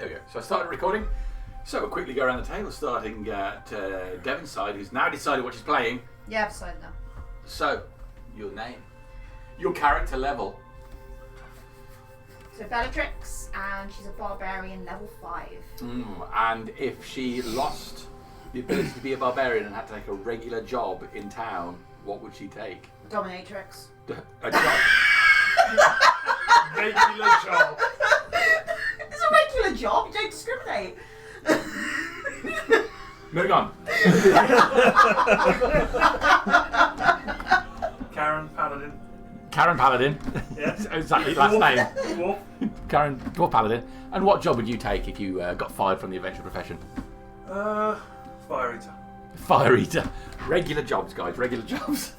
There we go. So I started recording. So we'll quickly go around the table, starting at Devon's side, who's now decided what she's playing. Yeah, I've decided now. So, your name. Your character level. So Bellatrix, and she's a barbarian level 5. And if she lost the ability to be a barbarian and had to take a regular job in town, what would she take? Dominatrix. A job? Regular job. It's a regular job, you don't discriminate. Moving on. Karen Paladin. Karen Paladin. Yes. Exactly, last name. Wolf. Karen Dwarf Paladin. And what job would you take if you got fired from the adventure profession? Fire eater. Fire eater. Regular jobs, guys. Regular jobs.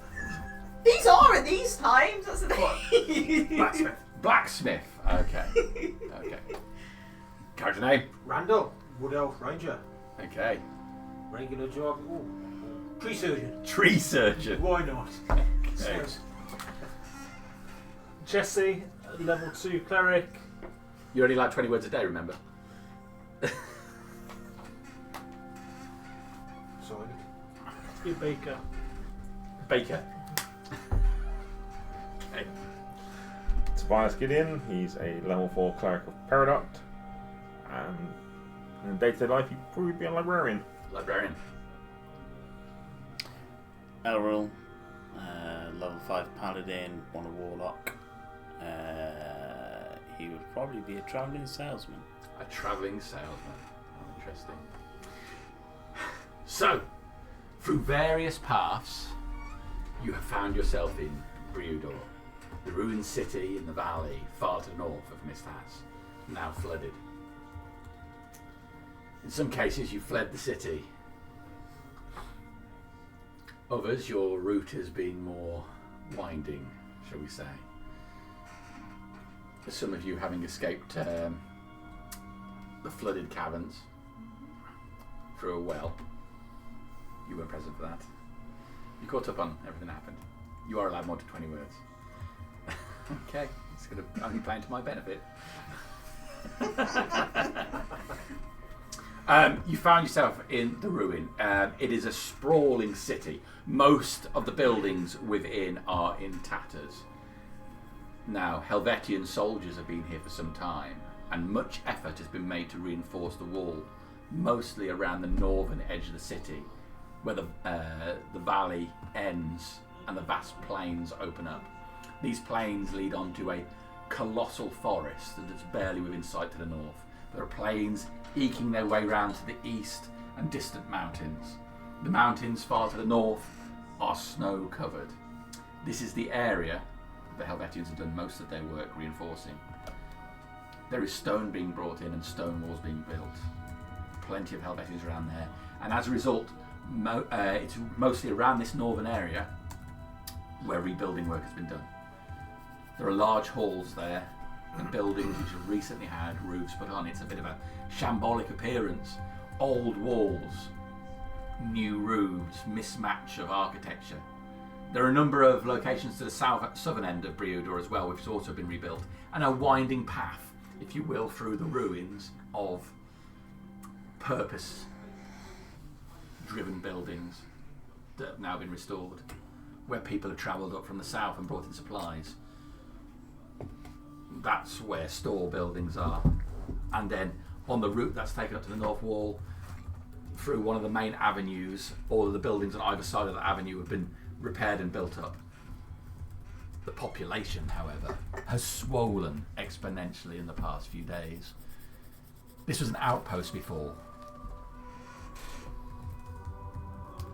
These are at these times, that's the thing. Blacksmith. Blacksmith. Okay. Okay. Character name. Randall, Wood Elf Ranger. Okay. Regular job. Ooh. Tree surgeon. Tree surgeon. Why not? Okay. Jesse, level 2 cleric. You're only allowed 20 words a day, remember? Sorry. Be baker. Baker. Okay. Tobias Gideon, he's a level 4 cleric of Paradoct, and in day-to-day life he'd probably be a librarian. Librarian. Elril, level 5 paladin, one a warlock. He would probably be a travelling salesman. A travelling salesman. Oh, interesting. So, through various paths, you have found yourself in Briudor, the ruined city in the valley far to the north of Myste-Hass, now flooded. In some cases, you fled the city. Others, your route has been more winding, shall we say. Some of you having escaped the flooded caverns through a well. You were present for that. You caught up on everything that happened. You are allowed more than 20 words. Okay, it's going to only play into my benefit. You found yourself in the ruin. It is a sprawling city. Most of the buildings within are in tatters. Now, Helvetian soldiers have been here for some time, and much effort has been made to reinforce the wall, mostly around the northern edge of the city, where the valley ends and the vast plains open up. These plains lead onto a colossal forest that is barely within sight to the north. There are plains eking their way round to the east and distant mountains. The mountains far to the north are snow covered. This is the area the Helvetians have done most of their work reinforcing. There is stone being brought in and stone walls being built. Plenty of Helvetians around there, and as a result, it's mostly around this northern area where rebuilding work has been done. There are large halls there and buildings which have recently had roofs put on. It's a bit of a shambolic appearance. Old walls, new roofs, mismatch of architecture. There are a number of locations to the southern end of Briudor as well, which has also been rebuilt, and a winding path, if you will, through the ruins of purpose-driven buildings that have now been restored, where people have travelled up from the south and brought in supplies. That's where store buildings are. And then on the route that's taken up to the north wall, through one of the main avenues, all of the buildings on either side of the avenue have been repaired and built up. The population, however, has swollen exponentially in the past few days. This was an outpost before.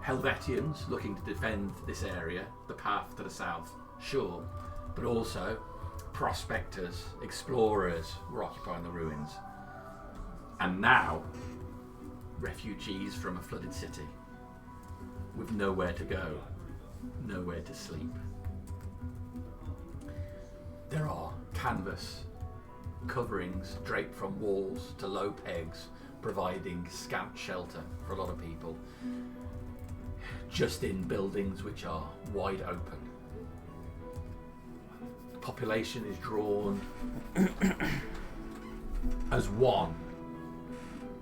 Helvetians looking to defend this area, the path to the south, sure, but also prospectors, explorers were occupying the ruins. And now, refugees from a flooded city with nowhere to go, nowhere to sleep. There are canvas coverings draped from walls to low pegs, providing scant shelter for a lot of people, just in buildings which are wide open. The population is drawn as one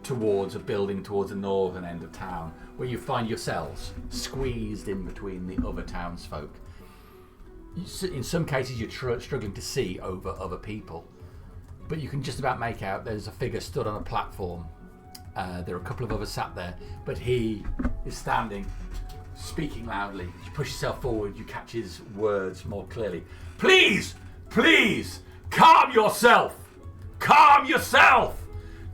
towards a building towards the northern end of town, where you find yourselves squeezed in between the other townsfolk. In some cases, you're struggling to see over other people, but you can just about make out there's a figure stood on a platform. There are a couple of others sat there, but he is standing, speaking loudly. You push yourself forward, you catch his words more clearly. Please, please, calm yourself! Calm yourself!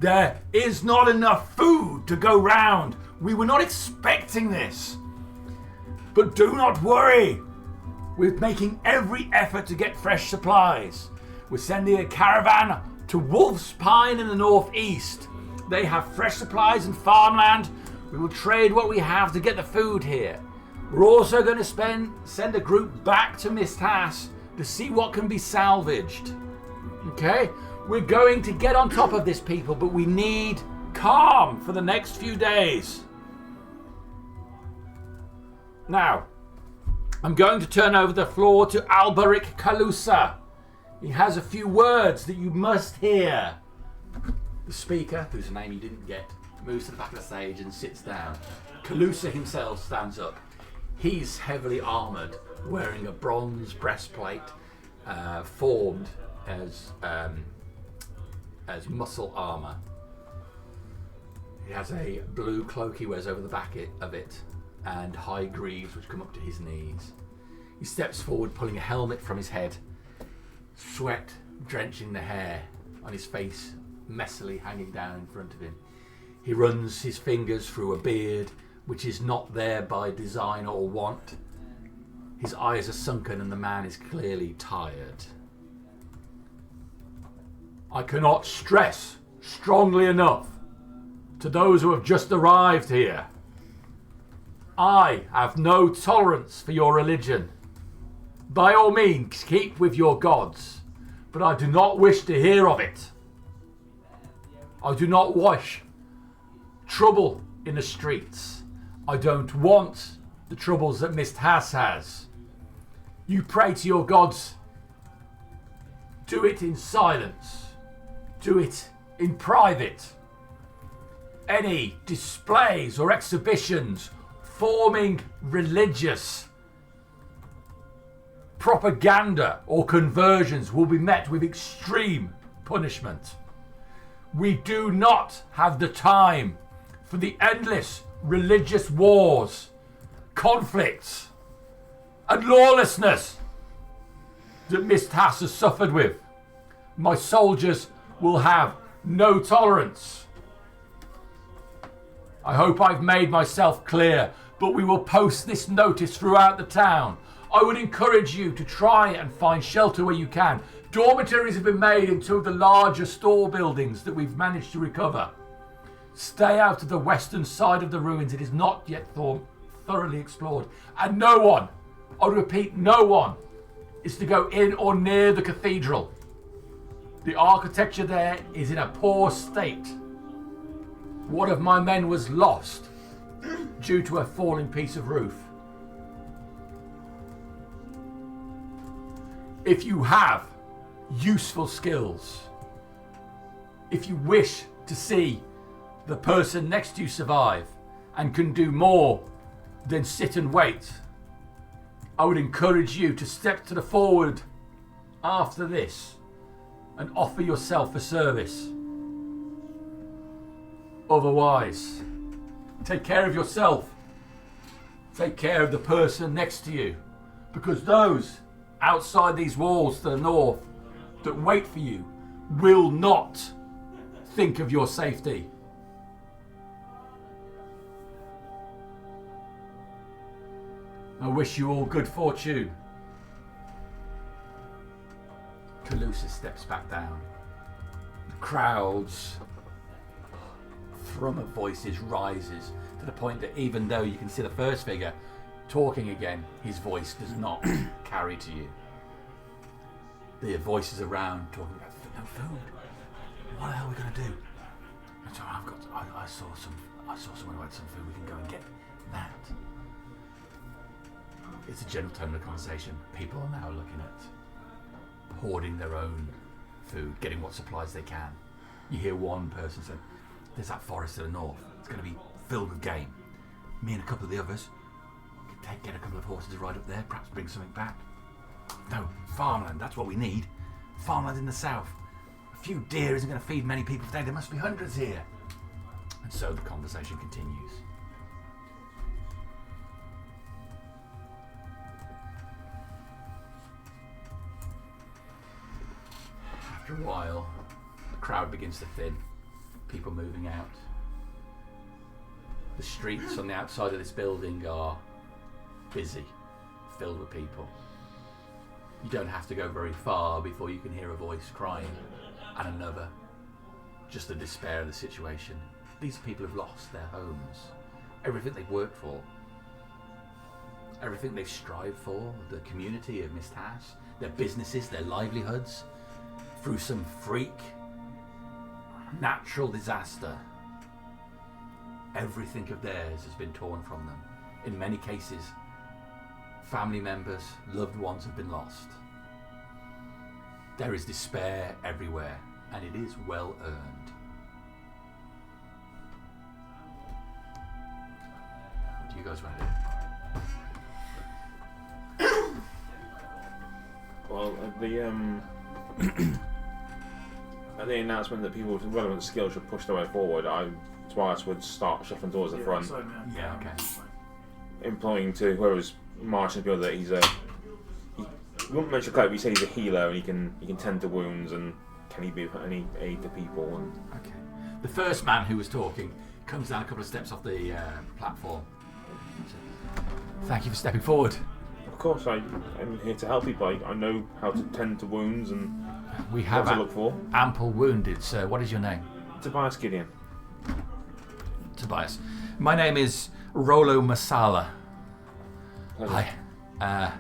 There is not enough food to go round. We were not expecting this. But do not worry. We're making every effort to get fresh supplies. We're sending a caravan to Wolf's Pine in the northeast. They have fresh supplies and farmland. We will trade what we have to get the food here. We're also going to send a group back to Myste-Hass to see what can be salvaged. Okay? We're going to get on top of this, people, but we need calm for the next few days. Now, I'm going to turn over the floor to Alberic Calusa. He has a few words that you must hear. The speaker, whose name you didn't get, moves to the back of the stage and sits down. Calusa himself stands up. He's heavily armoured, wearing a bronze breastplate formed as muscle armour. He has a blue cloak he wears over the back of it, and high greaves which come up to his knees. He steps forward, pulling a helmet from his head, sweat drenching the hair on his face, messily hanging down in front of him. He runs his fingers through a beard which is not there by design or want. His eyes are sunken and the man is clearly tired. I cannot stress strongly enough to those who have just arrived here. I have no tolerance for your religion. By all means, keep with your gods, but I do not wish to hear of it. I do not wish trouble in the streets. I don't want the troubles that Myste-Hass has. You pray to your gods. Do it in silence. Do it in private. Any displays or exhibitions forming religious propaganda or conversions will be met with extreme punishment. We do not have the time for the endless religious wars, conflicts, and lawlessness that Myste-Hass has suffered with. My soldiers will have no tolerance. I hope I've made myself clear, but we will post this notice throughout the town. I would encourage you to try and find shelter where you can. Dormitories have been made in two of the larger store buildings that we've managed to recover. Stay out of the western side of the ruins. It is not yet thoroughly explored. And no one, I repeat, no one is to go in or near the cathedral. The architecture there is in a poor state. One of my men was lost due to a falling piece of roof. If you have useful skills, if you wish to see the person next to you survive and can do more than sit and wait, I would encourage you to step to the forward after this and offer yourself a service. Otherwise, take care of yourself. Take care of the person next to you, because those outside these walls to the north that wait for you will not think of your safety. I wish you all good fortune. Calusa steps back down. The crowd's thrum of voices rises to the point that even though you can see the first figure talking again, his voice does not carry to you. The voices around talking about no food. What the hell are we going to do? I saw someone who had some food. We can go and get that. It's a general tone of the conversation. People are now looking at hoarding their own food, getting what supplies they can. You hear one person say, there's that forest to the north. It's going to be filled with game. Me and a couple of the others could get a couple of horses to ride up there, perhaps bring something back. No, farmland, that's what we need. Farmland in the south. A few deer isn't going to feed many people today. There must be hundreds here. And so the conversation continues. After a while, the crowd begins to thin. People moving out. The streets on the outside of this building are busy, filled with people. You don't have to go very far before you can hear a voice crying, and another. Just the despair of the situation. These people have lost their homes, everything they've worked for, everything they've strived for, the community of Myste-Hass, their businesses, their livelihoods, through some freak, natural disaster. Everything of theirs has been torn from them. In many cases, family members, loved ones have been lost. There is despair everywhere, and it is well earned. What do you guys want to do? Well, at the announcement that people with relevant skills should push their way forward, Tobias would start shuffling towards the front, Yeah, okay. implying to whoever's marching people that he wouldn't mention cleric, but he said he's a healer and he can tend to wounds and can he be of any aid to people. And Okay. The first man who was talking comes down a couple of steps off the platform. Thank you for stepping forward. of course, I'm here to help people. I know how to tend to wounds and We have what to look for. ample wounded, sir. What is your name? Tobias Gideon. Tobias. My name is Rolo Masala. Pleasure. I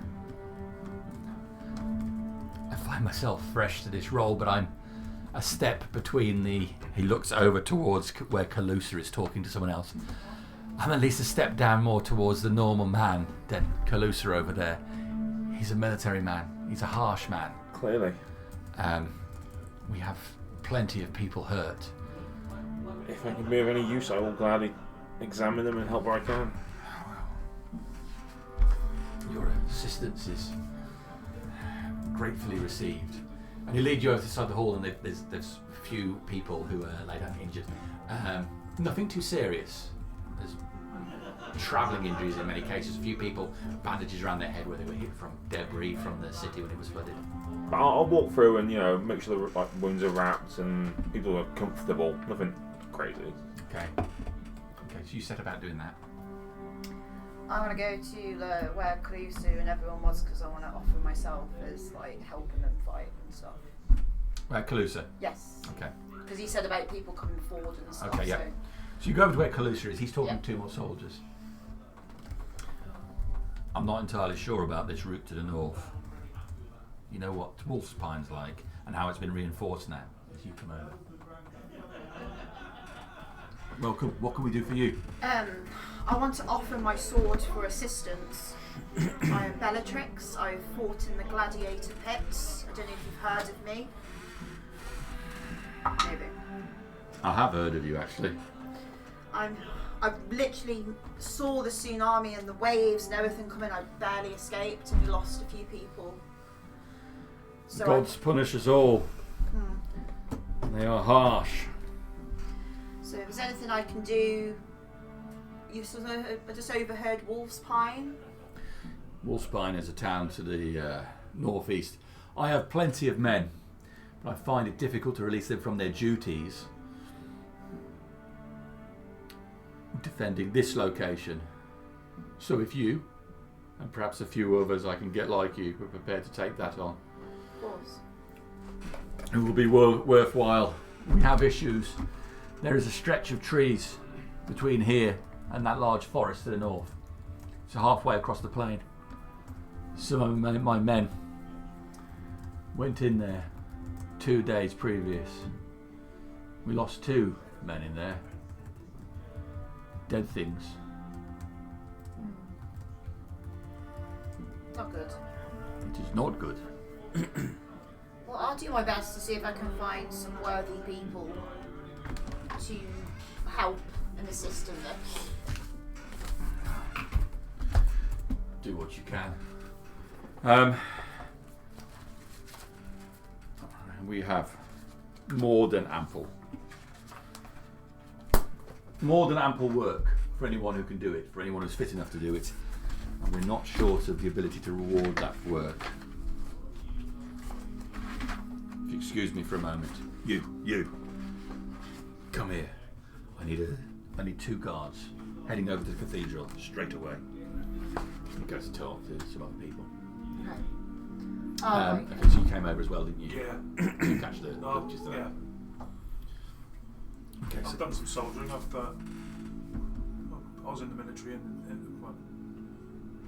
find myself fresh to this role, but I'm a step between the... He looks over towards where Calusa is talking to someone else. I'm at least a step down more towards the normal man than Calusa over there. He's a military man. He's a harsh man. Clearly. We have plenty of people hurt. If I can be of any use, I will gladly examine them and help where I can. Your assistance is gratefully received. And he leads you over to the side of the hall, and there's a few people who are laid out injured. Nothing too serious. There's travelling injuries in many cases. A few people, bandages around their head where they were hit from debris from the city when it was flooded. But I'll walk through and make sure the wounds are wrapped and people are comfortable. Nothing crazy. Okay. Okay, so you set about doing that. I want to go to where Calusa and everyone was because I want to offer myself as helping them fight and stuff. Where Calusa? Yes. Okay. Because he said about people coming forward and stuff. Okay, yeah. So. So you go over to where Calusa is. He's talking Yeah. to two more soldiers. I'm not entirely sure about this route to the north. You know what Wolf's Pine's like and how it's been reinforced now as you come over. Welcome. What can we do for you? I want to offer my sword for assistance. I am Bellatrix. I've fought in the gladiator pits. I don't know if you've heard of me. Maybe. I have heard of you, actually. I literally saw the tsunami and the waves and everything coming. I barely escaped and lost a few people. So Gods punish us all. They are harsh. So if there's anything I can do, you sort of I just overheard Wolf's Pine. Wolfspine is a town to the northeast. I have plenty of men, but I find it difficult to release them from their duties defending this location. So if you, and perhaps a few others I can get like you, are prepared to take that on, Of course. it will be worthwhile. We have issues. There is a stretch of trees between here and that large forest to the north. So halfway across the plain. Some of my men went in there 2 days previous. We lost 2 men in there. Dead things. Not good. It is not good. Well, I'll do my best to see if I can find some worthy people to help and assist in this. Do what you can. We have more than ample work for anyone who can do it, for anyone who's fit enough to do it, and we're not short of the ability to reward that work. If you excuse me for a moment, you, come here. I need 2 guards heading over to the cathedral straight away. He goes to talk to some other people. Okay. Okay, so you came over as well, didn't you? Yeah. You catch the just Yeah. Okay, I've so done some soldiering. I was in the military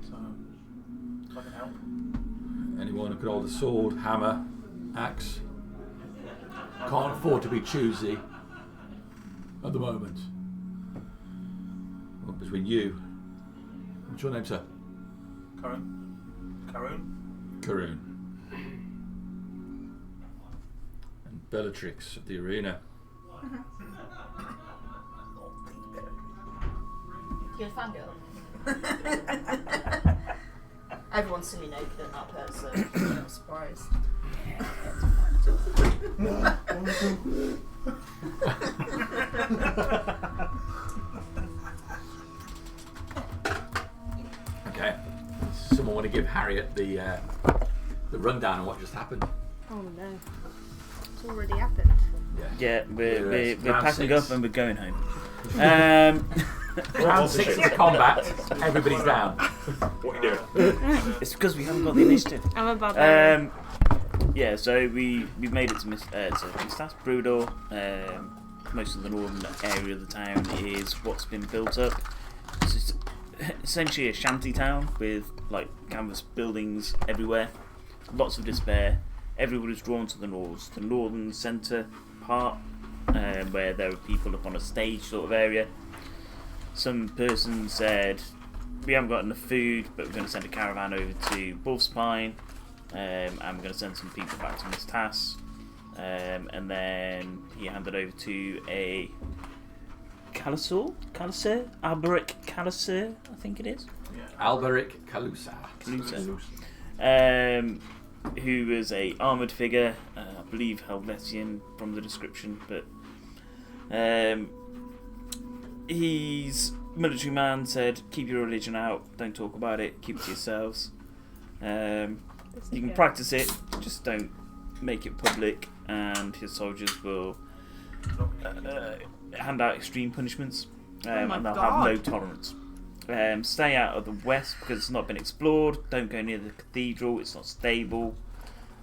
so I can help. anyone who could hold a sword, hammer, axe. Can't afford to be choosy at the moment. Well, between you, what's your name, sir? Karoon. And Bellatrix of the arena. You're a fangirl. Everyone's silly naked in that pit, so I'm not surprised. Okay. Someone want to give Harriet the rundown on what just happened? Oh no. It's already happened. Yeah, we're Round packing 6. up and we're going home. Round 6 of combat, everybody's down. What are you doing? It's because we haven't got the initiative. I'm a barbarian. Yeah, so we made it to Myste-Hass, Briudor. Most of the northern area of the town is what's been built up. It's essentially a shanty town with like canvas buildings everywhere. Lots of despair. Everybody's drawn to the northern centre part, where there are people up on a stage sort of area. Some person said, we haven't got enough food, but we're going to send a caravan over to Wolfspine, and we're going to send some people back to Myste-Hass. And then he handed over to a Calisur? Alberic Calisur, I think it is. Alberic Calusa. Who was a armoured figure, I believe Helvetian from the description, but he's military man, said keep your religion out, don't talk about it, keep it to yourselves. You can practice it, just don't make it public, and his soldiers will hand out extreme punishments, and they'll have no tolerance. Stay out of the west because it's not been explored. Don't go near the cathedral, it's not stable.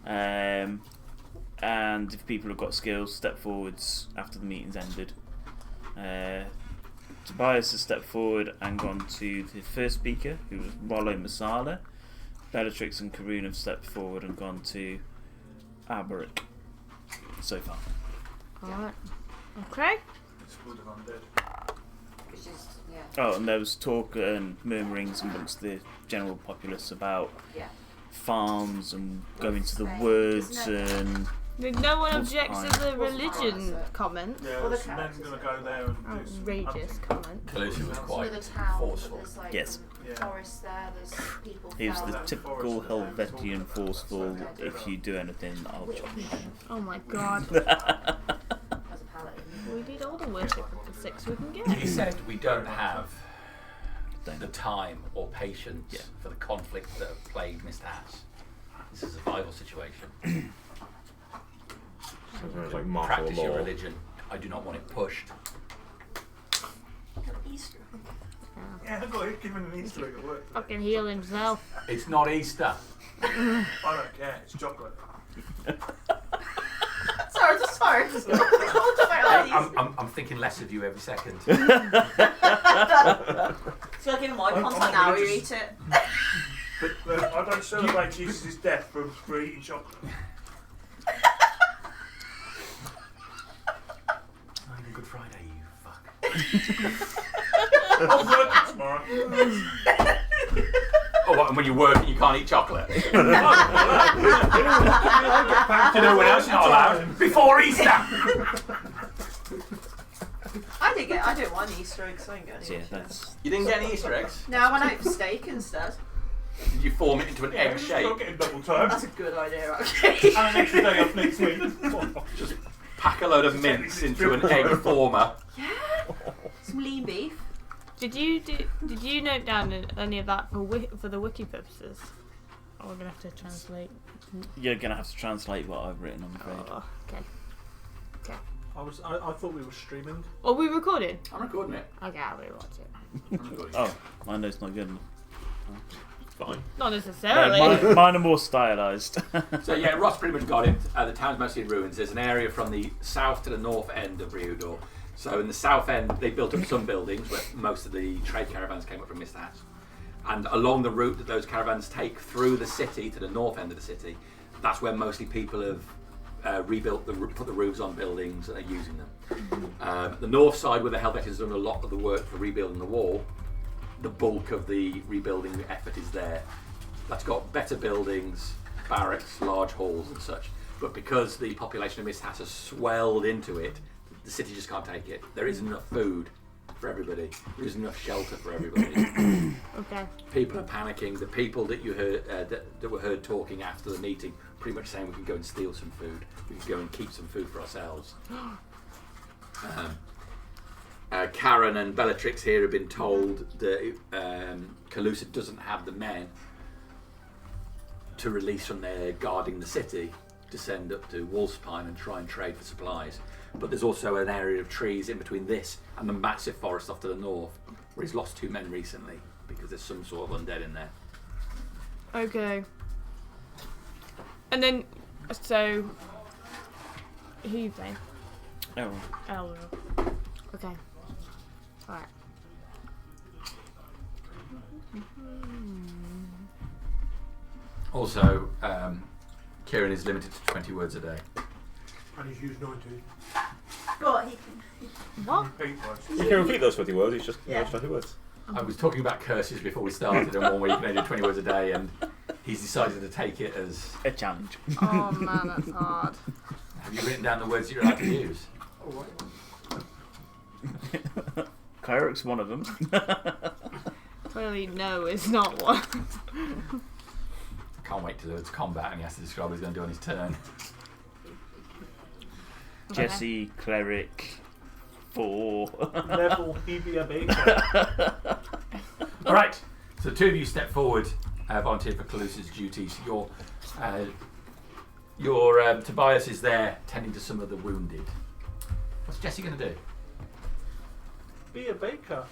And if people have got skills, step forwards after the meeting's ended. Tobias has stepped forward and gone to the first speaker, who was Rollo Masala. Bellatrix and Karoon have stepped forward and gone to Alberic so far. Alright. Okay. It's Wood of Undead. Which is, yeah. Oh, and there was talk and murmurings amongst the general populace about farms and going to the woods and... No one objects to the religion comment. Yeah, there's men going to go there and do some Outrageous hunting. comment. Calusa was quite It's another town, forceful. but there's like Yes. forests there, there's people. He was the found. typical Helvetian forceful, if you do anything, I'll chop you down. Oh my god. As a paladin. We need all the worship of the 6 we can He get. said we don't have the time or patience for the conflict that have plagued Myste-Hass. It's a survival situation. Sounds like martial Practice your law. religion. I do not want it pushed. Easter. Yeah, I got it given an Easter egg at work. Fucking heal himself. It's not Easter. I don't care, it's chocolate. Sorry. I'm thinking less of you every second. So I give him eye contact now, you eat it. But I don't celebrate Jesus' death for eating chocolate. Not even Good Friday, you fuck. I'm working tomorrow. Oh, what, and when you work, you can't eat chocolate? Do I get paid you know when else you're not allowed? Before Easter! I didn't want Easter eggs, so I didn't get So any. yeah, that's You didn't get any Easter eggs? No, I went out for steak instead. Did you form it into an egg Not shape? getting double time. That's a good idea, actually. And an extra day off next week. Just pack a load of mince into an egg former. Yeah. Some lean beef. Did you note down any of that for the wiki purposes? Oh, we're gonna have to translate. you're gonna have to translate what I've written. I'm afraid. Oh, okay. I thought we were streaming. Are we recording? I'm recording it. Okay, I'll rewatch it. I'm recording it. Oh, my note's not good enough. Fine. Not No, necessarily. mine are more stylised. So yeah, Ross pretty much got it. The town's mostly in ruins. There's an area from the south to the north end of Briudor. So in the south end, they built up some buildings where most of the trade caravans came up from Myste-Hass. And along the route that those caravans take through the city to the north end of the city, that's where mostly people have rebuilt, put the roofs on buildings and are using them. The north side, where the Helvetians have done a lot of the work for rebuilding the wall, the bulk of the rebuilding effort is there. That's got better buildings, barracks, large halls and such. But because the population of Myste-Hass has swelled into it, the city just can't take it. There isn't enough food for everybody. There isn't enough shelter for everybody. Okay. People are panicking. The people that you heard that were heard talking after the meeting, pretty much saying we can go and steal some food. We can go and keep some food for ourselves. Karen and Bellatrix here have been told that Calusa doesn't have the men to release from there guarding the city to send up to Wolfspine and try and trade for supplies. But there's also an area of trees in between this and the massive forest off to the north where he's lost 2 men recently because there's some sort of undead in there. Okay. And then, so who you playing? Oh, Elro. Okay. Alright. Also, Kieran is limited to 20 words a day. And he's used 19. But he can. What? Repeat words. You can repeat those 20 words, it's just Yeah. 20 words. I was talking about curses before we started, and 1 week and I did 20 words a day, and he's decided to take it as. a challenge. Oh man, that's hard. Have you written down the words that you're allowed to use? Cleric's one of them. Clearly, no, it's not one. I can't wait till it's combat and he has to describe what he's going to do on his turn. Jesse, cleric, 4. Level PB Baker. Alright, so 2 of you step forward, volunteer for Calusa's duties. Your Tobias is there tending to some of the wounded. What's Jesse going to do? Be a baker.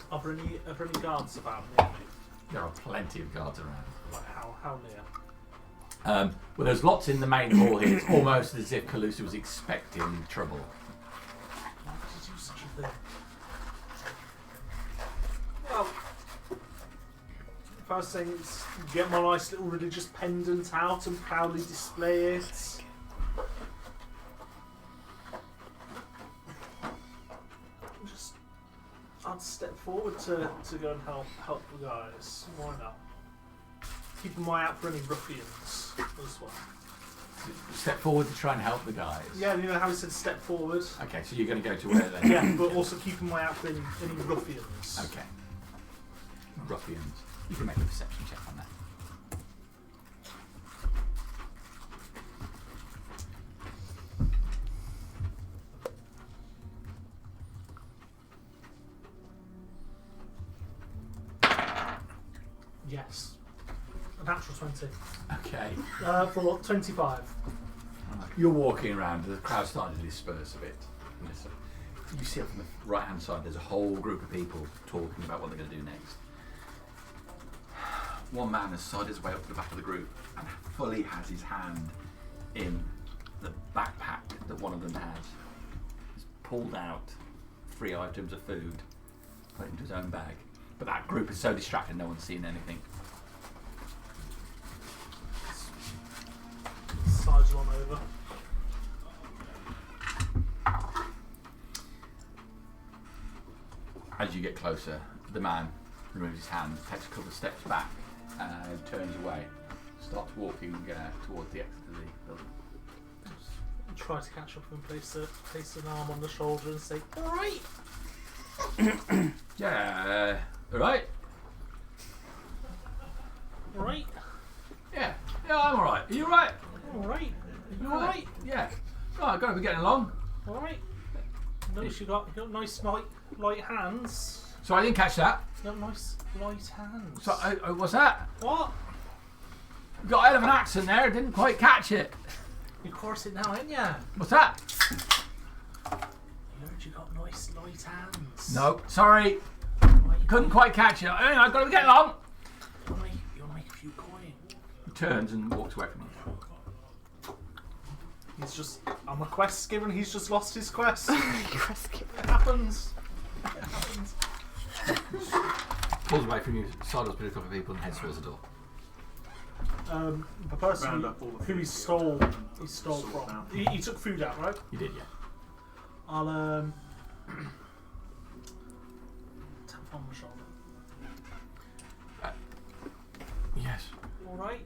Are there any guards about near me? There are plenty of guards around. Like how near? Well, there's lots in the main hall here. It's almost as if Calusa was expecting trouble. Why did you do such a thing? Well, if I was saying get my nice little religious pendant out and proudly display it. I'd step forward to go and help the guys. Why not? Keep an eye out for any ruffians as well. Step forward to try and help the guys. Yeah, you know how he said step forward? Okay, so you're going to go to where then? Yeah, but also keep an eye out for any ruffians. Okay. Ruffians. You can make a perception check on that. Yes. A natural 20. Okay. For 25. You're walking around, the crowd's starting to disperse a bit. You see up on the right hand side, there's a whole group of people talking about what they're going to do next. One man has sided his way up to the back of the group and fully has his hand in the backpack that one of them has. He's pulled out 3 items of food, put it into his own bag. But that group is so distracted, no one's seen anything. Sides one over. As you get closer, the man removes his hand, takes a couple of steps back, and turns away. starts walking towards the exit of the building. Try to catch up and place an arm on the shoulder and say, "Alright." Yeah. All right. Alright. Yeah. Yeah, I'm all right. Are you all right? Alright. You You alright? Yeah. Oh, I've got to be getting along. Alright. Notice you got nice light hands. So I didn't catch that. You got nice light hands. So what's that? What? You got a hell of an accent there. Didn't quite catch it. You course it now, ain't ya? What's that? You heard you got nice light hands. No, sorry. Right. Couldn't quite catch it. Anyway, I've got to be getting along. You wanna make a few coin? He turns and walks away from you. He's just on a quest given. He's just lost his quest. Quest given. It happens. It happens. Pulls away from you, sidles with a couple of people and heads towards the door. The person Round up all the who food. he stole from. He took food out, right? You did, yeah. I'll tap on the shoulder. Yes. All right.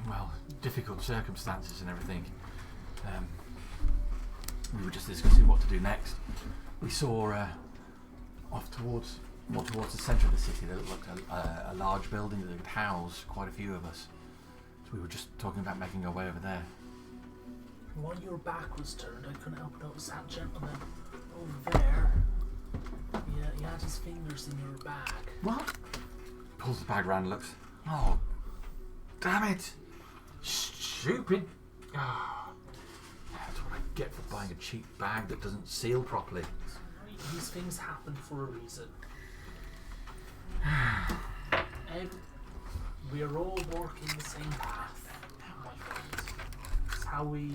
Well, difficult circumstances and everything. We were just discussing what to do next. We saw off towards the centre of the city that looked a large building that could house quite a few of us. So we were just talking about making our way over there. While your back was turned, I couldn't help but notice that gentleman over there. Yeah, he had his fingers in your bag. What? Pulls the bag round and looks. Oh, damn it! Stupid. Oh, that's what I get for buying a cheap bag that doesn't seal properly. These things happen for a reason. We are all walking the same path, my friend. It's how we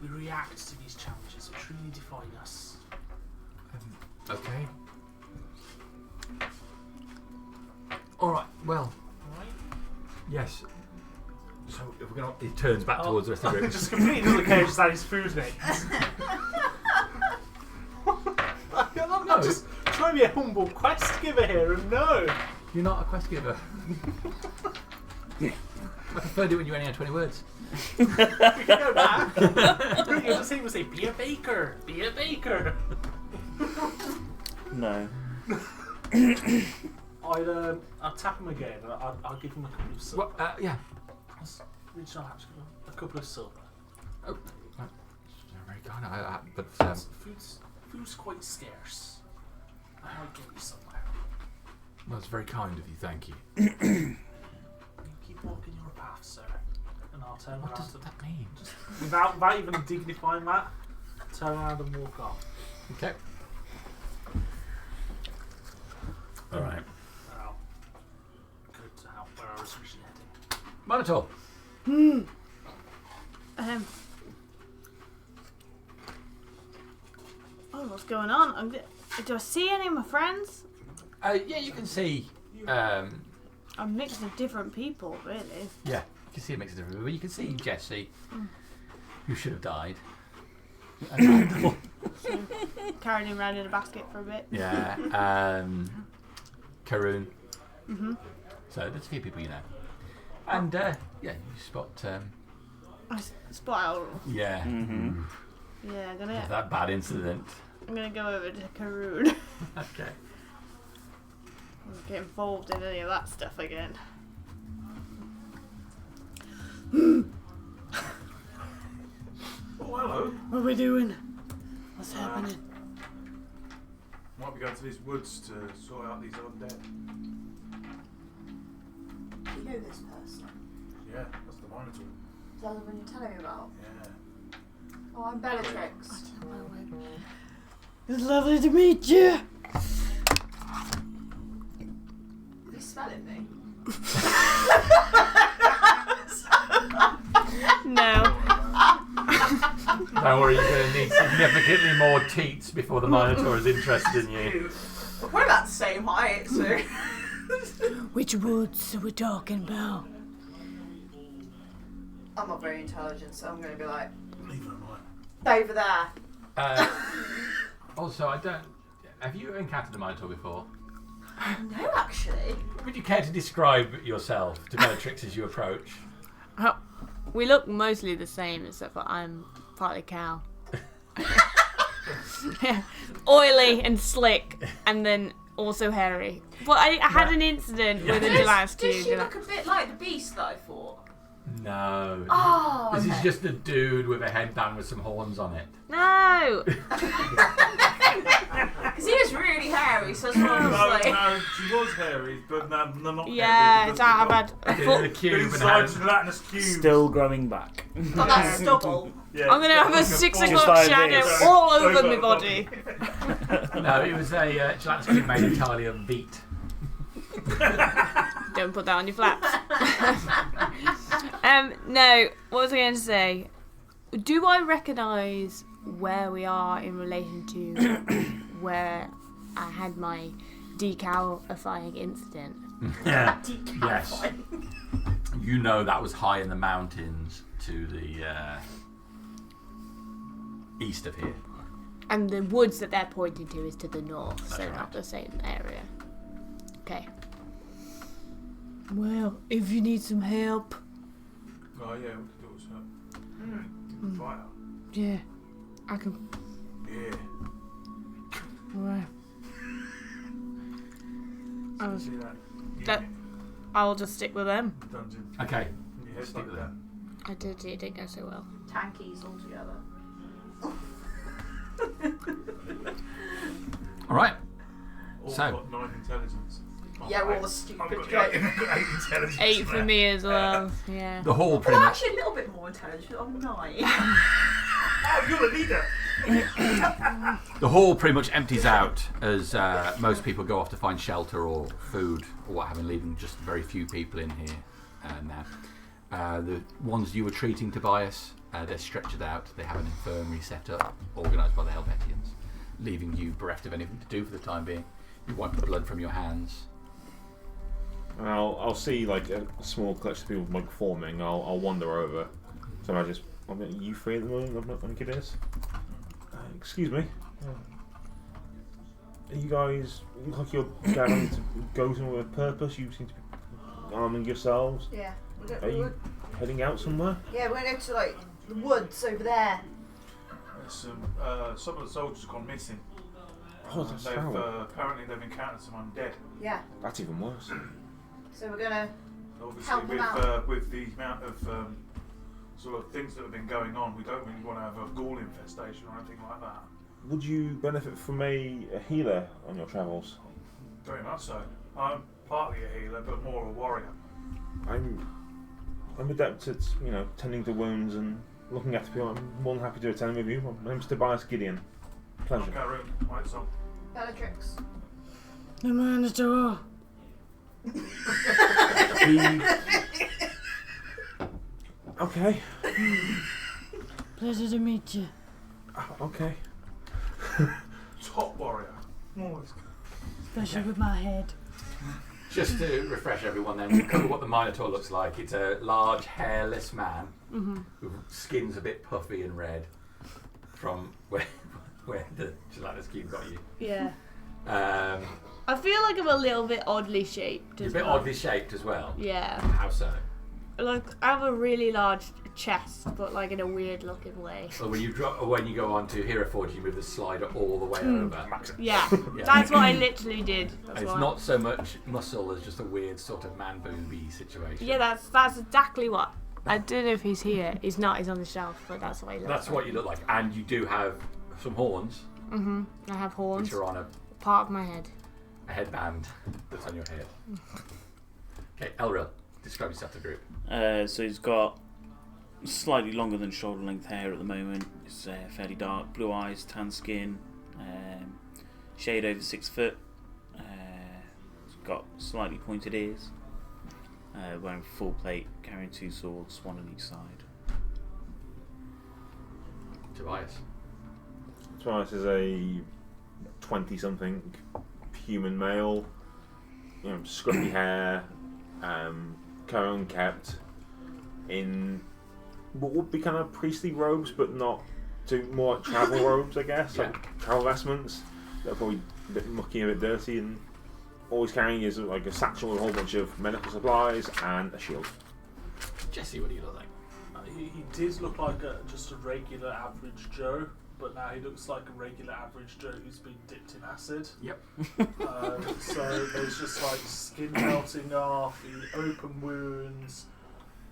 react to these challenges that truly define us. Okay. Alright, well, Alright? yes. So if we're gonna, he turns back towards the rest of the group. Just completely doesn't care, just had his food next. I'm just trying to be a humble quest giver here, and no. You're not a quest giver. I preferred it when you only had 20 words. We can go back. You just say, be a baker, be a baker. No. I'll tap him again, and I'll give him a couple of silver. Well, yeah. Reach out, actually, a couple of silver. Oh, very kind. But Food's quite scarce. I might get you somewhere. that's very kind of you. Thank you. You keep walking your path, sir, and I'll turn What around. does that mean? Without even dignifying that, turn around and walk off. Okay. All right. Now, good to help where I was originally heading. Monitor. Oh, what's going on? Do I see any of my friends? Yeah, you can see. A mix of different people, really. Yeah, you can see a mix of different people. You can see Jesse, who should have died. So, carried him around in a basket for a bit. Yeah. Karun. Mhm. So there's a few people you know. And yeah, you spot. I spot out. Yeah. Mm-hmm. Yeah, That bad incident. I'm gonna go over to Karun. Okay. Get involved in any of that stuff again. Oh, hello. What are we doing? What's happening? Might be going to these woods to sort out these undead. You know this person? Yeah, that's the Minotaur. Is that the one you're telling me about? Yeah. Oh, I'm Bellatrix. It's lovely to meet you. You smelling me? No. Don't worry, you're going to need significantly more teats before the Minotaur is interested in you. We're about the same height, so. Which woods are we talking about? I'm not very intelligent, so I'm going to be like, Leave it alone. over there. Also, I don't. Have you encountered the Minotaur before? No, actually. Would you care to describe yourself to Bellatrix as you approach? We look mostly the same, except for I'm partly cow. Oily and slick, and then also hairy. But I had an incident with a gelatinous cube. Does she look a bit like the beast that I fought? No. Oh, This okay. is just a dude with a headband with some horns on it. No! Because he was really hairy, so that's what I was like. No, she was hairy, but no, not Yeah, hairy. it's I've had a The foot. cube and Inside had gelatinous cubes. Still growing back. Oh, that's stubble. Yeah, I'm gonna have a it's 6 like o'clock like shadow this. all over Over my the body. no, it was a gelatinous cube made entirely of beet. Don't put that on your flaps. No, what was I going to say? Do I recognise where we are in relation to where I had my decalifying incident? Yeah. Yes. You know that was high in the mountains to the east of here. And the woods that they're pointing to is to the north, so That's right. not the same area. Okay. Well, if you need some help, Oh yeah, we could do something. Fire. yeah, I can. Yeah. Alright. See that? That- I'll just stick with them. Dungeon. Okay. And your head's Stick like with that. them. I did. It didn't go so well. Tankies all together. All right. All So- got 9 intelligence. Yeah, we're all the I've stupid got jokes. 8 intelligence. 8 for me as well. Yeah. The hall Well, pretty much. actually, a little bit more intelligent. I'm 9. Oh, you're the leader. The hall pretty much empties out as most people go off to find shelter or food or what have you, leaving just very few people in here now. The ones you were treating, Tobias, they're stretchered out. They have an infirmary set up, organised by the Helvetians, leaving you bereft of anything to do for the time being. You wipe the blood from your hands. And I'll see like a small collection of people like forming. I'll wander over. So I'm like, you free at the moment? I'm not think it is. Excuse me. Are you guys you look like you're gathering to go somewhere with purpose? You seem to be arming yourselves. Yeah. Are you heading out somewhere? Yeah, we're going to go to like the woods over there. Some of the soldiers have gone missing. Oh, that's They've terrible. apparently they've encountered some undead. Yeah. That's even worse. So we're going to. Obviously, Help them out. with the amount of sort of things that have been going on, we don't really want to have a ghoul infestation or anything like that. Would you benefit from a healer on your travels? Very much so. I'm partly a healer, but more a warrior. I'm adept at tending to wounds and looking after people. I'm more than happy to attend with you. My name's Tobias Gideon. Pleasure. Okay, room. Right, so. Bellatrix. The man at the door. Okay. Pleasure to meet you. Okay. Top warrior. Especially with my head. Just to refresh everyone then, we'll cover what the Minotaur looks like. It's a large, hairless man whose skin's a bit puffy and red from where the gelatinous cube got you. Yeah. I feel like I'm a little bit oddly shaped You're a as bit well. oddly shaped as well. Yeah. How so? Like, I have a really large chest, but like in a weird looking way. Well, when you go on to Hero Forge, you move the slider all the way over. Yeah. Yeah. That's what I literally did. That's It's why. not so much muscle as just a weird sort of man booby situation. Yeah, that's exactly what. I don't know if he's here. He's not. He's on the shelf, but that's what he looks That's like. what you look like, and you do have some horns, I have horns. which are on Part of my head. a headband that's on your head. Okay, Elril, describe yourself to the group. So he's got slightly longer than shoulder length hair at the moment. It's fairly dark, blue eyes, tan skin, shade over 6 foot. He's got slightly pointed ears. Wearing full plate, carrying 2 swords, one on each side. Tobias. Tobias is a 20-something human male. Scruffy hair, curl unkept, in what would be kind of priestly robes, but not too more like travel robes, I guess. Yeah. Like travel vestments. They're probably a bit mucky, a bit dirty, and all he's carrying is like a satchel with a whole bunch of medical supplies and a shield. Jesse, what do you look like? He did look like just a regular average Joe, but now he looks like a regular average Joe who's been dipped in acid. Yep. So there's just like skin melting off, open wounds,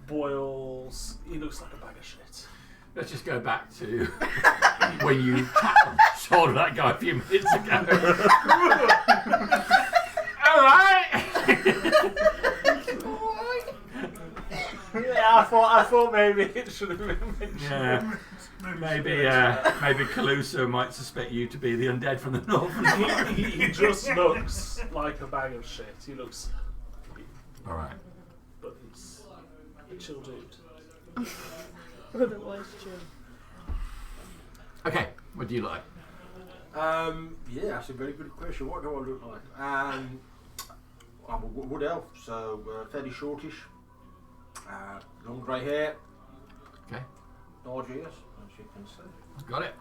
boils. He looks like a bag of shit. Let's just go back to when you saw that guy a few minutes ago. All right. Yeah, I thought maybe it should have been mentioned. Yeah. Maybe Caluso might suspect you to be the undead from the north. He just looks like a bag of shit. He looks. All right. But he's a chill dude. Otherwise, true. Okay. What do you like? Yeah, that's a very good question. What do I look like? I'm a wood elf, so fairly shortish. Long grey hair. Okay. Large ears, as you can see. Got it.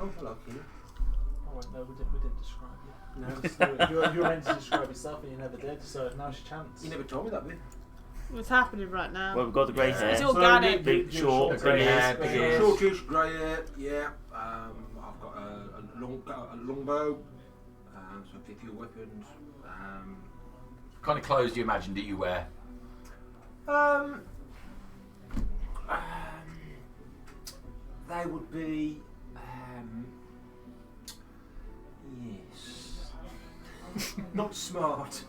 Oh, hello, Keely. Oh, wait, no, we didn't describe you. No, You were meant to describe yourself and you never did, so now's your chance. you never told me that bit. What's happening right now? Well, we've got the grey hair. It's organic. Big, short, grey hair, ears. big ears. Shortish, grey hair, yeah. I've got a long bow, so 50 weapons. What kind of clothes do you imagine that you wear? They would be, yes, not smart.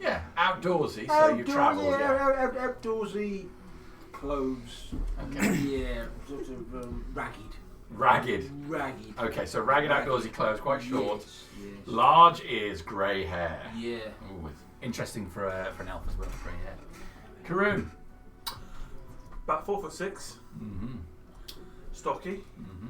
Yeah, outdoorsy. So you travel. Yeah. Outdoorsy clothes. Okay. Yeah, sort of ragged. Ragged. Ragged. Okay, so ragged outdoorsy clothes, quite short. Yes, yes. Large ears, grey hair. Yeah. Ooh, it's interesting for an elf as well, grey hair. Karoon. About 4'6", Mm-hmm. stocky, Mm-hmm.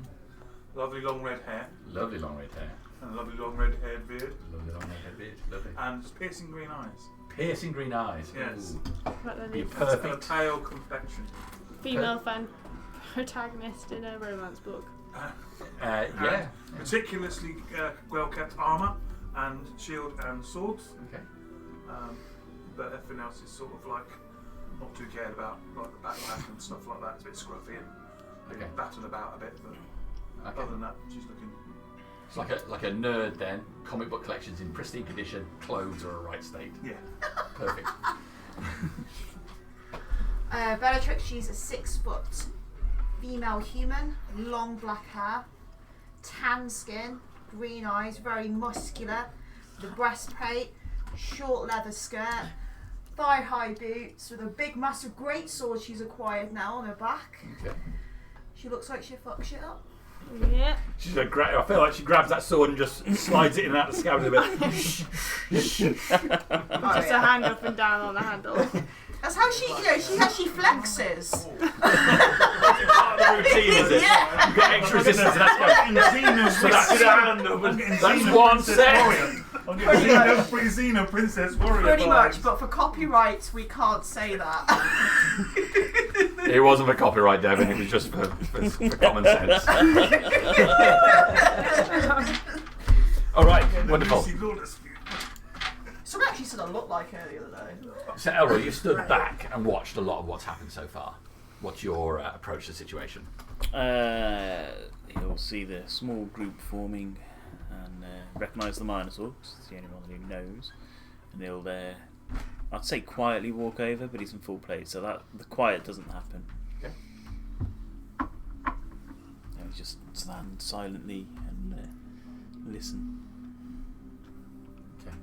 lovely long red hair, Lovely long red hair. and a lovely long red haired beard, Lovely long red beard. Lovely. and piercing green eyes. Piercing green eyes. Yes. Right then, You're it's And a perfect. pale complexion. female fan protagonist in a romance book. Yeah. Meticulously well kept armour and shield and swords, Okay. but everything else is sort of like not too cared about, like the backpack and stuff like that. It's a bit scruffy and Okay. battered about a bit, but Okay. other than that, she's looking. It's like a nerd then. Comic book collections in pristine condition. Clothes are a right state. Yeah. Perfect. Bellatrix, she's a 6 foot female human, long black hair, tan skin, green eyes, very muscular, the breastplate, short leather skirt, thigh high boots with a big massive great sword she's acquired now on her back. Okay. She looks like she fucks shit up. Yeah. She's I feel like she grabs that sword and just slides it in and out the scab a bit. Just a hand up and down on the handle. That's how she, she flexes. Part of the routine, is it? Yeah. You've got extra resistance. That's one set. I'm getting Xena Princess Warrior. Pretty much, vibes. but for copyright, we can't say that. It wasn't for copyright, Devin. It was just for common sense. All right, wonderful. Someone actually said I looked like her the other day. So, Elroy, you stood back and watched a lot of what's happened so far. What's your approach to the situation? He'll see the small group forming and recognise the Minotaur, because it's the only one that he knows. And he'll, I'd say quietly walk over, but he's in full plate, so that the quiet doesn't happen. Okay. And he just stand silently and listen. Okay.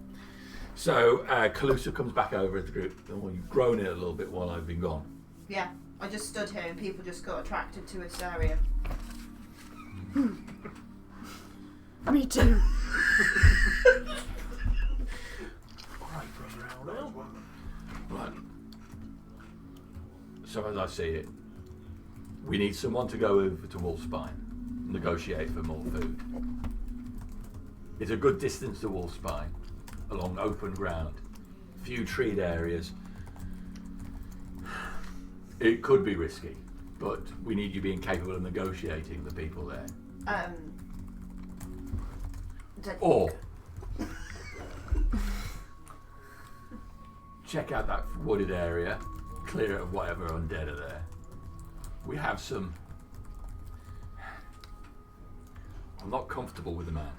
So, Calusa comes back over as the group. Well, you've grown it a little bit while I've been gone. Yeah, I just stood here and people just got attracted to this area. Me too. Right. So as I see it, we need someone to go over to Wolfspine, negotiate for more food. It's a good distance to Wolfspine, along open ground, few treed areas. It could be risky, but we need you being capable of negotiating the people there. Or check out that wooded area, clear it of whatever undead are there. We have some. I'm not comfortable with the man.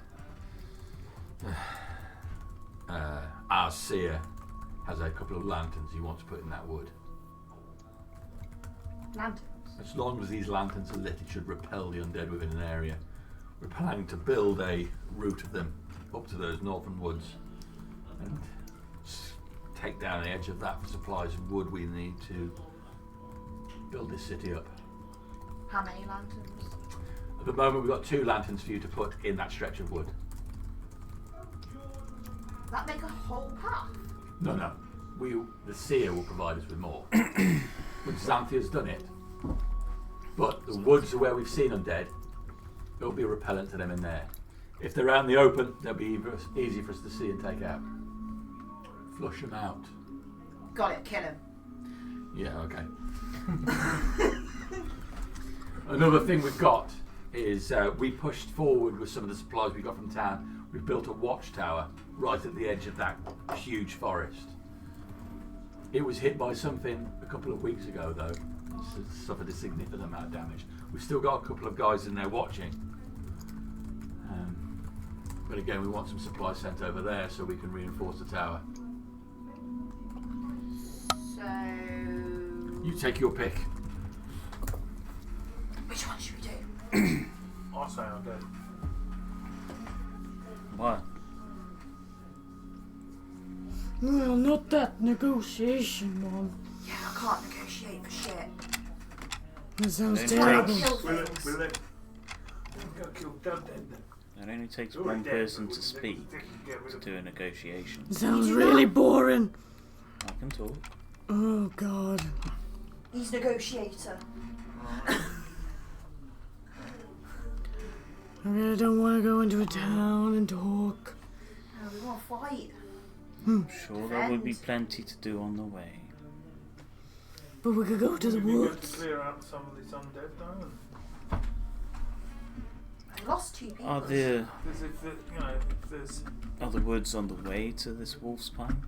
Our seer has a couple of lanterns he wants to put in that wood. Lanterns. As long as these lanterns are lit, it should repel the undead within an area. We're planning to build a route of them up to those northern woods and take down the edge of that for supplies of wood we need to build this city up. How many lanterns? At the moment, we've got 2 lanterns for you to put in that stretch of wood. That make a whole path? No. The seer will provide us with more. When Xanthia's done it. But the woods are where we've seen undead. It'll be repellent to them in there. If they're out in the open, they'll be easy for us to see and take out. Flush them out. Got it, kill him. Yeah, okay. Another thing we've got is we pushed forward with some of the supplies we got from town. We've built a watchtower right at the edge of that huge forest. It was hit by something a couple of weeks ago, though. It's suffered a significant amount of damage. We've still got a couple of guys in there watching. But again, we want some supplies sent over there so we can reinforce the tower. So... You take your pick. Which one should we do? I say I do. Why? Well, not that negotiation one. Yeah, I can't negotiate for shit. That sounds Don't terrible. Kill Will it? things. Will it? Go kill Dad then. It only takes You're one dead, person but to we speak think we get rid to of do a negotiation. It sounds really boring. I can talk. Oh God. He's negotiator. I really don't want to go into a town and talk. No, we want to fight. Sure, there would be plenty to do on the way. But we could go to the Have you got woods. to clear out some of this undead now? I lost 2 people. Are there Because if there's other woods on the way to this wolf's pine?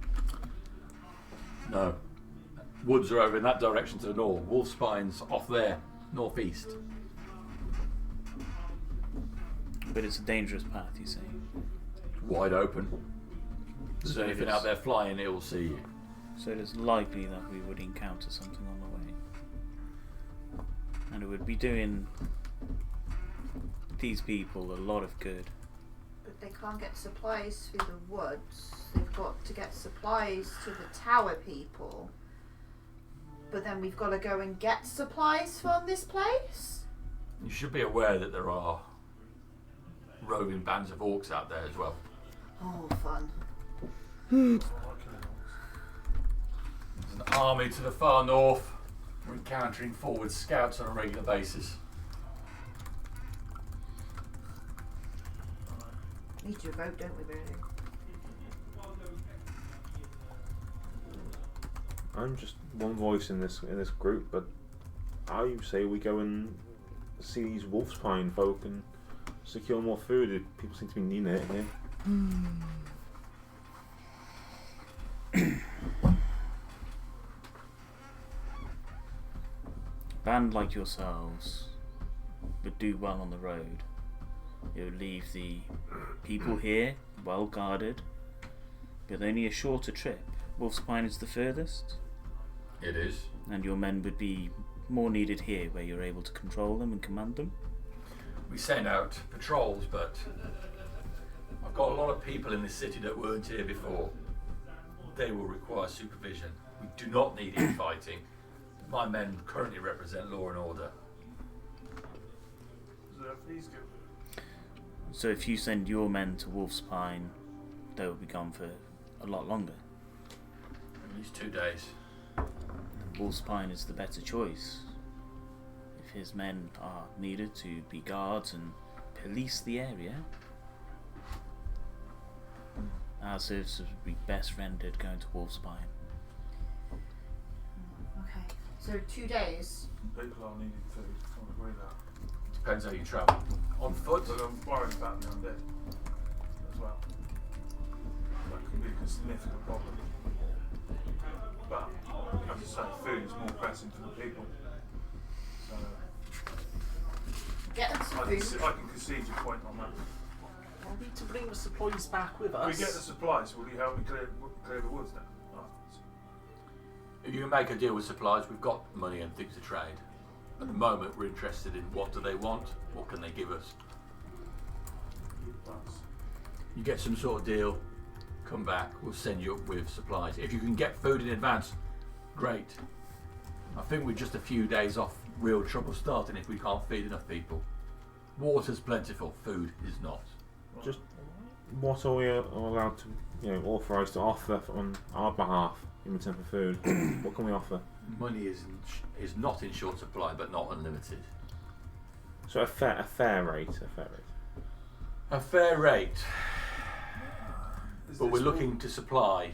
No. Woods are over in that direction to the north. Wolfspine's off there, northeast. But it's a dangerous path, you say. Wide open. If there's So anything it's- out there flying, it will see you. So it is likely that we would encounter something on the way. And it would be doing these people a lot of good. But they can't get supplies through the woods. They've got to get supplies to the tower people. But then we've got to go and get supplies from this place? You should be aware that there are roving bands of orcs out there as well. Oh, fun. There's an army to the far north. We're encountering forward scouts on a regular basis. We need to vote, don't we, really? I'm just one voice in this group, but I say we go and see these Wolfspine folk and secure more food. People seem to be needing it here. A band like yourselves would do well on the road. It would leave the people here well guarded, with only a shorter trip. Wolfspine is the furthest, It is. and your men would be more needed here, where you're able to control them and command them. We send out patrols, but I've got a lot of people in this city that weren't here before. They will require supervision. We do not need infighting. My men currently represent law and order. these go. So if you send your men to Wolfspine, they will be gone for a lot longer. At least 2 days. Wolfspine is the better choice. If his men are needed to be guards and police the area, our services would be best rendered going to Wolfspine. Okay. So 2 days. People are needed food. I would agree with that. Depends how you travel. On foot. But I'm worried about the undead as well. That could be a significant problem. But as I say, food is more pressing for the people. So Get them some I food. can concede your point on that. We need to bring the supplies back with us. We get the supplies. Will you help me clear the woods then? If you can make a deal with supplies, we've got money and things to trade. At the moment, we're interested in what do they want, what can they give us. You get some sort of deal, come back, we'll send you up with supplies. If you can get food in advance, great. I think we're just a few days off real trouble starting if we can't feed enough people. Water's plentiful, food is not. Just what are we allowed to, authorised to offer on our behalf in return for food? What can we offer? Money is not in short supply, but not unlimited. So a fair rate. A fair rate. Is But this we're all- looking to supply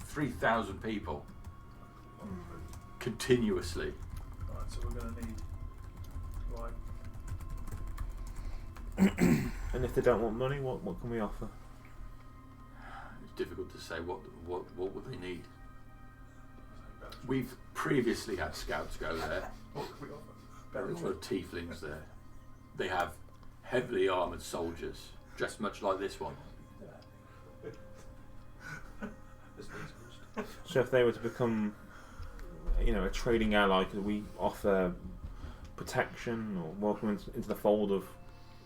3,000 people continuously. Right, so we're going to need And if they don't want money, what can we offer? It's difficult to say what would they need. We've previously had scouts go there. There are a lot of tieflings there. They have heavily armoured soldiers, dressed much like this one. So if they were to become, a trading ally, could we offer protection or welcome into the fold of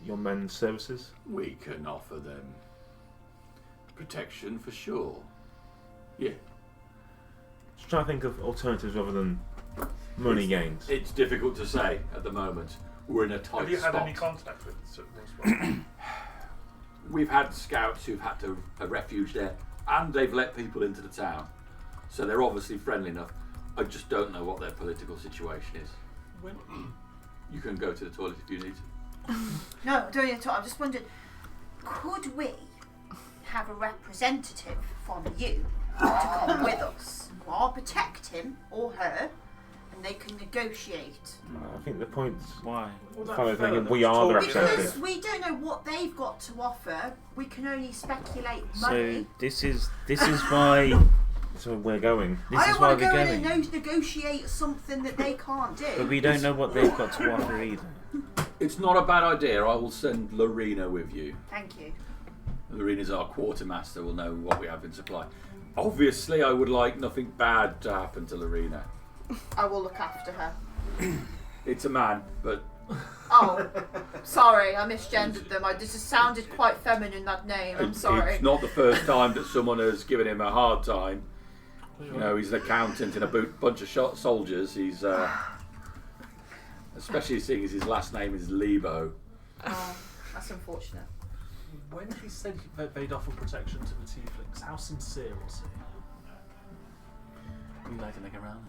your men's services? We can offer them protection for sure. Yeah. Just trying to think of alternatives other than money gains. It's difficult to say at the moment. We're in a tight spot. Have you had any contact with them? We've had scouts who've had to refuge there, and they've let people into the town. So they're obviously friendly enough. I just don't know what their political situation is. You can go to the toilet if you need to. No, don't need to talk. I'm just wondering, could we have a representative from you to come with us? I'll protect him or her, and they can negotiate. I think the point's Why? kind of thinking we are the Because representative. we don't know what they've got to offer. We can only speculate So money. this is why So we're going. this I is don't why want to we're go going. in and negotiate something that they can't do. But we don't know what they've got to offer either. It's not a bad idea. I will send Lorena with you. Thank you. Lorena's our quartermaster. Will know what we have in supply. Obviously, I would like nothing bad to happen to Lorena. I will look after her. It's a man, but Oh, sorry, I misgendered them. This just sounded quite feminine, that name. I'm sorry. it's not the first time that someone has given him a hard time. He's an accountant in a bunch of soldiers. He's, especially seeing as his last name is Lebo. Oh, that's unfortunate. When he said that they'd offer protection to the tieflings, how sincere was he? Would you like to make a round?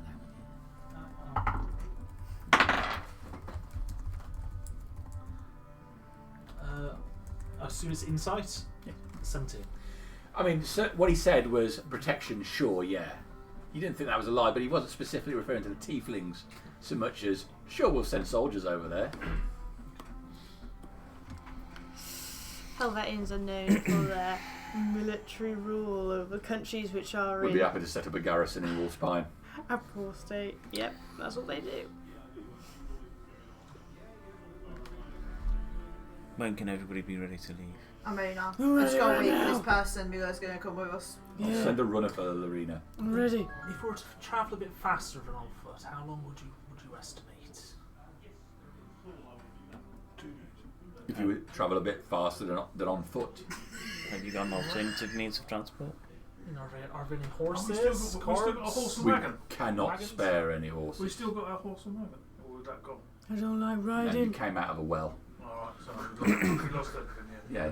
I assume it's insight? Yeah. 17. I mean, so what he said was protection, sure, yeah. You didn't think that was a lie, but he wasn't specifically referring to the tieflings so much as, sure, we'll send soldiers over there. Helvetians are known for their military rule over countries which are We'd in be happy to set up a garrison in Wolfspine. a poor state. Yep, that's what they do. When can everybody be ready to leave? I'm ready now. I'm just going to wait for this person who's going to come with us. I'll send a runner for Lorena. I'm ready. If we were to travel a bit faster than on foot, how long would you estimate? If you would travel a bit faster than on foot. Have you got an alternative means of transport? Are there any horses? We've still got a horse and We wagon. cannot Wagons? spare any horses. We still got our horse and wagon. Or was that gone? I don't like And you riding. came out of a well. Alright, so we lost everything, yeah.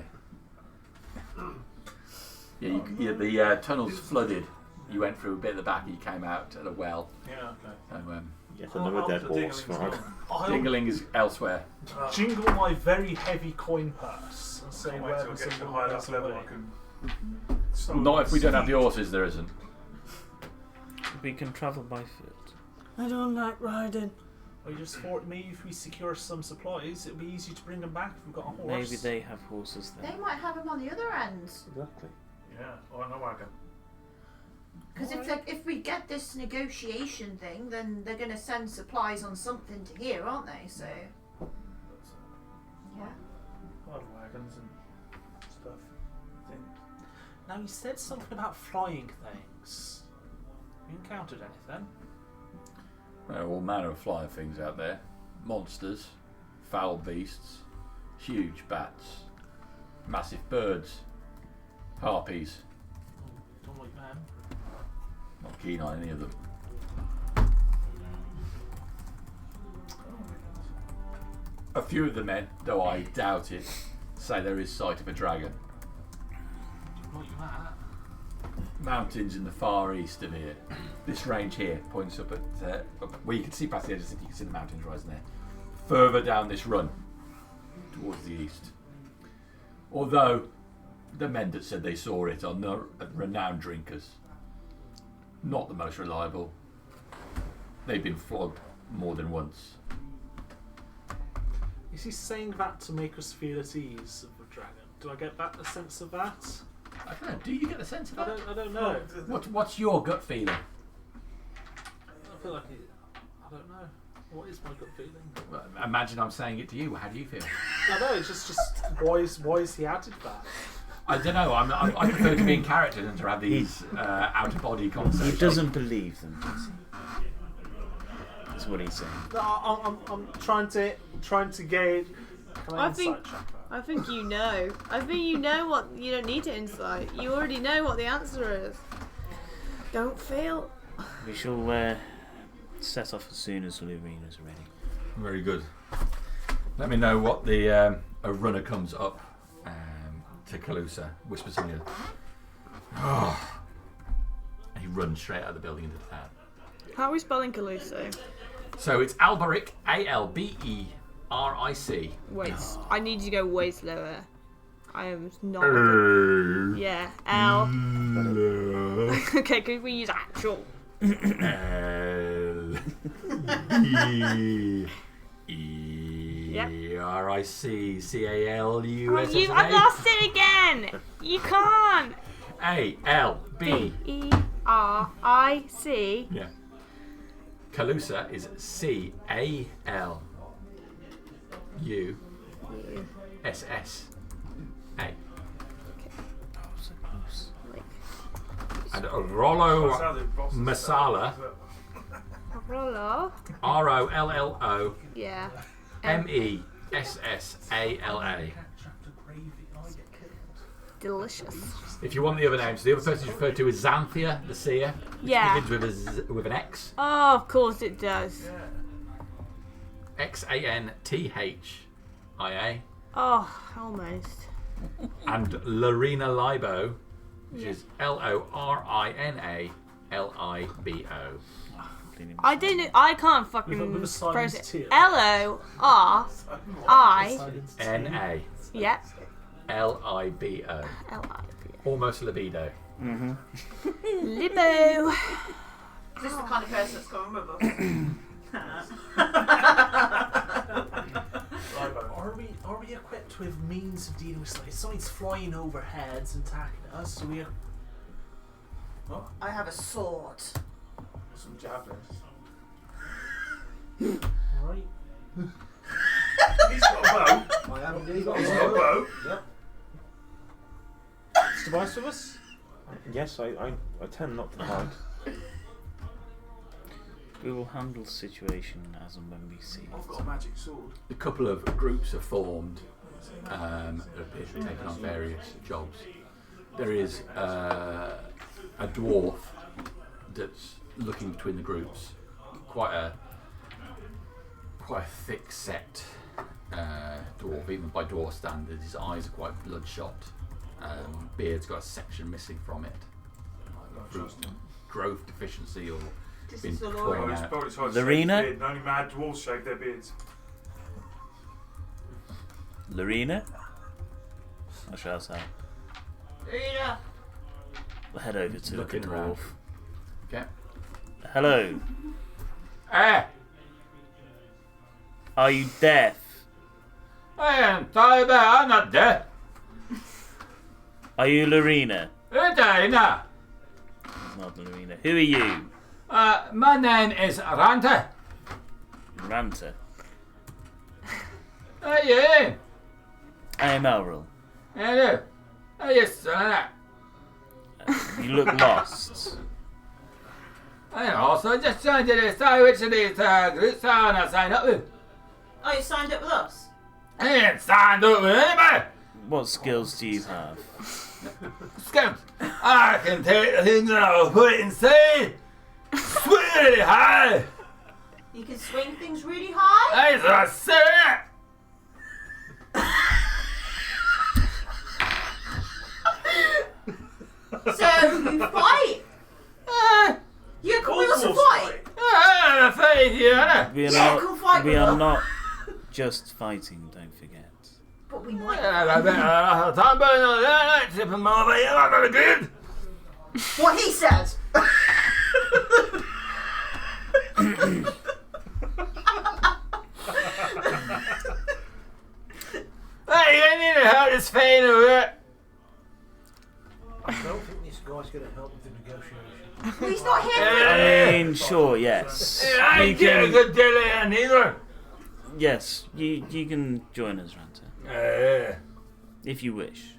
Yeah. The tunnel's flooded. You went through a bit at the back and you came out at a well. Yeah, okay. So, Yes, another dead The horse. dingling's Right. gone. I'll Dingling is elsewhere. jingle my very heavy coin purse and say Can't where wait till I there's get a to a woman high that's enough level away. I can start Not if we don't have the speed. horses, there isn't. We can travel by foot. I don't like riding. Or you just thought maybe if we secure some supplies, it'd be easy to bring them back if we've got a horse. Maybe they have horses They there. might have them on the other end. Exactly. Yeah, or in a wagon. Because if we get this negotiation thing, then they're going to send supplies on something to here, aren't they? So, yeah. A lot of wagons and stuff. I think. Now you said something about flying things. You encountered anything? There are all manner of flying things out there. Monsters, foul beasts, huge bats, massive birds, harpies. Don't like them. Not keen on any of them. A few of the men, though I doubt it, say there is sight of a dragon. Don't like that. Mountains in the far east of here. This range here points up at where you can see past the edge of the city. You can see the mountains rising there. Further down this run towards the east. Although the men that said they saw it are no, renowned drinkers. Not the most reliable. They've been flogged more than once. Is he saying that to make us feel at ease of the dragon? Do I get that a sense of that? I don't know. Do you get the sense of that? I don't know. What's your gut feeling? I feel like I don't know. What is my gut feeling? Well, imagine I'm saying it to you. How do you feel? I know. It's just why is he added that? I don't know. I prefer to be in character than to have these out of body He conversations. doesn't believe them, does he? That's what he's saying. No, I'm trying to gauge. Can I I think- insight check that? I think you know. I think you know what. You don't need to insight. You already know what the answer is. Don't fail. We shall set off as soon as Lorena's ready. Very good. Let me know what the a runner comes up to Calusa, whispers something. Oh. And he runs straight out of the building into the town. How are we spelling Caluso? So it's Alberic, Alberic. Wait, I need you to go way slower. I am not. Yeah, L. Okay, could we use actual? L-E-R-I-C-C-A-L-U-S-S-A. I've lost it again. You can't. B-E-R-I-C. Yeah. Calusa is C-A-L-U-S-S-A. So close. And Rollo That sounded Boston Masala, style. Rollo. R-O-L-L-O Yeah. M-E-S-S-A-L-A. Delicious. If you want the other names, the other person is referred to as Xanthia, the seer, which Yeah. begins with an X. Oh, of course it does. X-A-N-T-H-I-A. Oh, almost. And Lorena Libo, which is L-O-R-I-N-A-L-I-B-O. I don't. I can't With fucking a silent pronounce it. T. L-O-R-I. Yep. L-I-B-O. L-I-B. Almost libido. Libo. Is this the kind of person that's coming with us? Are we equipped with means of dealing with slaves? Something's flying over heads and attacking us. So we. I have a sword. Some javelins. Right. He's got a bow. I have indeed got He's got a bow. Yep. Is device with us? Yes, I tend not to hide. We will handle the situation as and when we see I've it. got a magic sword. A couple of groups are formed that appear to be taking on various jobs. There is a dwarf that's looking between the groups. Quite a thick set dwarf, even by dwarf standards. His eyes are quite bloodshot. Beard's got a section missing from it. Growth deficiency or This been is the clawing Lord. It's out. probably tried to Lorena? shave his beard, and only mad dwarves shave their beards. Lorena? I shall say. Rita. We'll head over to Looking the around. dwarf. Okay. Hello. Hey! Are you deaf? I am tired. I'm not dead. Are you Lorena? Dana. Not Lorena. Who are you? My name is Ranta. Ranta. Yeah. I am Elril. Hello. Yes, You look lost. I also just trying to decide which of these groups I want to sign up with. Oh, you signed up with us? I ain't signed up with anybody. What skills do you have? Scamps. I can take the things and I'll put it inside. Swing it really high. You can swing things really high? That's what I said. So, you fight? You can win us a fight? We are Yeah, come fight we with are us. not just fighting, don't forget. But we might. What he said. Hey, you need to help this fane over it. I don't think this guy's going to help with the negotiation. Well, he's not here. I mean, sure, yes. I You ain't get a can, good deal here neither. yes, you can join us, Ranta, if you wish.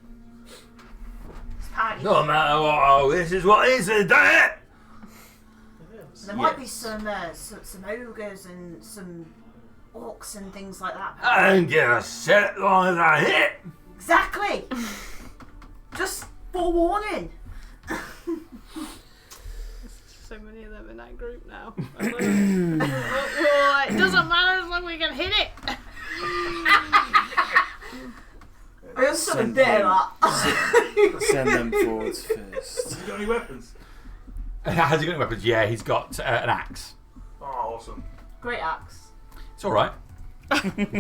No matter what, this is what he said, damn it! There might be some ogres and some orcs and things like that. I ain't get a shit as long as I hit. Exactly. Just forewarning. So many of them in that group now. Well, it doesn't matter as long as we can hit it. I just sort of bit of that. Send them forwards first. You got any weapons? Has he got any weapons? Yeah, he's got an axe. Oh, awesome. Great axe. It's alright. No, you don't.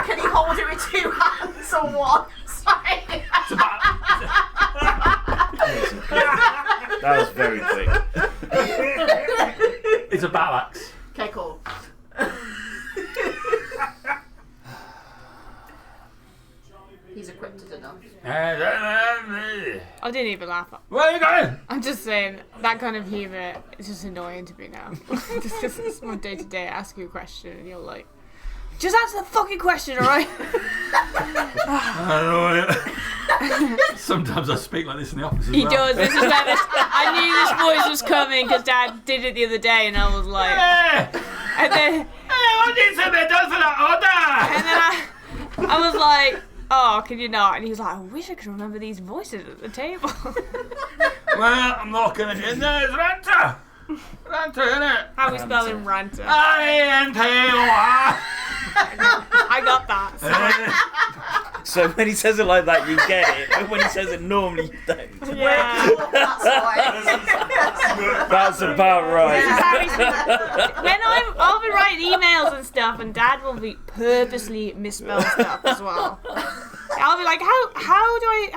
Can he hold it with two hands or one? Sorry. It's about, That was very quick. it's a battle axe. Okay, cool. He's equipped enough. I didn't even laugh. Where are you going? I'm just saying, that kind of humour is just annoying to me now. Just because it's my day to day, I ask you a question and you're like, just answer the fucking question, alright? Sometimes I speak like this in the office as He well. does. This is where this. I knew this voice was coming because Dad did it the other day, and I was like, Hey! and then What did you say done for that order? I was like, oh, can you not? And he was like, I wish I could remember these voices at the table. Well, I'm locking it in there. It's Ranta. Ranta, innit? How are we spelling Ranta? I I got that. So when he says it like that, you get it. But when he says it normally, you don't. Yeah. That's why. That's about right. When I'll be writing emails and stuff, and Dad will be purposely misspell stuff as well. I'll be like, how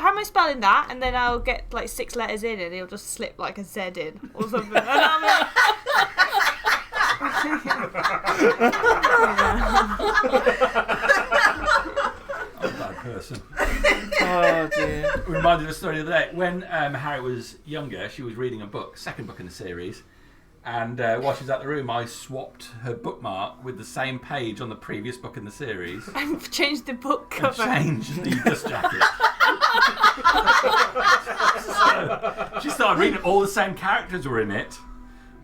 am I spelling that? And then I'll get like 6 letters in, and he'll just slip like a Z in or something. And I'm like, I'm a bad person. Oh dear. Reminded of a story the other day. When Harry was younger, she was reading a book, second book in the series, and while she was at the room, I swapped her bookmark with the same page on the previous book in the series. I've changed the book And cover. changed the dust jacket. So she started reading it. All the same characters were in it,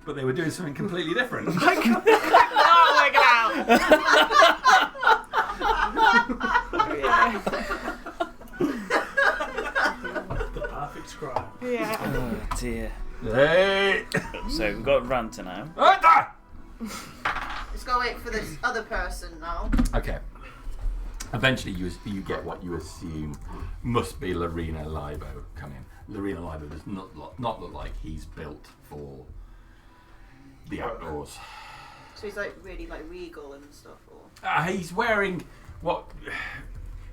but they were doing something completely different. Oh, work it out. Yeah. The perfect scribe. Yeah. Oh dear. Hey! So we've got Ranta now. Let's go wait for this other person now. Okay. Eventually, you get what you assume must be Lorena Libo coming. Lorena Libo does not look like he's built for the outdoors. So he's like really like regal and stuff, or He's wearing what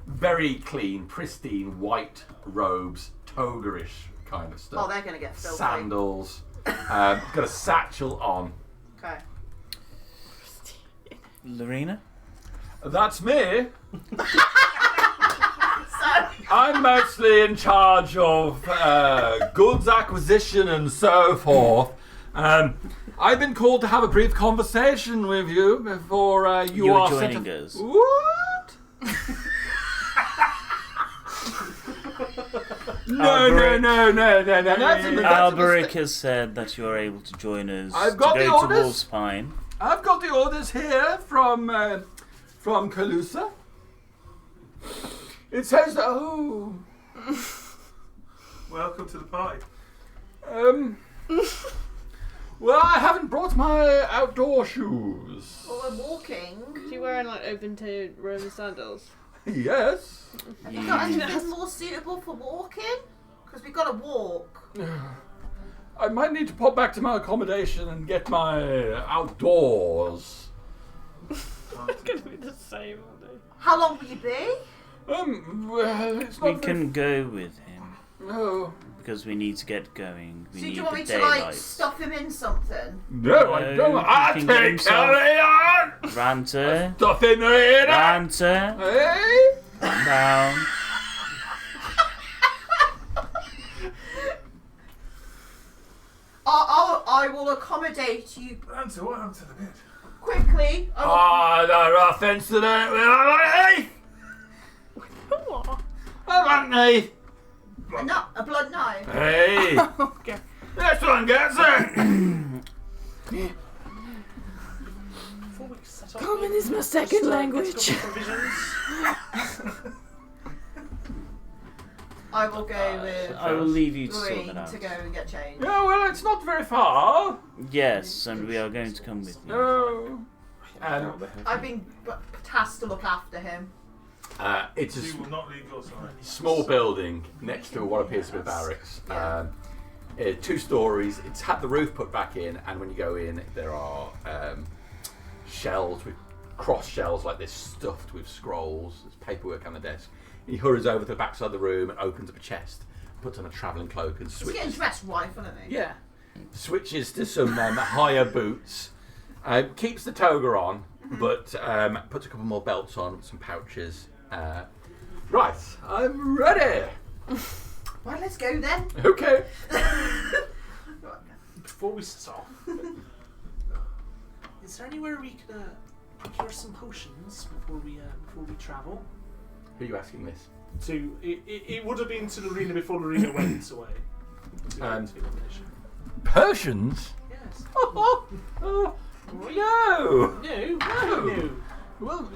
very clean, pristine white robes, toga-ish kind of stuff. oh, they're gonna get filthy. Sandals. Got a satchel on. Okay. Lorena? That's me. So I'm mostly in charge of goods acquisition and so forth. I've been called to have a brief conversation with you before you You're are joining set us. What? No. Alberic has said that you are able to join us I've got to the go to orders. Wolf's Pine. I've got the orders here from Calusa. It says that, Welcome to the party. well, I haven't brought my outdoor shoes. Well, we're walking. Are you wearing like open-toed Roman sandals? Yes. Have you got anything more suitable for walking? Because we've got to walk. I might need to pop back to my accommodation and get my outdoors. It's going to be the same all day. How long will you be? Well, it's We not can go with him No. because we need to get going. We So do need you want the me to like daylight. stuff him in something? No, I No, don't. he I can get take himself- carry on. Ranter, Stuff in the air. Ranter, Hey. calm down. I will accommodate you Answer, what happened to the bed? quickly. Oh, the rough incident with Anthony. Anthony. A blood knife. Hey. Okay. This one gets it. Before we set up, Common is my let's second get a language. couple provisions. I will go with I will leave you to sort Green that out. to go and get changed. Yeah, well, it's not very far. Yes, and we are going to come with you. No. I've been tasked to look after him. It's a You will not leave your side. small building next to what appears to be barracks. 2 stories. It's had the roof put back in, and when you go in, there are shelves with cross shelves like this stuffed with scrolls. There's paperwork on the desk. He hurries over to the back side of the room and opens up a chest, puts on a travelling cloak, and He's getting switches. dressed right, isn't he? Yeah, switches to some higher boots. Keeps the toga on, but puts a couple more belts on, some pouches. Right, I'm ready. Right, let's go then. Okay. Before we set off, is there anywhere we can procure some potions before we travel? Who are you asking this? It would have been to the arena before the arena went away. To the elimination. Potions? Yes. No. No. Well,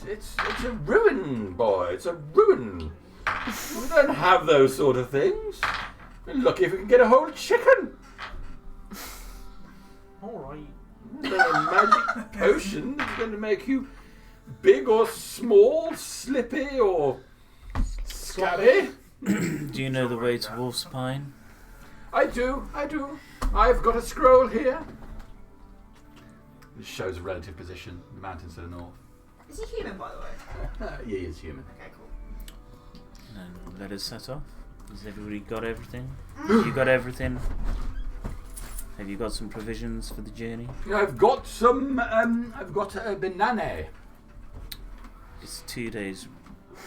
it's a ruin, boy. It's a ruin. We don't have those sort of things. We're lucky if we can get a whole chicken. All right. A magic potion that's going to make you big or small, slippy or scabby. Do you know the way to Wolf's Pine? I do. I've got a scroll here. This shows a relative position, the mountains to the north. Is he human, by the way? He is human. Okay, cool. And let us set off. Has everybody got everything? You got everything? Have you got some provisions for the journey? I've got some. I've got a banana. It's 2 days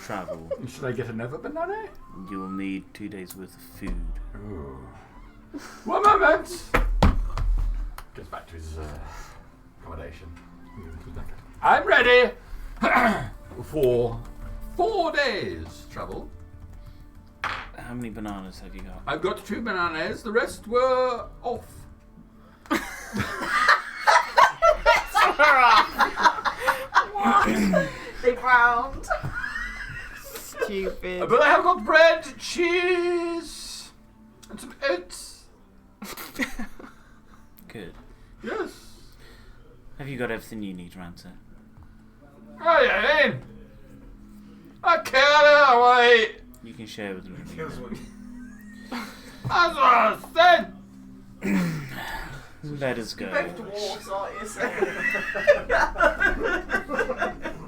travel. Should I get another banana? You will need 2 days worth of food. Ooh. 1 moment. Goes back to his accommodation. I'm ready for 4 days travel. How many bananas have you got? I've got 2 bananas. The rest were off. They frowned. Stupid. But I have got bread, cheese, and some eggs. Good. Yes. Have you got everything you need, Ranter? I can't wait. You can share with them. Kills what you- That's what I said. Let us go. Both dwarves, aren't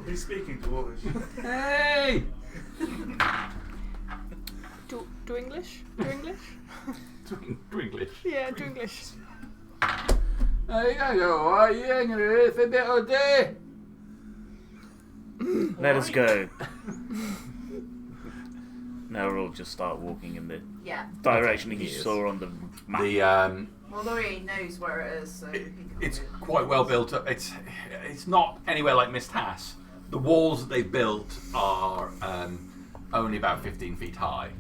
you? He's speaking Dwarvish. Hey. Do English? Do English? Do English. Yeah, do English. There you go. Are you angry for a bit of day? Let us go. Now we'll just start walking in the Yeah. direction he Yes. saw on the map. The Well, Laurie knows where it is, so he can it's probably- quite well built up. It's not anywhere like Myste-Hass. The walls that they've built are only about 15 feet high.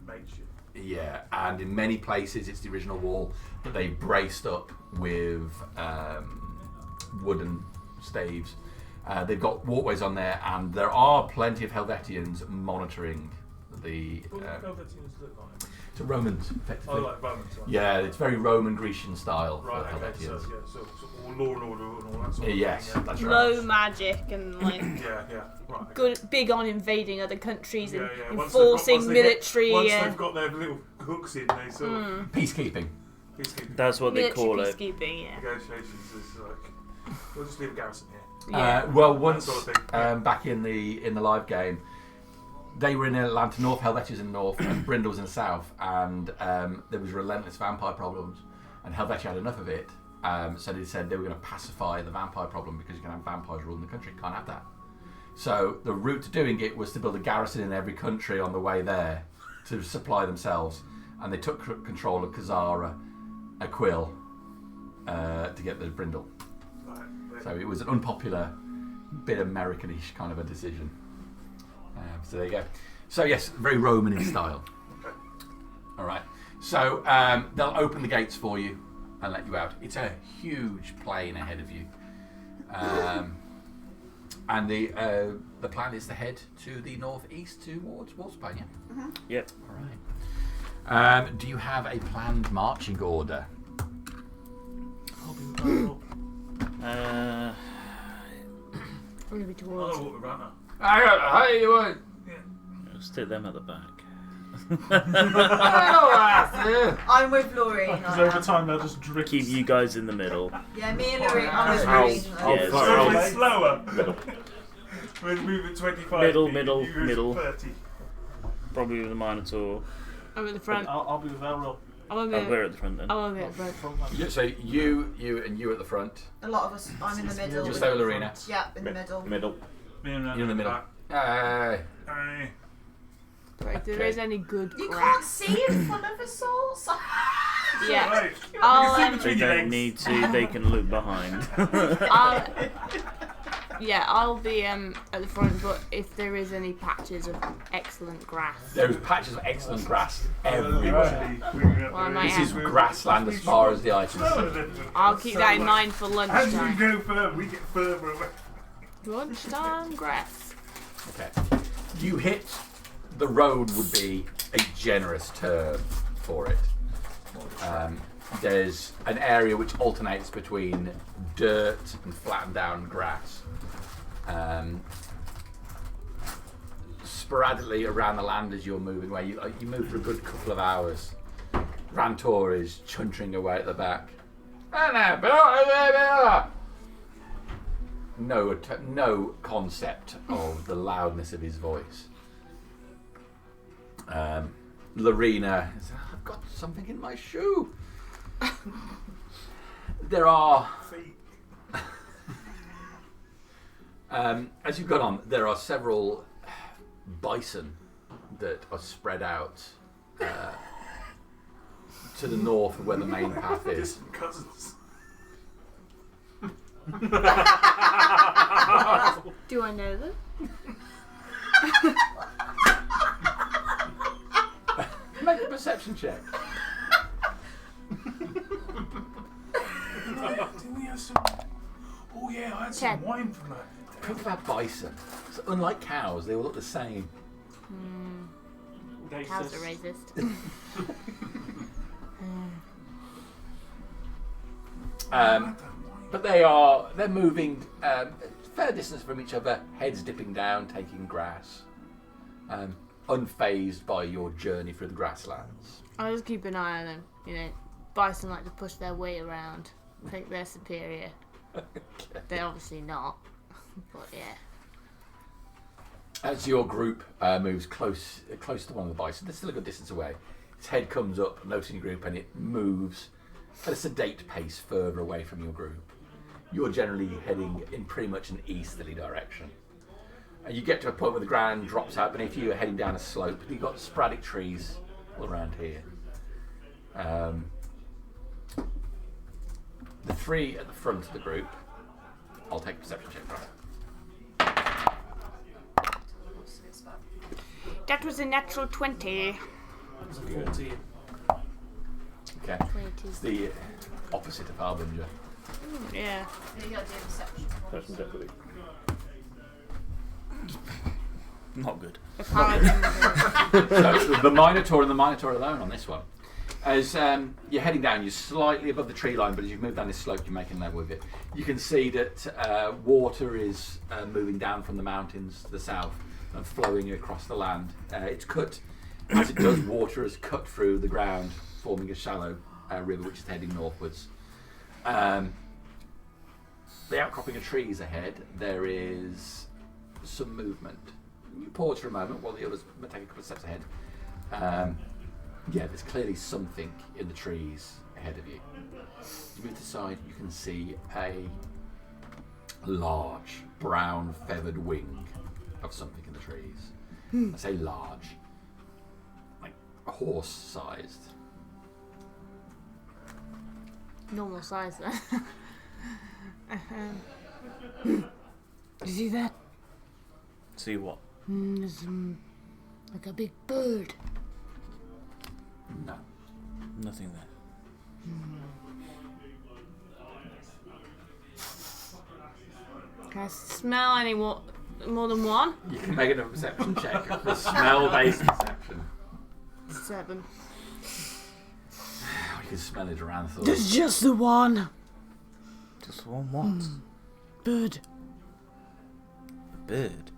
Makeshift. Yeah, and in many places it's the original wall that they braced up with wooden staves. They've got walkways on there, and there are plenty of Helvetians monitoring the. What do Helvetians look like? To Romans, effectively. Oh, like Romans. Right. Yeah, it's very Roman Grecian style. Right. of Okay. So, Helvetians. yeah. So all law and order and all that sort of Yes, thing. that's right. Low magic and like Yeah. Yeah. Right. Okay. good, big on invading other countries and Yeah. Yeah. enforcing military. Once they've got their little hooks in, they sort of Peacekeeping. peacekeeping That's what they military call it. peacekeeping. Yeah. negotiations. Is like we'll just leave a garrison here. Yeah. Well, once sort of thing. back in the live game, they were in Atlanta North, Helvetia in the north, and Brindle was in the south, and there was relentless vampire problems, and Helvetia had enough of it, so they said they were going to pacify the vampire problem because you can have vampires ruling the country. Can't have that. So the route to doing it was to build a garrison in every country on the way there to supply themselves, and they took control of Kazara, Aquil, to get the Brindle. Right. So it was an unpopular, bit American-ish kind of a decision. So there you go. So yes, very Roman in style. Okay. All right. So they'll open the gates for you and let you out. It's a huge plain ahead of you, and the plan is to head to the northeast towards Wolfsbane. Yeah. Yep. All right. Do you have a planned marching order? I'll be I'll I'm gonna be towards. walk around now. Hey, you want? I'll stick them at the back. I'm with Laurie. Because over time they'll just drift. Keep you guys in the middle. Yeah, me and Laurie. I'm with I'll- Laurie. I'll Yeah, fire So out. it's slower. Middle. We're moving 25. Middle, feet, middle, you go middle. 30. Probably with the Minotaur. I'm at the front. I'll be with Elro. I'm gonna Oh, be. we're at the front then. I'm gonna be at the front. Front man. So you and you at the front. A lot of us. I'm in the middle. Just over Lorena. Yeah, in the middle. Middle. Me and You're in the middle. back. Hey. Aye. Right, if there is any good You can't grass. see in front of us all. So Yeah. Right. I'll, You can see They between your don't legs. need to, they can look behind. I'll be at the front, but if there is any patches of excellent grass, There's patches of excellent grass everywhere. well, I might This is have. grassland as far as the eye can see. I'll keep that in mind for As we lunchtime. go further, we get further away. Lunchtime grass. Okay. You hit the road would be a generous term for it. There's an area which alternates between dirt and flattened down grass. Sporadically around the land as you're moving away, you move for a good couple of hours. Rantor is chuntering away at the back. No concept of the loudness of his voice. Lorena, I've got something in my shoe. There are, as you've gone on, there are several bison that are spread out to the north of where the main path is. Distant cousins. Do I know them? Make a perception check. Didn't we have some? Oh yeah, I had some 10. wine from that. Think about bison. So unlike cows, they all look the same. Cows are racist. But they're moving a fair distance from each other, heads dipping down, taking grass, unfazed by your journey through the grasslands. I'll just keep an eye on them. You know, bison like to push their weight around, think they're superior. They're obviously not, but yeah. As your group moves close to one of the bison, they're still a good distance away. Its head comes up, noticing your group, and it moves at a sedate pace further away from your group. You're generally heading in pretty much an easterly direction. You get to a point where the ground drops out beneath you. You're heading down a slope. You've got sporadic trees all around here. The three at the front of the group, I'll take a perception check from it. That was a natural 20. That was a 14. Okay. 22. It's the opposite of Harbinger. Yeah. You gotta do perception. Perception check, please. Not good. So the Minotaur and the Minotaur alone on this one. As you're heading down, you're slightly above the tree line, but as you move down this slope, you're making level with it. You can see that water is moving down from the mountains to the south and flowing across the land. It's cut, as it does, water has cut through the ground, forming a shallow river which is heading northwards. The outcropping of trees ahead, there is some movement. You pause for a moment while the others take a couple of steps ahead. Yeah, there's clearly something in the trees ahead of you. You move to the side, you can see a large brown feathered wing of something in the trees. I say large, like horse-sized. Normal size then. You see that? See what? There's like a big bird. No. Nothing there. Can I smell any more than one? You can make a perception check for smell-based perception. 7. You can smell it around the There's just the one. Just one what? Bird. A bird.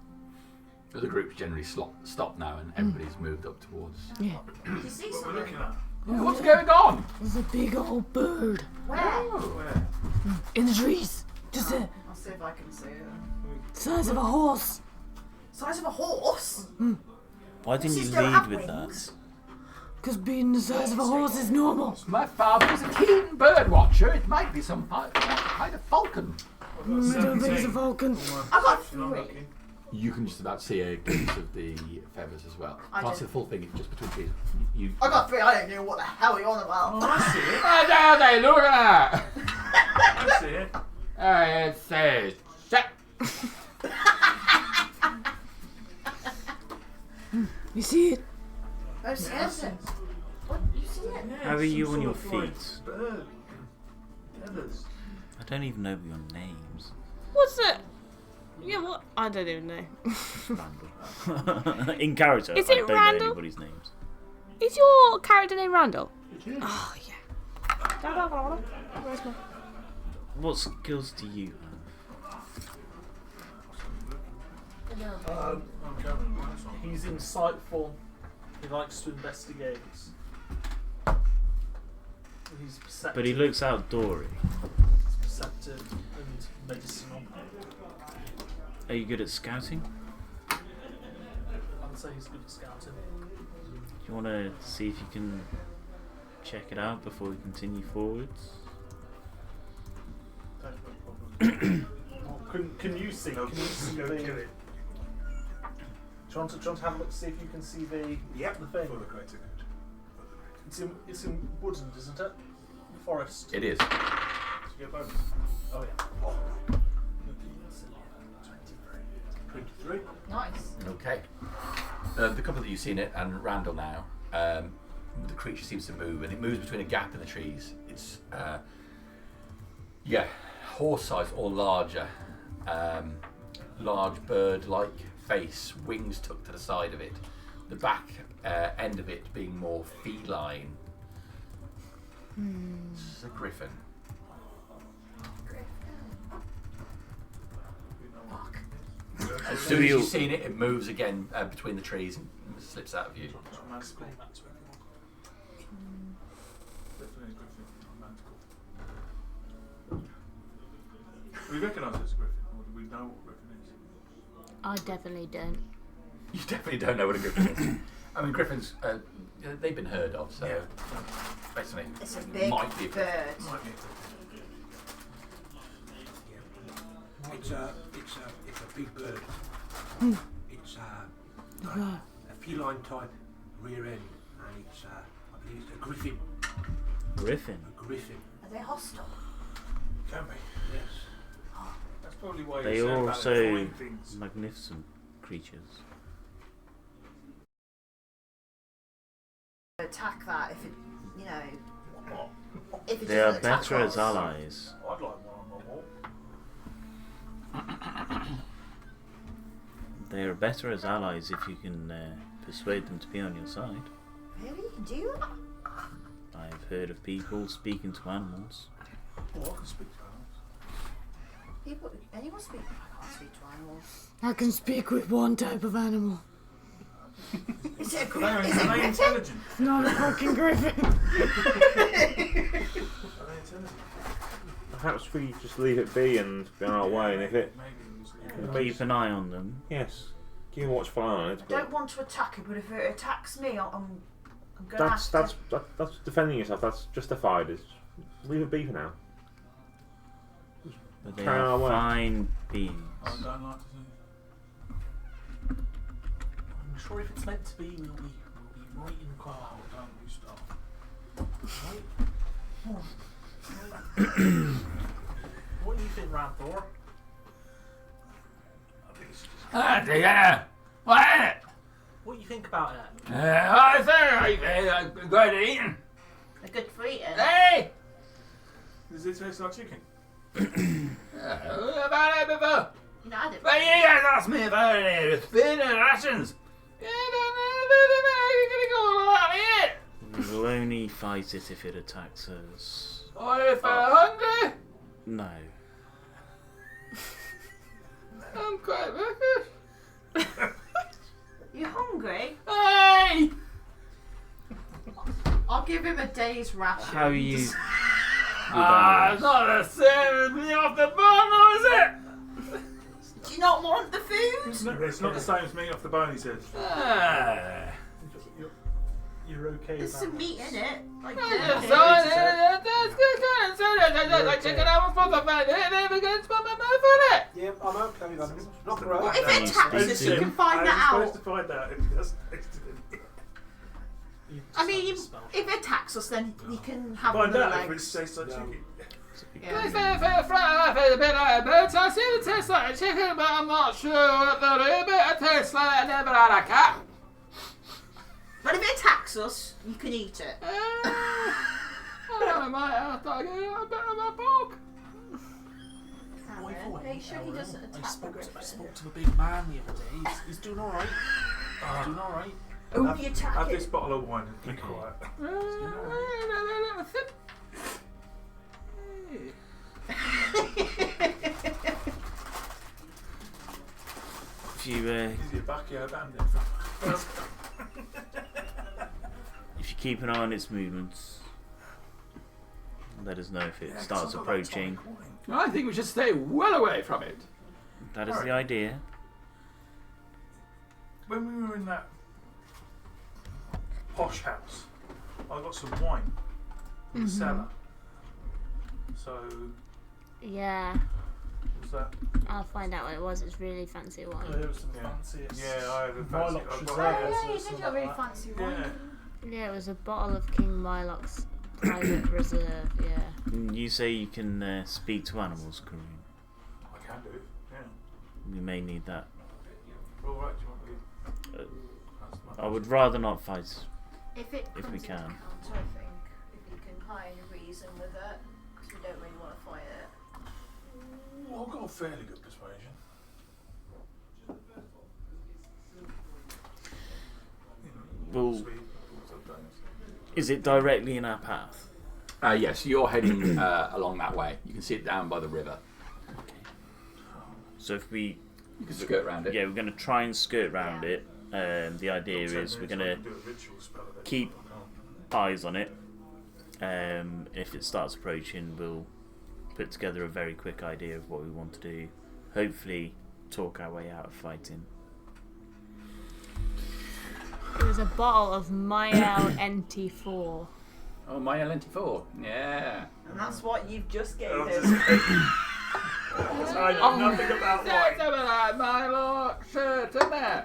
The groups generally stop now and everybody's moved up towards. Yeah. You see We're something? looking at. What's going on? There's a big old bird Where? Where? in the trees. Just the I'll see if I can see it. size of a horse. Size of a horse? Why didn't you Horses don't have lead with wings. that? Because being the size of a horse is normal. My father was a keen bird watcher. It might be some kind of falcon. I don't think it's a falcon. I got Not 3. looking. You can just about see a glimpse of the feathers as well. I Can't do. see the full thing, it's just between trees. You. I got 3. I don't know what the hell you're on about. Oh, I see it. Oh, there they look at that! I see it. It says, shut. You see it? Oh, seriously? What? You see it? How are you Some on your sort of, like, feet? bird. Feathers. I don't even know your names. What's it? Yeah, what? I don't even know. Randall. In character, Is I it don't know Randall? anybody's names. Is your character named Randall? It is. Oh, yeah. Where's my... What skills do you have? He's insightful. He likes to investigate. He's perceptive. But he looks outdoory. He's perceptive and medicinal. Are you good at scouting? I'd say he's good at scouting. Do you want to see if you can check it out before we continue forwards? That's no problem. Well, can you see? No, Can you see go the? kill Do it. you want to have a look, see if you can see the Yep. the thing? For the greater good. It's in woodland, isn't it? Forest. It is. So you get bonus. Oh yeah. 23. Nice. Okay. The couple that you've seen it, and Randall now, the creature seems to move, and it moves between a gap in the trees. It's, horse-sized or larger. Large bird-like face, wings tucked to the side of it. The back end of it being more feline. This is a griffin. As soon as you've seen it, it moves again between the trees and slips out of view. Magical. Definitely a griffin. Magical. We recognise it as a griffin, or do we know what griffin is? I definitely don't. You definitely don't know what a griffin is. I mean, griffins, they've been heard of, so Yeah. basically, It's a big might be a griffin. bird. Might be a griffin. It's a big bird. It's like a feline type rear end, and it's I believe it's a griffin. Griffin. A griffin. Are they hostile? Can be. Yes. That's probably why They you said are about also enjoying things. magnificent creatures. Attack that if it, you know, if it They are doesn't attack better us. as allies. I'd like one on my wall. They are better as allies if you can persuade them to be on your side. Really? You can do that? I've heard of people speaking to animals. Oh, I can speak to animals. People, anyone speak? I can't speak to animals. I can speak with one type of animal. Is it a Are griffin? they Is it a griffin? intelligent? It's not a fucking griffin. Are they intelligent? Perhaps we just leave it be and be on our way, and if it, Maybe Keep an eye on them. yes, keep a watchful eye on it. I But don't want to attack it, but if it attacks me, I'm gonna that's have to. that's defending yourself. That's justified. It's leave it be for now. But they Carry are on away. fine beings. I don't like to see. I'm sure if it's meant to be, we'll be right in the car. Oh, don't you stop. Right? What do you think, Raptor? I think it's just Yeah. What? What do you think about it? I think I'm going to eat. They're good for eating. Hey! Does it taste like chicken? About it before. You know, I did. But you guys asked me about it. Food and rations. You gonna go all out here. We will only fight it if it attacks us. Or if I'm hungry, No. I'm quite worthless. You hungry? Hey! I'll give him a day's ration. How are you? with It's animals? not the same as me off the bone, though, is it? Do you not want the food? It's not the same as meat off the bone, he said. Ah. You're okay There's with some that? meat in it. Like I jerky. just saw it. That's good. I like chicken. I was supposed to find it. Never going to spend my mouth on it. Yeah, I'm okay with animals. Not great. What if Can it you attacks speak us? to You him? can find I'm that supposed out. to find out if he has tasted it. You just I mean, have to spell. if it attacks us, then you can have Find the out if it legs. tastes like Yeah. chicken. Tastes Yeah. like a bit like a bird. I see it tastes like a chicken, but I'm not sure what the real bit tastes like. I never had a cat. But if it attacks us, you can eat it. I might have to get a bit of a poke. Wait, Make sure he doesn't I attack the spoke griffin. to the big man the other day. He's doing alright. He's doing alright. Only attack Have it. this bottle of wine and keep quiet. If you Is your backyard bandit? if you keep an eye on its movements, let us know if it starts approaching. I think we should stay well away from it. That is the idea. When we were in that posh house, I got some wine in the cellar. So, Yeah, what's that? I'll find out what it was. It's really fancy Oh, wine. there was some Yeah. fanciest. Yeah, I had a fancy. Mylocks I've was got- there. Oh, yeah, so you something said you got a really like that. fancy wine. Yeah. Yeah, it was a bottle of King Myloc's private reserve. Yeah. You say you can speak to animals, Kareem. I can do it. Yeah. We may need that. All right. Do you want me? That's my- I would rather not fight. If it If comes we into can. account, I think, if you can kind of reason with it, because we don't really want to fight it. Well, I've got a fairly good persuasion. Well, Sweet. is it directly in our path? Yes, you're heading along that way. You can see it down by the river. So if we, You can skirt around it. yeah, we're going to try and skirt round Yeah. it. The idea is we're going to do a ritual spell of it. keep I can't. eyes on it. If it starts approaching, we'll put together a very quick idea of what we want to do. Hopefully, talk our way out of fighting. It was a bottle of Myel NT4. Oh, my LNT4. Yeah. And that's what you've just gave I'll him. just- I know nothing about wine. Like my lord, certainly.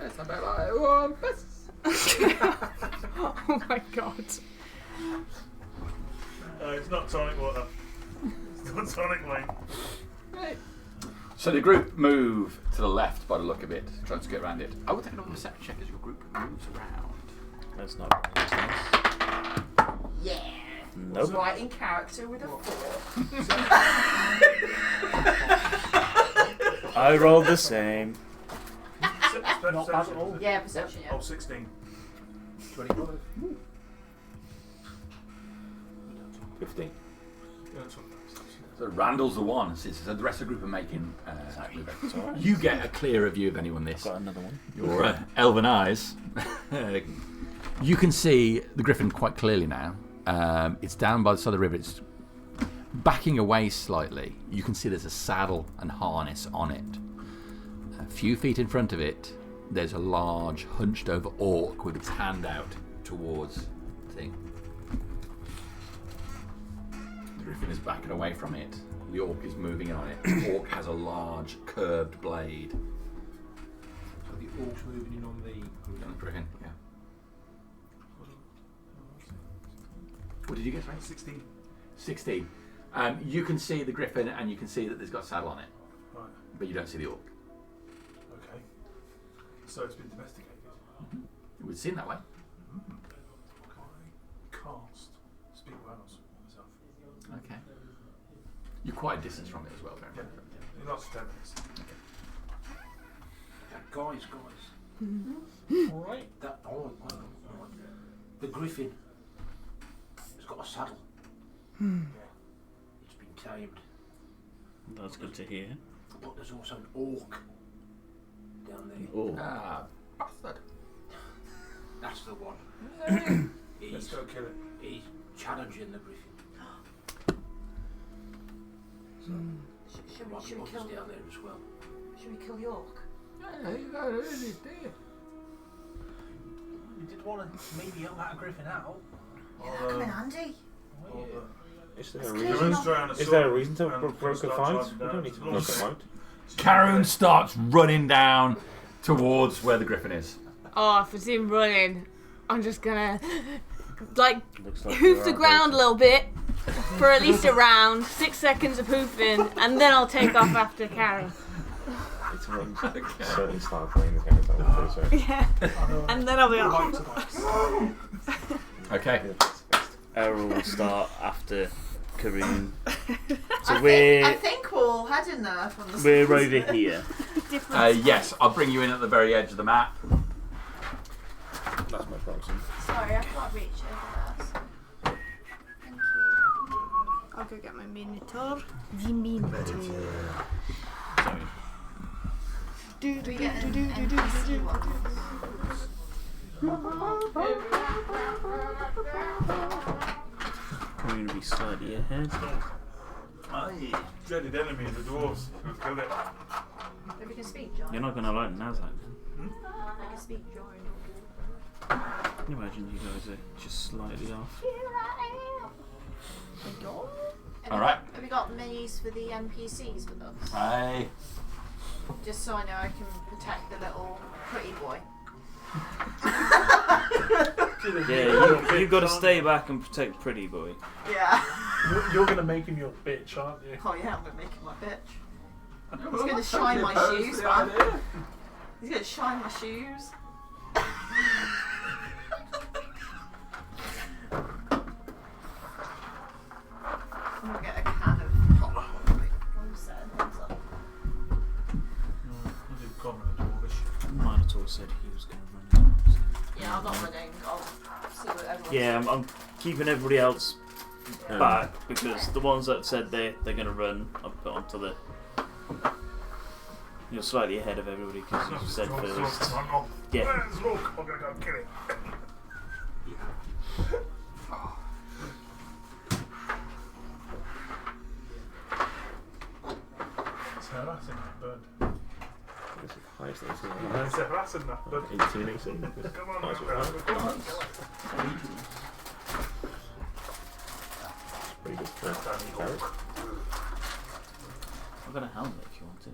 It's a bit like one piss. Oh my god. It's not tonic water. It's not tonic wine. Right. So the group move to the left by the look of it, trying to get around it. I will take another perception check as your group moves around. That's not nice. Yeah. Nope. Right in character with a 4. I rolled the same. Not bad at all. Yeah, perception, yeah. Oh, 16. 25. 15. Yeah, that's what that is. So Randall's the one, so the rest of the group are making You get a clearer view of anyone this. Got another one. Your elven eyes. You can see the griffin quite clearly now. It's down by the side of the river. It's backing away slightly. You can see there's a saddle and harness on it. A few feet in front of it, there's a large, hunched over orc with its hand out towards the thing. The griffin is backing away from it. The orc is moving in on it. The orc has a large, curved blade. So the orc's moving in on the Griffin, yeah. What did you get, sorry? 16. 16. You can see the griffin and you can see that there's got a saddle on it, Right. but you don't see the orc. Okay. So it's been domesticated. It would seem that way. I cast speak Wales myself. Okay. You're quite a distance from it as well, very Yeah. much. It lasts 10 minutes. guys. Alright. That the griffin has got a saddle. It's been tamed. That's good to hear. But there's also an orc down there. Oh. Ah, bastard. That's the one. Let's go kill it. He's challenging the griffin. So Should might be we others kill? down there as well. Should we kill York? You did want to maybe help that griffin out. Yeah, that come in handy. Is there a It's reason? clear. Is there a reason to broke a fight? We don't need to broke a fight. Karoon starts running down towards where the griffin is. Oh, if it's him running, I'm just gonna like Looks like hoof we the are ground a little bit for at least a round, 6 seconds of hoofing, and then I'll take off after Karen. It's a certain style playing this game. Is that what Yeah, and then I'll be off. Okay. Errol will start after Karoon. So I think we'll head in there from the we're over here. Yes, I'll bring you in at the very edge of the map. That's my proxy. Sorry, I can't reach over there. Thank you. I'll go get my minotaur. The minotaur. Do we get an NPC one? Karoon will be slightly ahead. My dreaded enemy, the dwarves. We'll kill it. If we can speak, John. You're not going to like Nazak. I can speak, John. Can you imagine you guys are just slightly off? Alright. Have we got minis for the NPCs with us? Aye. Just so I know I can protect the little pretty boy. Yeah, you've got to stay back and protect Pretty Boy. Yeah. You're going to make him your bitch, aren't you? Oh yeah, I'm gonna make him my bitch. He's gonna shine my shoes, man. He's gonna shine my shoes. I'm gonna get a can of hot water. I'm setting things up. I did common and dwarvish. Minotaur said he was going to run it. Yeah, I'm not running. I'll see what everyone. Yeah, I'm keeping everybody else back because the ones that said they're going to run, I've put onto the. You're slightly ahead of everybody because you said first. Yeah. Let's look. I'm going to go kill it. It's harassing that bird. It's the highest AC It's harassing that bird. 18 AC. Come on, Nice man. one. Come on. Pretty magical. Yeah. Carrot. I've got a helmet if you want it.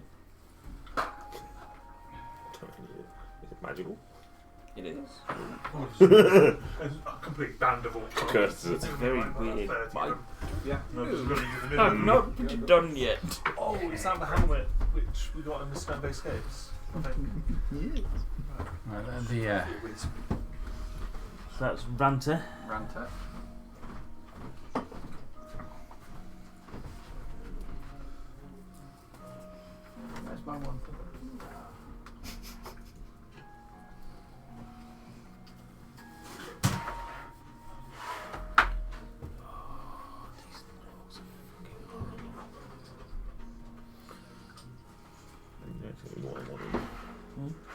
Is it magical? It is. A complete band of all Curses. It's very weird. Yeah. No, just gonna use a I'm million. not done yet. Oh, is that the helmet which we got in the stone-based caves? I think. Right, then So that's Ranter. Ranter. Where's my one?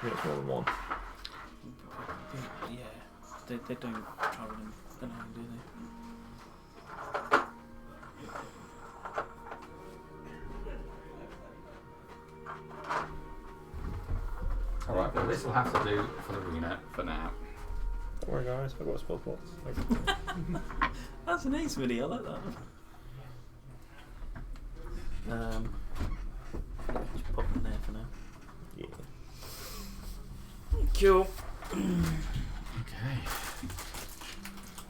It's more than one. Yeah, they don't travel in the night, do they? Alright, well this will have to do for the arena for now. Don't worry, guys. I've got spell slots. That's a nice video. I like that. Just pop in there for now. Yeah. Cool. Okay.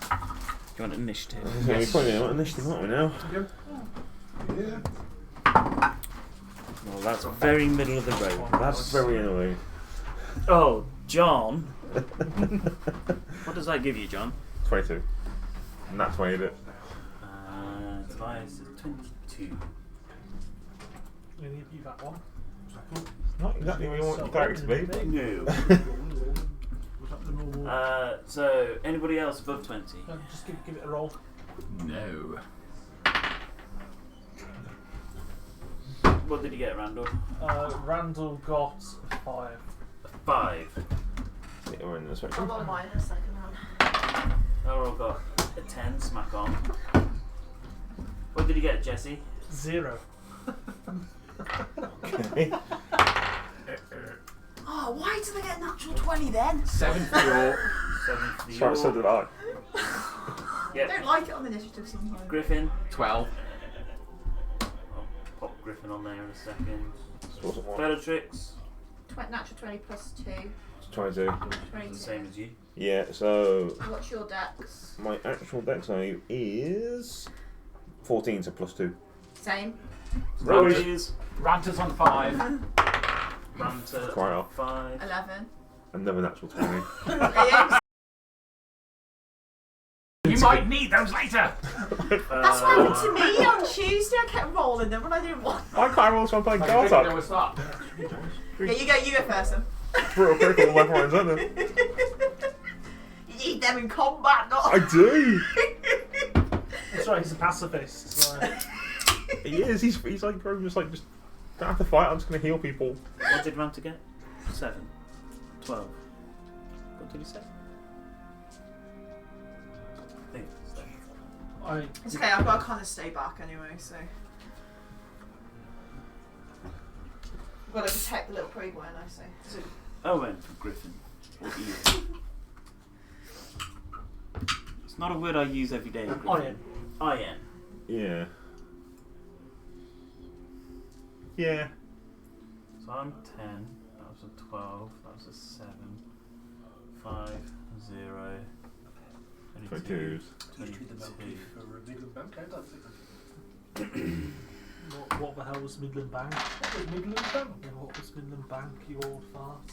Do you want initiative? So we're probably not initiative, aren't we now? Yeah. Well, that's very middle of the road. That's very annoying. Oh, John. What does that give you, John? 22. And that's why you did it. Tobias is 22. Any of you that one? Not exactly what you want your character to be. No. Was that the normal? So, anybody else above 20? Just give it a roll. No. What did you get, Randall? Randall got 5. 5. Yeah, we're in this way. I'm on mine in a second hand. All got a 10, smack on. What did you get, Jesse? 0. Okay. Oh, why did I get a natural 20 then? 7 for your. 7 for the Sorry, so did I. I Yep. don't like it on initiative sometimes. Griffin. 12. I'll pop Griffin on there in a second. This wasn't one. Bellatrix. Natural 20 plus 2. It's 22. 22. The same as you. Yeah, so What's your dex? my actual dex save is 14, so plus 2. Same. Rose. Ranter's on 5. Ranter. Quite off. 5. 11. Another natural 20. You might need those later! That's what happened to me on Tuesday. I kept rolling them when I didn't want. I can't roll, so I'm playing Like, cards there up. was that. Yeah, you go first then. Brutal critical left, right, and centre. You need them in combat, not. I do! That's right, he's a pacifist. So. He is, he's like, bro, just don't have to fight, I'm just going to heal people. What did Ranter get? 7. 12. What did he say? I think it's that. It's okay, I've got to kind of stay back anyway, so. I've got to protect the little prig one, I say. So. Owen for Griffin. Or Ian. It's not a word I use every day. Griffin. Iron. Yeah. Yeah. So I'm 10. That was a 12. That was a 7. 5. 0. 22s. 22. What the hell was Midland Bank? What was Midland Bank? Yeah, what was Midland Bank, you old fart?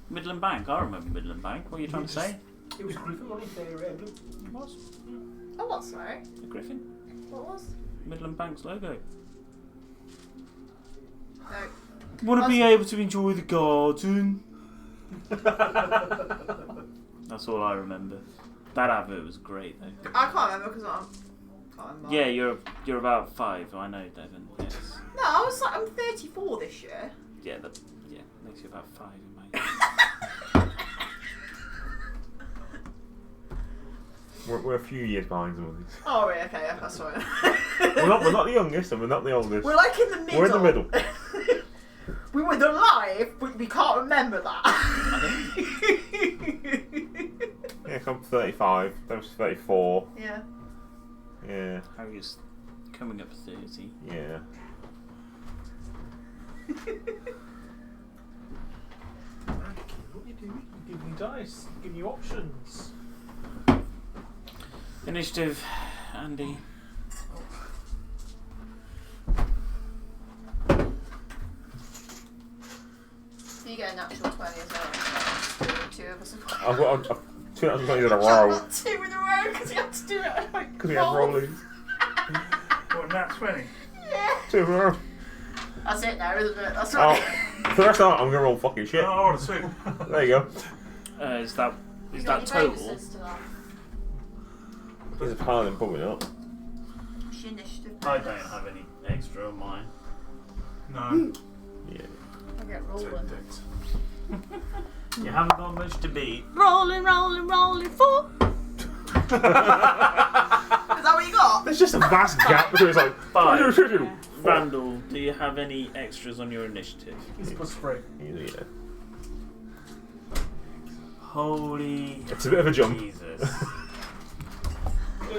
Midland Bank. I remember Midland Bank. What are you trying to say? It was Griffin on it there, It was. Oh, what, sorry? A Griffin. What was? Midland Bank's logo. No. Want to be able to enjoy the garden. That's all I remember. That advert was great though. I can't remember because I'm. Can't remember. Yeah, you're about 5. I know, Devon. Yes. No, I was like, I'm 34 this year. Yeah, that makes you about 5 in my year. We're a few years behind some of these. Oh, right, okay, yeah, that's fine. We're not the youngest and we're not the oldest. We're like in the middle. We're in the middle. We were alive, but we can't remember that. Yeah, I'm 35. That was 34. Yeah. Yeah. Harry's coming up 30. Yeah. What are you doing? You give me dice. Give you options. Initiative, Andy. You get a natural 20 as well. Two of us have I've got 2 natural 20s in a I've row. got 2 in a row because you had to do it like Because we have rolling. What, nat 20? Yeah. 2 in a row. That's it now, isn't it? That's Oh, right. for the rest of that, I'm going to roll fucking shit. Oh, I want a 2. There you go. Is that You that got your total? bonuses to that. He's a paladin, probably not. It's your initiative. I don't have any extra on mine. No. Yeah. I get 10 rolling. dex. You haven't got much to beat. Rolling, rolling, rolling, 4. Is that what you got? There's just a vast gap between it's like 5. 5. Randall, do you have any extras on your initiative? He's +3. Yeah. Holy It's a bit of a jump. Jesus.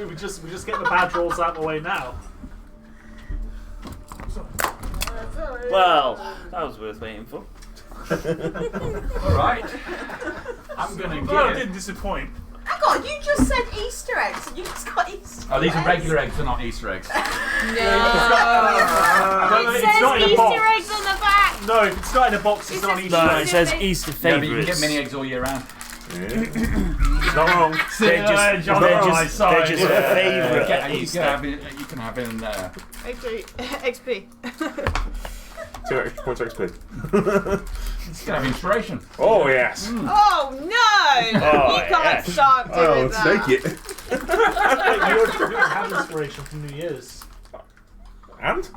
We just get the bad rolls out of the way now. Well, that was worth waiting for. Alright. I'm going to Well, it give... didn't disappoint. Hang on, you just said Easter eggs and you just got Easter Oh, these are eggs. regular eggs, they're not Easter eggs. No. It It it's not says in a Easter box. eggs on the back. No, if it's not in a box, it's It not says Easter No, egg. it says Easter Yeah, but you can favourites. get mini eggs all year round. Yeah. Not wrong. They're just, John, they're alright, just, sorry. they're just Yeah, favourite you at can Easter. have it, you can have it in there. XP. 2 extra points XP. You can have inspiration. Oh, yes. Oh no! Oh, you can't yes. start doing Oh, that. let's take it. You don't have inspiration from New Year's. And?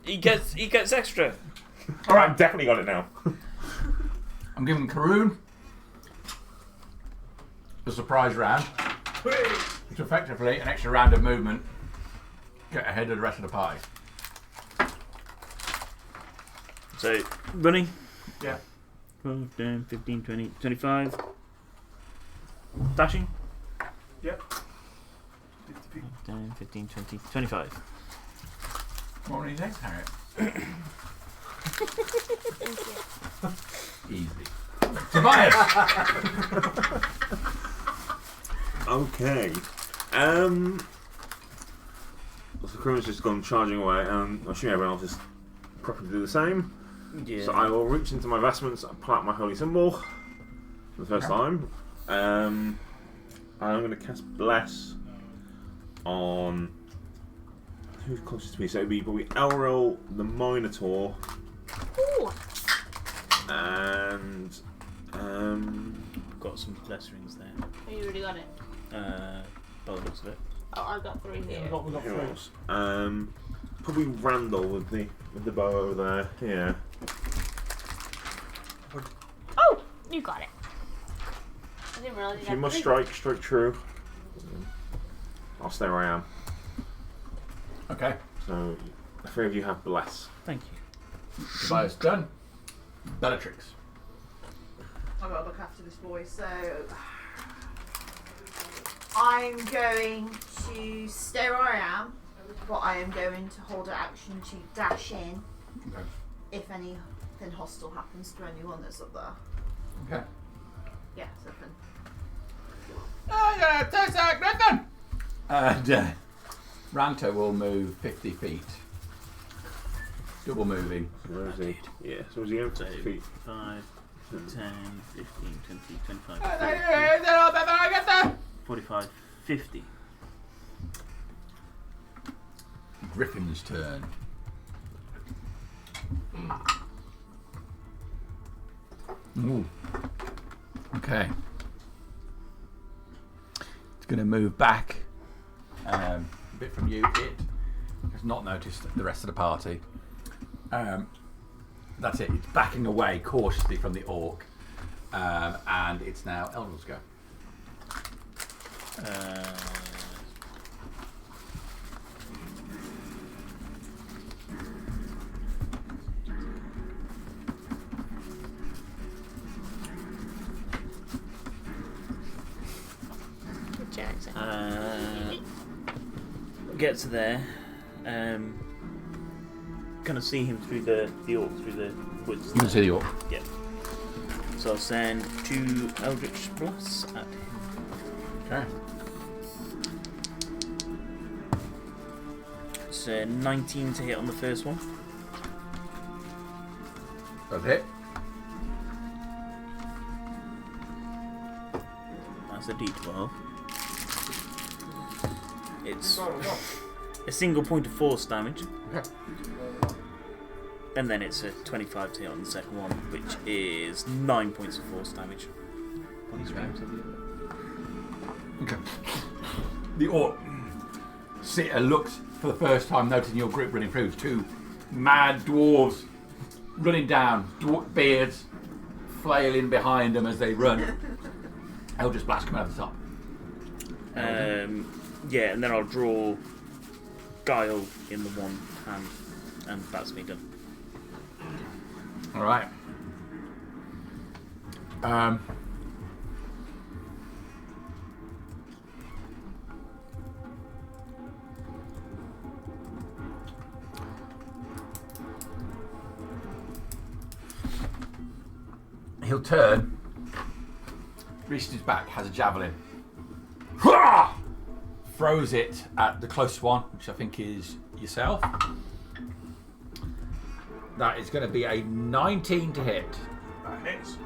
He gets extra. Alright, I've definitely got it now. I'm giving Karoon the surprise round. It's effectively an extra round of movement. Get ahead of the rest of the party. So, running. Yeah. 12, 10, 15, 20, 25. Dashing. Yep. 50 feet. 10, 15, 20, 25. What are these eggs, Harriet? Easy. Tobias! Okay. So Karoon's just gone charging away, and I'm assuming everyone else is prepping to do the same. Yeah. So I will reach into my vestments and pull out my holy symbol for the first time. And I'm going to cast Bless on who's closest to me. So it'd be probably Elril, the Minotaur, Ooh. and Got some bless rings there. Oh, you already got it. By the looks of it. Oh, I've got 3 here. We got who 3. else? Probably Randall with the bow over there. Yeah. Oh, you got it. I didn't realise you If you got must 3. strike true. I'll stay where I am. Okay. So the 3 of you have Bless. Thank you. Tobias done. Bellatrix. I've got to look after this boy, so I'm going to stay where I am, but I am going to hold an action to dash in Okay. if anything hostile happens to anyone that's up there. Okay. Yeah, something. And Ranto will move 50 feet. Double moving. So where is he? Yeah, so is he going 50 feet? 5, 10, 15, 20, 25, 45, 50. Griffin's turn. Ooh. Okay. It's going to move back a bit from you. It has not noticed the rest of the party. That's it. It's backing away cautiously from the orc. And it's now Eldril's go. Get to there. kind of see him through the orc, through the woods. You can see the orc. Yeah. So I'll send 2 Eldritch Blasts at him. Okay. It's 19 to hit on the first one. That's it. That's a d12. It's a single point of force damage. Okay. And then it's a 25 to hit on the second one, which is 9 points of force damage. Okay. The orc looks for the first time, noticing your group running through. 2 mad dwarves running down, beards flailing behind them as they run. Eldritch Blast coming out of the top. Yeah, and then I'll draw Guile in the one hand, and that's me done. All right. He'll turn, reaches his back, has a javelin, throws it at the closest one, which I think is yourself. That is going to be a 19 to hit. That hits.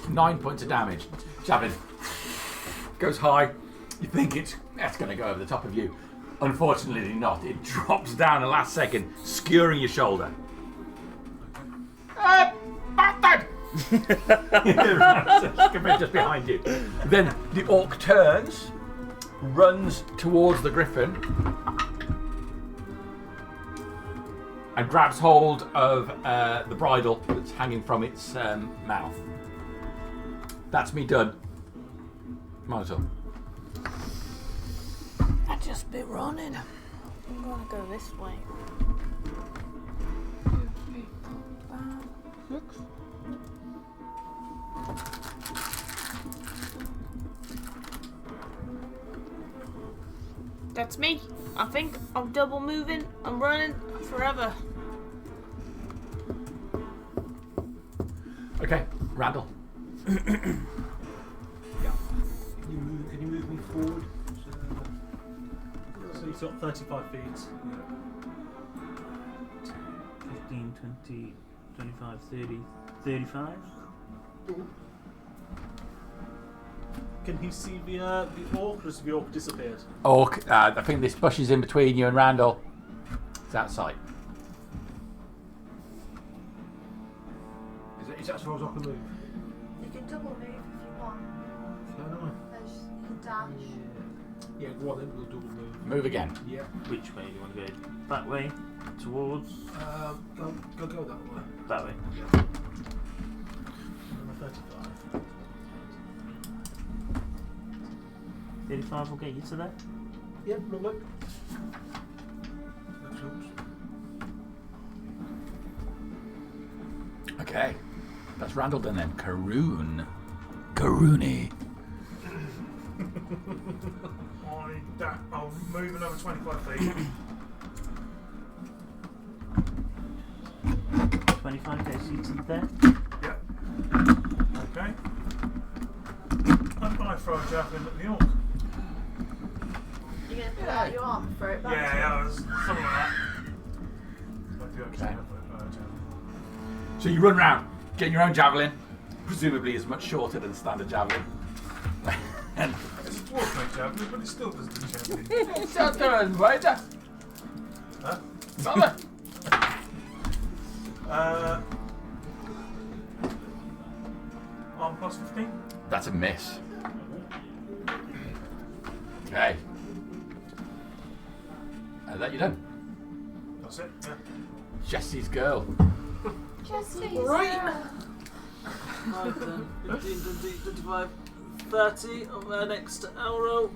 Nine points of damage. Javelin goes high. You think that's going to go over the top of you. Unfortunately not. It drops down at the last second, skewering your shoulder. Bastard! Just behind you. Then the orc turns, runs towards the griffin, and grabs hold of the bridle that's hanging from its mouth. That's me done. Might as well. I just been running. I'm gonna go this way. 2, 3, 4, 5, 6. That's me. I think I'm double moving. I'm running forever. Okay, Randall. Can you move me forward? So you've got 35 feet. 15, 20, 25, 30, 35. Can he see the orc, or has the orc disappeared? Orc, I think this bush is in between you and Randall. It's outside. Is that as far as I can move? You can double move if you want. No. You can dash. Yeah, go on then, we'll double move. Move again. Yeah. Which way do you want to go? That way? Towards? Go that way. That way. Yeah. Number 35. 35 will get you to there. Yeah, lovely. That helps. Okay. That's Randall done then. Karooni. I'll move another 25 feet. 25 gets you to there. Yep. Okay. And I throw a javelin at the orc. You're going to put out your arm and throw it back. Yeah, something like that. Okay. So you run round, get your own javelin, presumably is much shorter than standard javelin. And It's a dwarf make javelin, but it still doesn't do javelin. it's not going right. Huh? Bother. Arm plus 15. That's a miss. Okay. And that you done. That's it. Yeah. Jesse's girl. Right. Right then. 15, 20, 25, 30 on their next arrow.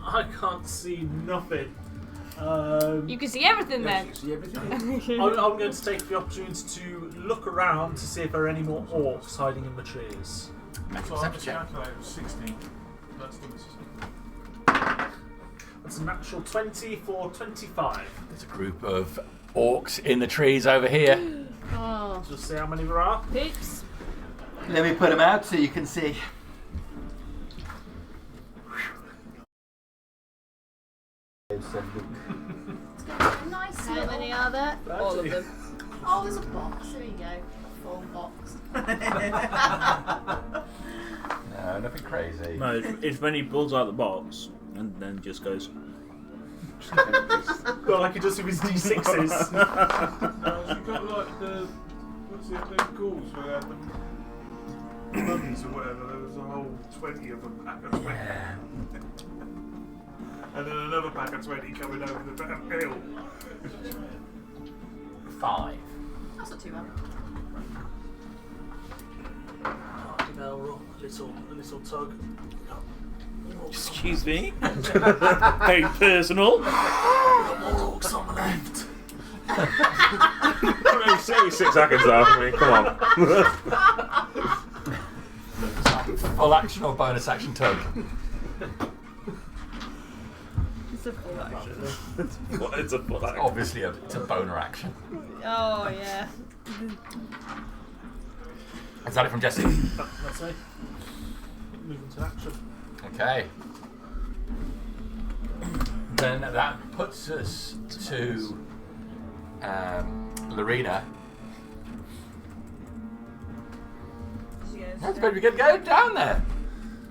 I can't see nothing. You can see everything Yeah, then. you see everything. I'm going to take the opportunity to look around to see if there are any more orcs hiding in the trees. So I just calculated it was 16. That's the mistake. That's a natural 20 for 25. There's a group of orcs in the trees over here. Oh, Just see how many there are. peeps. Let me put them out so you can see. Nice How little... many are there? All of them. Oh, there's a box. There you go. A full box. No, nothing crazy. No, it's when he pulls out the box and then just goes. Well, like he does with his D6s. You've got like the what's it they're called? Where they had the mummies or whatever. There was a whole 20 of them pack of 20. And then another pack of 20 coming over the hill. 5. That's not too bad. Give Elro a little tug. Excuse me. Very personal. More orcs on the left. 6 seconds off. I mean, come on. Full action or bonus action tug? It's a full action. It's a full action. Obviously, it's a boner action. Oh, yeah. Is that it from Jesse? That's it. Moving to action. Okay. Then that puts us to Lorena. That's pretty good. Go down there.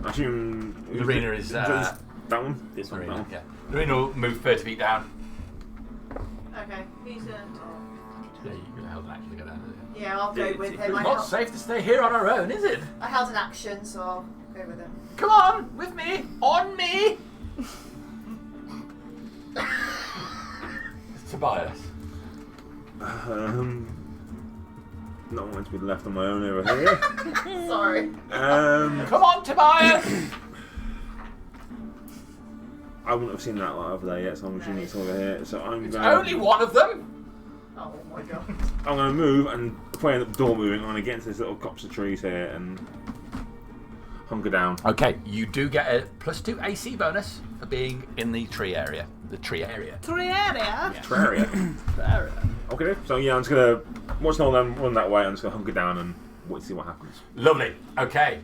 I assume Lorena is that one. This one. Lorena. Yeah. Lorena will move 30 feet down. Okay, who's going to... Yeah, you can hold an action to go down. Yeah, I'll go with him. It's not safe to stay here on our own, is it? I held an action, so I'll go with him. Come on, with me, on me. Tobias. Not wanting to be left on my own over here. Sorry. Come on, Tobias. I wouldn't have seen that light over there yet, so I'm assuming it's over here. So I'm It's going. only one of them. Oh my god. I'm going to move, and if I end up door moving, I'm going to get into this little copse of trees here and hunker down. Okay, you do get a +2 AC bonus for being in the tree area. The tree area. Triaria? Area. Okay, so yeah, I'm just going to watch all them run that way. I'm just going to hunker down and wait to see what happens. Lovely. Okay,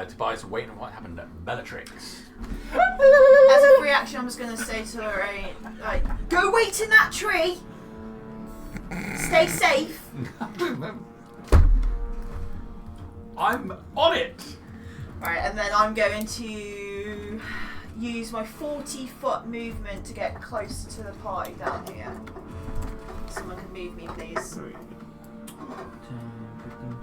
Tobias, waiting on what happened at Bellatrix. As a free action, I'm just going to say to Lorraine, like, go wait in that tree. Stay safe. I'm on it. Right, and then I'm going to use my 40-foot movement to get close to the party down here. Someone can move me, please. 10, 15,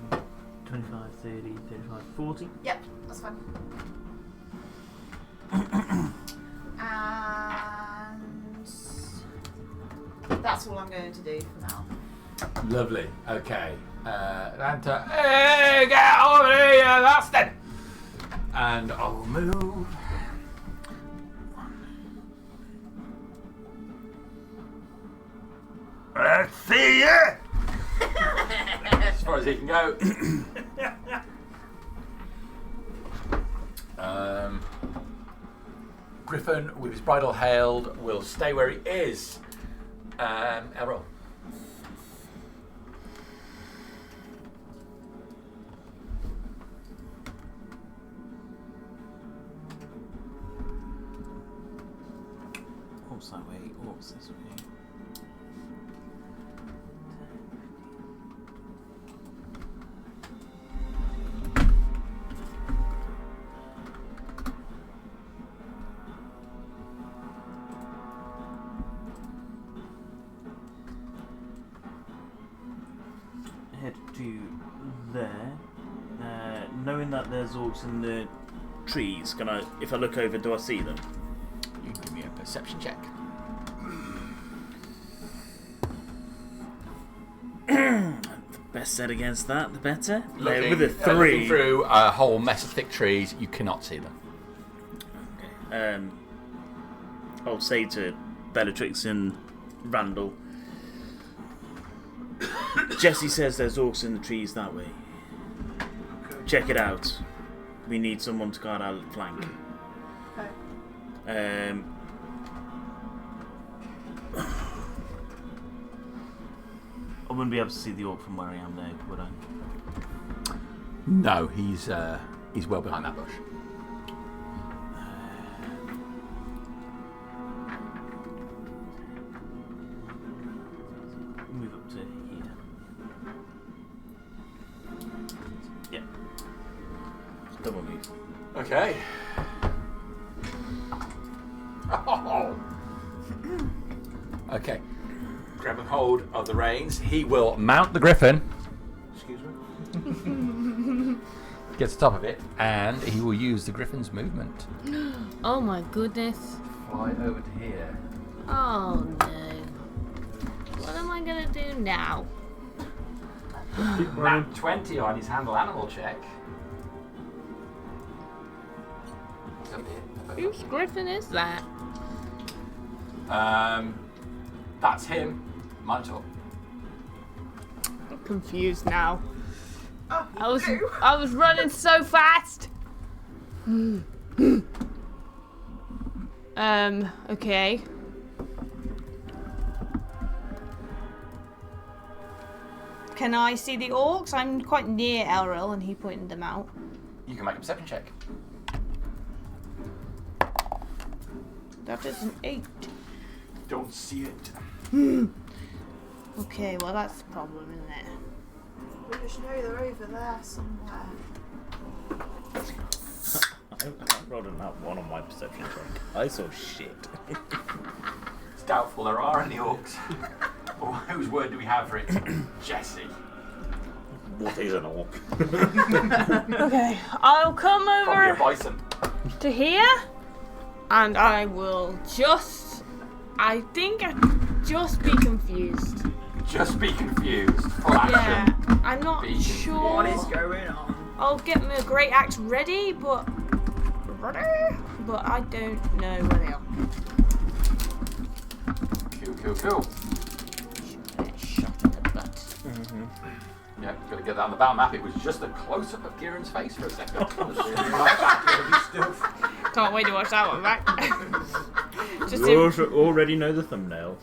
20, 25, 30, 35, 40. Yep, that's fine. And that's all I'm going to do for now. Lovely. Okay. Ranta, hey, get over here, bastard! And I'll move. Let's see ya! As far as he can go. Griffin, with his bridle hailed, will stay where he is. Errol. Orcs that way, orcs this way. Head to there. Knowing that there's orcs in the Trees. Can I? If I look over, do I see them? You can give me a perception check. The best set against that, the better. Looking, With a looking 3. through a whole mess of thick trees, you cannot see them. Okay. I'll say to Bellatrix and Randall. Jesse says there's orcs in the trees that way. Check it out. We need someone to guard our flank. I wouldn't be able to see the orc from where I am now, would I? No, he's well behind that bush. Move up to here. Yeah. Double move. Okay. Oh. Okay. Grabbing hold of the reins, he will mount the griffin. Excuse me. Gets the top of it, and he will use the griffin's movement. Oh my goodness. Fly over to here. Oh no. What am I gonna do now? Nat 20 on his handle animal check. It's up here. Whose griffin is that? That's him. Minotaur. I'm confused now. Oh, I was running so fast. Okay. Can I see the orcs? I'm quite near Elril and he pointed them out. You can make a perception check. That is an 8. Don't see it. Okay, well that's the problem, isn't it? We just know they're over there somewhere. I rolled a nat 1 on my perception check. I saw shit. It's doubtful there are any orcs. Or whose word do we have for it? Jesse. What is an orc? Okay, I'll come Probably a over bison. to here and I will just be confused. Just be confused. Full action. Yeah, I'm not Be sure. What is going on? I'll get my great axe ready, but I don't know where they are. Cool. Shot in the butt. Yeah, gotta get that on the battle map. It was just a close-up of Kieran's face for a second. Can't wait to watch that one back. Just You already know the thumbnail.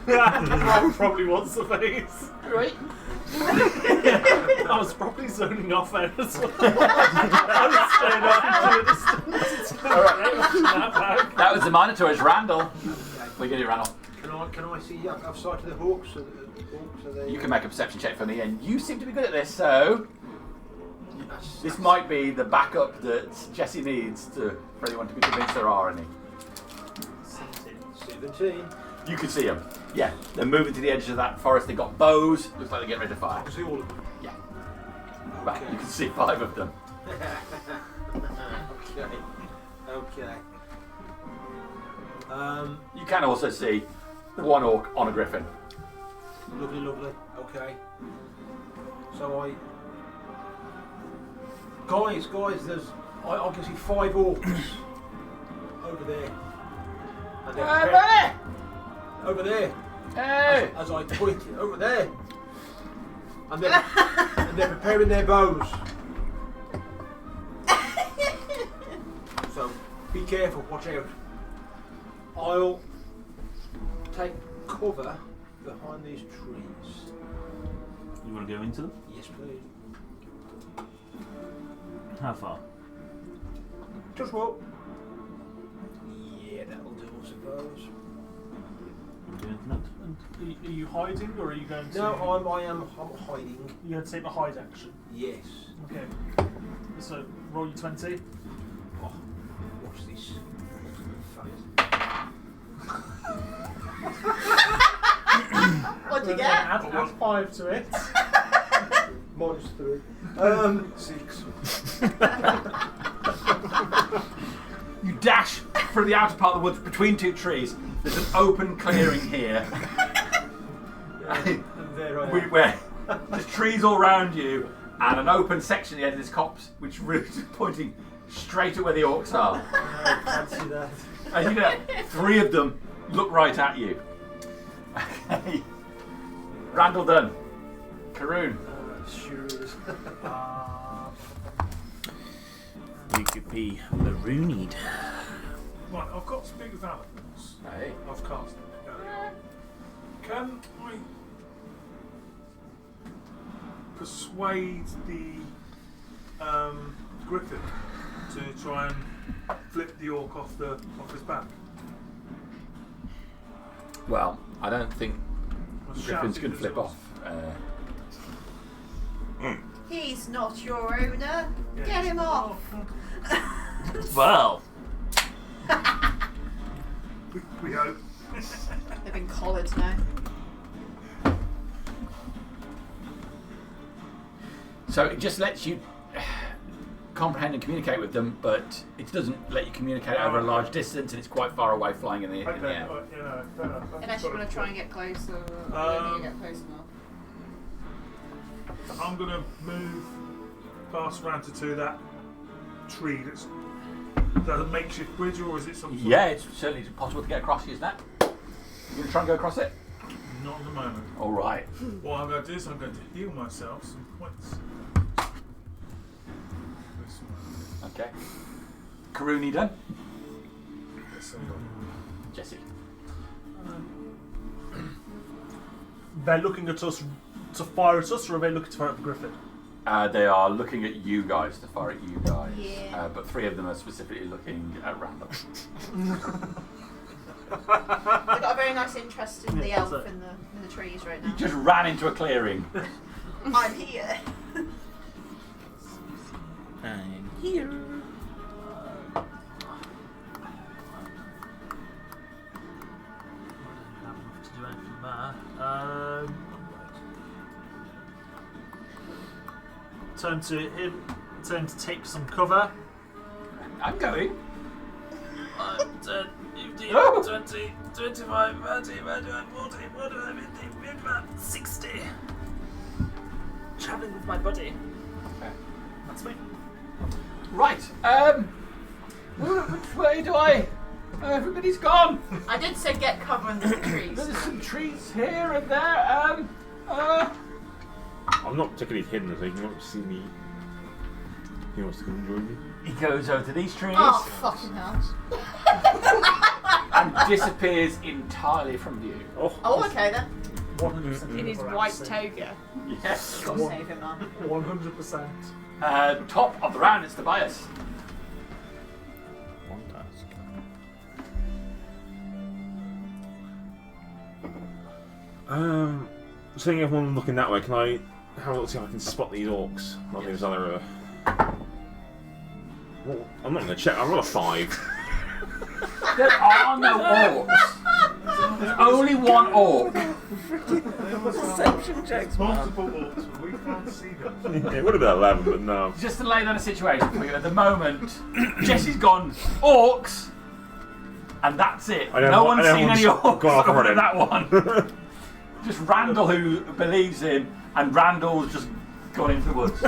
Rob probably wants the face. Right. I was probably zoning off there as well. I was staying off into a distance. That was the Minotaur's Randall. What are you gonna do, Randall? Can I see outside of the hawks? Are they, You can make a perception check for me, and you seem to be good at this, so this might be the backup that Jesse needs for anyone to be convinced there are any. 17. You can see them. Yeah, they're moving to the edges of that forest. They've got bows. Looks like they're getting ready to I fire. can see all of them. Yeah. Right, you can see 5 of them. Okay. You can also see one orc on a griffin. Lovely. Okay. So guys, there's I can see 5 orcs over there. And they're over there. Hey! As I point over there. And they're preparing their bows. So be careful, watch out. I'll take cover behind these trees. You want to go into them? Yes, please. How far? Just what? Yeah, that'll do, I suppose. Do anything else? Are you hiding or are you going to? No, I'm hiding. You're going to take the hide action. Yes. Okay. So roll your 20. Oh, watch this. What'd you Then get? add 5 to it. -3. 6. You dash through the outer part of the woods between 2 trees. There's an open clearing here. And there I am. Where there's trees all around you and an open section at the end of this copse which is pointing straight at where the orcs are. I fancy that. And you know, 3 of them look right at you. Okay. Randall done. Karoon. Sure is. You could be marooned. Right, I've got Speak with Eloquence. Hey. I've cast it. Can I persuade the Griffin to try and flip the orc off his back? Well, I don't think Was Griffin's shouting going to flip results. off. He's not your owner. Yeah, Get him off. Well, We hope. They've been collared now. So it just lets you comprehend and communicate with them, but it doesn't let you communicate over a large distance, and it's quite far away, flying in the Okay, air. right, you know, fair enough. Unless you want to try and get closer. You don't need to get close enough. I'm going to move past Ranta to that tree that's a makeshift bridge, or is it some sort Yeah, it's certainly possible to get across, isn't it? You going to try and go across it? Not at the moment. All right. What I'm going to do is I'm going to heal myself some points. Okay. Karuni done? Yes, Jesse. They're looking at us to fire at us, or are they looking to fire at the Griffin? They are looking at you guys to fire at you guys. Yeah. But 3 of them are specifically looking at random. They've got a very nice interest in the elf that's it. in the trees right now. You just ran into a clearing. I'm here. I'm here. Have enough to do anything there. Turn to him. Turn to take some cover. I'm going. 10, 15, Oh. 20, 25, 30, 35, 40, 45, 50, 55, 60. Travelling with my buddy. Okay. That's me. Right. Which way do I? Everybody's gone. I did say get cover in the trees. There's some trees here and there. I'm not particularly hidden, so he can not see me. He wants to come and join me. He goes over to these trees Oh, fucking hell. and disappears entirely from view. Oh, okay then. 100% In his white toga. Yes. Gotta save him, man. 100%. Top of the round, it's Tobias. One task. Seeing everyone looking that way, can I have a look see if I can spot these orcs on the other side of the river? Well, I'm not going to check. I roll a 5. There are no orcs. There's only one orc. Perception checks, Multiple orcs, but we can't see them. It would have been 11, but no. Just to lay down a situation for you, at the moment, Jesse's gone orcs, and that's it. I know, No one's I know seen any one's orcs gone off other than running. that one. Just Randall, who believes him, and Randall's just gone into the woods.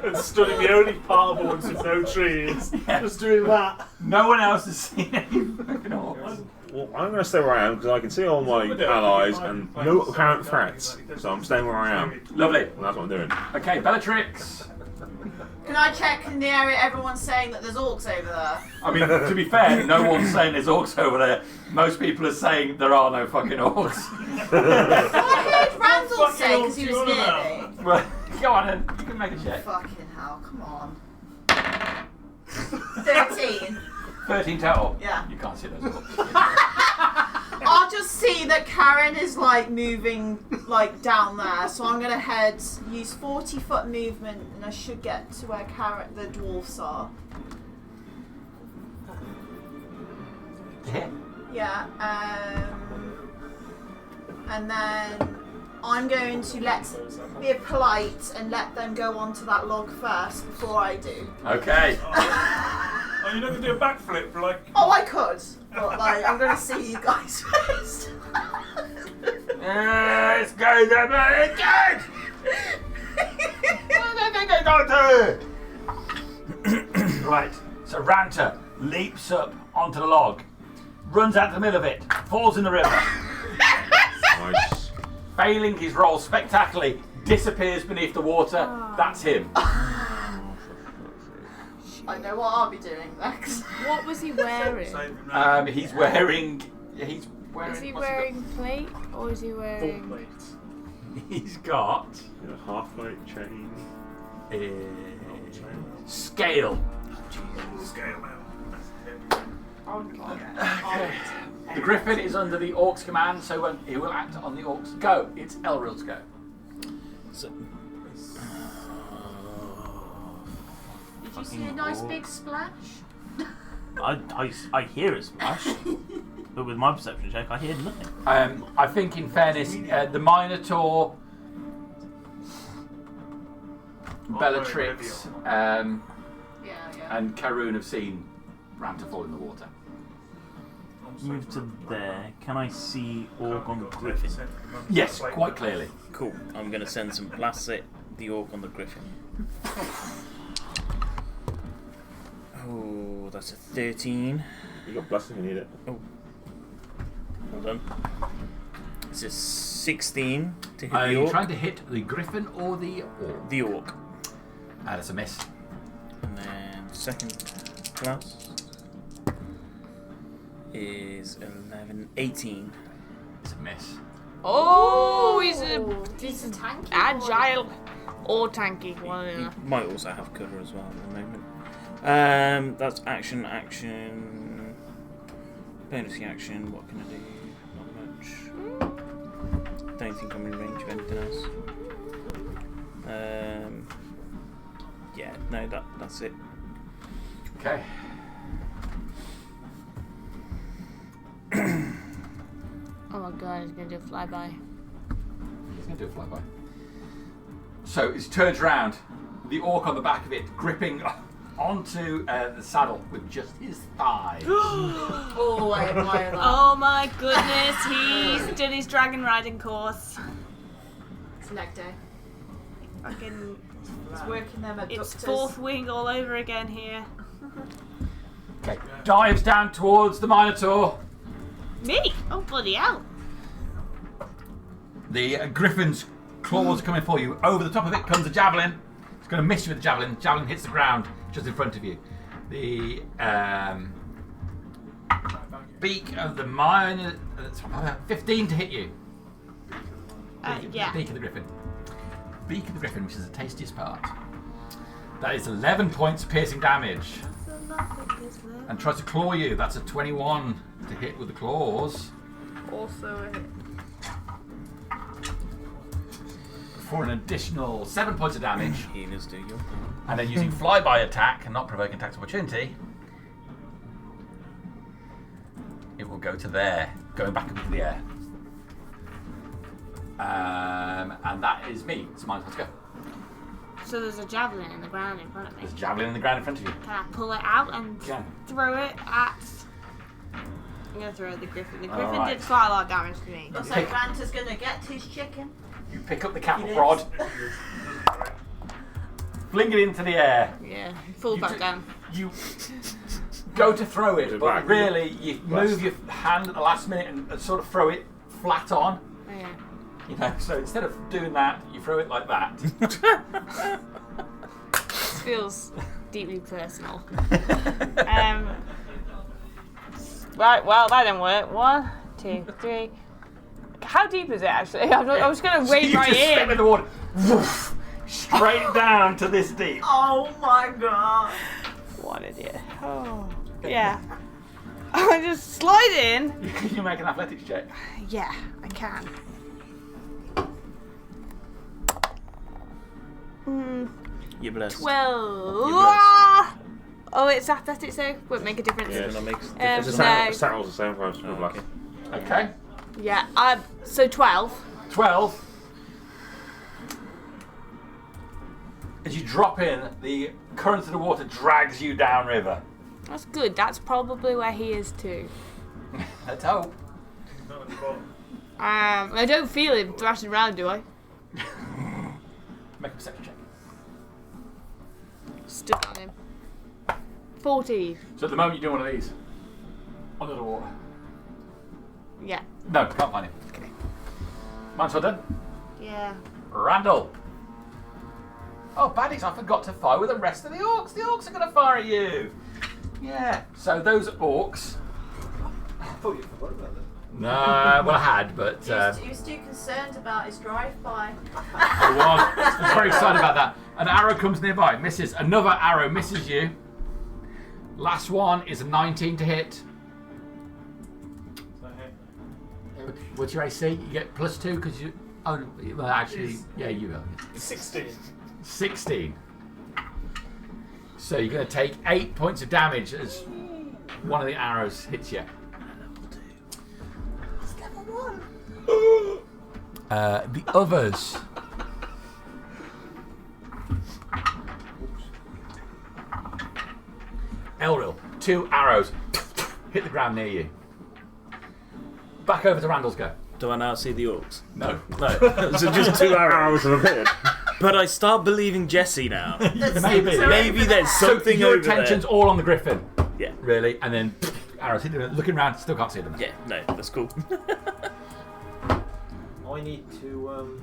And stood in the only part of the woods with no trees. Yeah. Just doing that. No one else has seen any fucking orcs. Well, I'm going to stay where I am because I can see all my allies and no apparent threats. So I'm staying where I am. Lovely. And that's what I'm doing. Okay, Bellatrix. Can I check in the area everyone's saying that there's orcs over there? I mean, to be fair, no one's saying there's orcs over there. Most people are saying there are no fucking orcs. I heard Randall fucking say because he orcs was you on near about? me. Well, go on then. You can make a check. Fucking hell, come on. 13. 13 total. Yeah. You can't see those orcs. I'll just see that Karen is like moving like down there, so I'm gonna use 40-foot movement, and I should get to where the dwarfs are. Yeah. And then I'm going to be polite and let them go onto that log first before I do. Okay. Are you not going to do a backflip for like... Oh, I could, but like I'm gonna see you guys first. It's going to be good! Right, so Ranta leaps up onto the log, runs out to the middle of it, falls in the river. Nice. Failing his roll spectacularly, disappears beneath the water. That's him. I know what I'll be doing next. What was he wearing? He's wearing. He's wearing. Is he what's wearing plate or is he Full wearing? plate. He's got half-weight chain. Scale. Scale now. Okay. The Griffin is under the Orc's command, so when he will act on the Orc's go. It's Elril's go. So, Did you see a nice big splash? I hear a splash, but with my perception check, I hear nothing. I think, in fairness, the Minotaur, Bellatrix, and Karun have seen Ranta fall in the water. Move to there. Can I see Orc on the Griffin? Yes, quite clearly. cool. I'm going to send some blasts at the Orc on the Griffin. Oh, that's a 13. You got blessing, you need it. Oh. Well done. It's a 16 to hit Are the you Orc. trying to hit the Griffin or the Orc? The Orc. That's a miss. And then second class is 11, 18. It's a miss. Oh, he's He's a a tanky agile or tanky. One He of them. might also have cover as well at the moment. That's action. Bonus action. What can I do? Not much. Don't think I'm in range of anything else. Yeah, no, that's it. Okay. Oh my god, he's gonna do a flyby. He's going to do a flyby. So it turns round, the Orc on the back of it gripping onto the saddle with just his thigh. Oh, I admire that. Oh my goodness, he's done his dragon riding course. It's leg day. Fucking, He's working them at it's doctors. fourth wing all over again here. Okay. Dives down towards the Minotaur. Me? Oh bloody hell! The Griffin's claws are coming for you. Over the top of it comes a javelin. It's going to miss you with the javelin. Javelin hits the ground just in front of you. The beak of the mine. 15 to hit you. Yeah. Beak of the Griffin. Beak of the Griffin, which is the tastiest part. That is 11 points piercing damage. And tries to claw you. That's a 21 to hit with the claws. Also a hit. For an additional 7 points of damage. Healers do your And then using flyby attack and not provoking attack of opportunity, it will go to there, going back up into the air. And that is me. It's mine. Let's go. So there's a javelin in the ground in front of me. There's a javelin in the ground in front of you. Can I pull it out and Yeah. throw it at... I'm going to throw it at the Griffin. The Griffin Alright. did quite a lot of damage to me. Looks like Ranta's gonna get his chicken. You pick up the cattle prod, fling it into the air. Yeah, fall You back do- down. You go to throw it, Put it but back. really you Left. move your hand at the last minute and sort of throw it flat on. Oh, yeah. You know, so instead of doing that, you throw it like that. This feels deeply personal. Right, well, that didn't work. 1, 2, 3. How deep is it actually? I was going to So wade you right just step in in. the water, woof, straight down to this deep. Oh my god. What an idiot. Oh, yeah. I just slide in. Can you make an athletics check? Yeah, I can. You're blessed. 12. You're blessed. Ah! Oh, it's athletics though. Won't make a difference. Yeah, that makes It's the No. saddle's the same price for Oh, blast. okay. Okay. Yeah. So 12. 12. As you drop in, the current of the water drags you downriver. That's good. That's probably where he is too. Let's hope. Not at the bottom. I don't feel him thrashing around, do I? Make a perception check. Stood on him. 14. So at the moment you're doing one of these. Under the water. Yeah. No, can't find him. Okay. Mine's well done. Yeah. Randall. Oh, baddies, I forgot to fire with the rest of the orcs. The orcs are going to fire at you. Yeah. So those orcs. I thought you forgot about that. No, well I had, but He was too concerned about his drive-by. I was very excited about that. An arrow comes nearby, misses. Another arrow misses you. Last one is a 19 to hit. What's your AC? You get +2 because you. Oh, well, actually, yeah, you will. 16. 16. So you're going to take 8 points of damage as one of the arrows hits you. It's level 1. The others. Elril, 2 arrows hit the ground near you. Back over to Randall's go. Do I now see the orcs? No. No. So just 2 arrows have appeared. But I start believing Jesse now. Maybe. Maybe there's something so your over attention's there. all on the griffin. Yeah. Really, and then arrows hit them. Looking around, still can't see them. Yeah, no, that's cool. I need to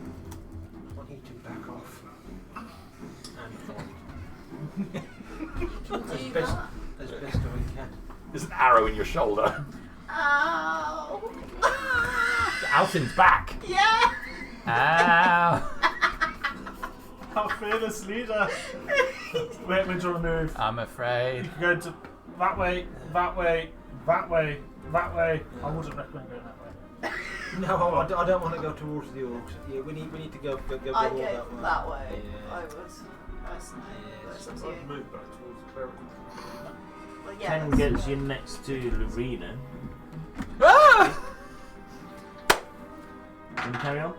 back off. And Do best, that. as best I can. There's an arrow in your shoulder. Ow. Alton's back. Yeah. Ow. Our fearless leader. Wait, we're trying to move. I'm You afraid. can go to that way, that way, that way, that way. I wouldn't recommend going that way. No, I don't want to go towards the orcs. Yeah, we need to go I'd all go that way. that way. Yeah. I would. Personally. But it's up to you. I'd move back towards the cleric. Well, yeah, 10 that's- gets you next to Lorena. Ah! Can you carry on?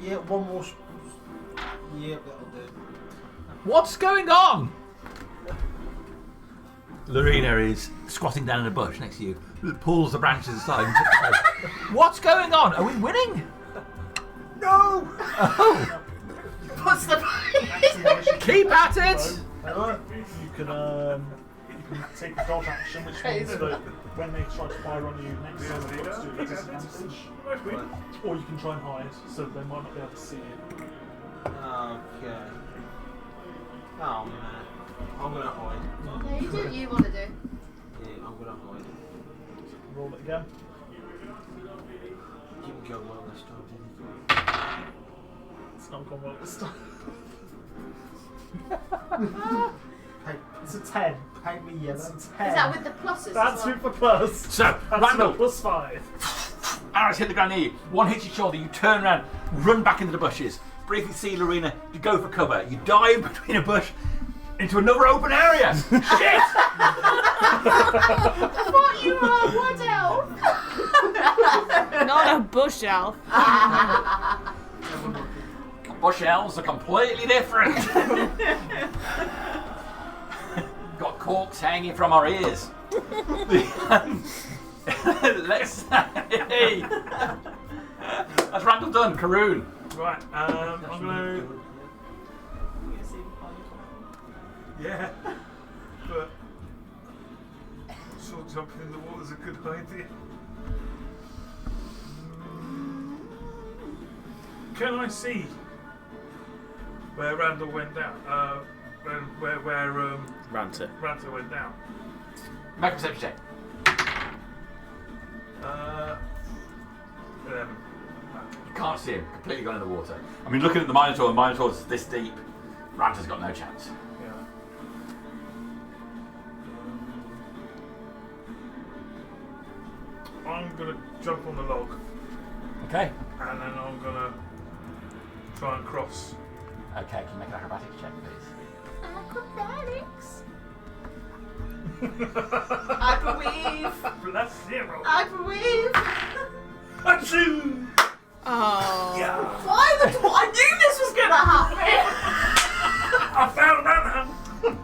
Yeah, one more. Yeah, that'll do. What's going on? Lorena is squatting down in a bush next to you. Pulls the branches aside and takes the place. What's going on? Are we winning? No! Oh, What's the keep at it! You can take the dodge action, which means that when they try to fire on you next time, they've got to do a disadvantage. Or you can try and hide, so they might not be able to see you. Okay. Oh man. I'm gonna hide. No, you do what you want to do. Yeah, I'm gonna hide. Roll it again. Didn't go well this time, did It's not gone well this time. it? It's a 10. Paint me yellow. It's a 10. Is that with the pluses? That's as well? super plus. So, That's Randall, plus 5. arrows hit the ground near you. One hits your shoulder. You turn around, run back into the bushes. Briefly see Lorena. You go for cover. You dive between a bush into another open area. Shit! I thought you were a wood elf. Not a bush elf. Bush elves are completely different. Got corks hanging from our ears. Let's say. That's Randall done. Karoon. Right, I'm going to. Yeah. But sure jumping in the water is a good idea. Can I see where Randall went down? Where Ranter. Randall went down? Make a perception check. 11. You can't see him. Completely gone in the water. I mean, looking at the Minotaur's this deep. Ranter's got no chance. Yeah. I'm gonna jump on the log Okay. and then I'm gonna try and cross. Okay, can you make an acrobatics check, please? Acrobatics. I believe. +0. I believe. Achoo! Oh. Yeah. Why the? I knew this was gonna happen. I found that.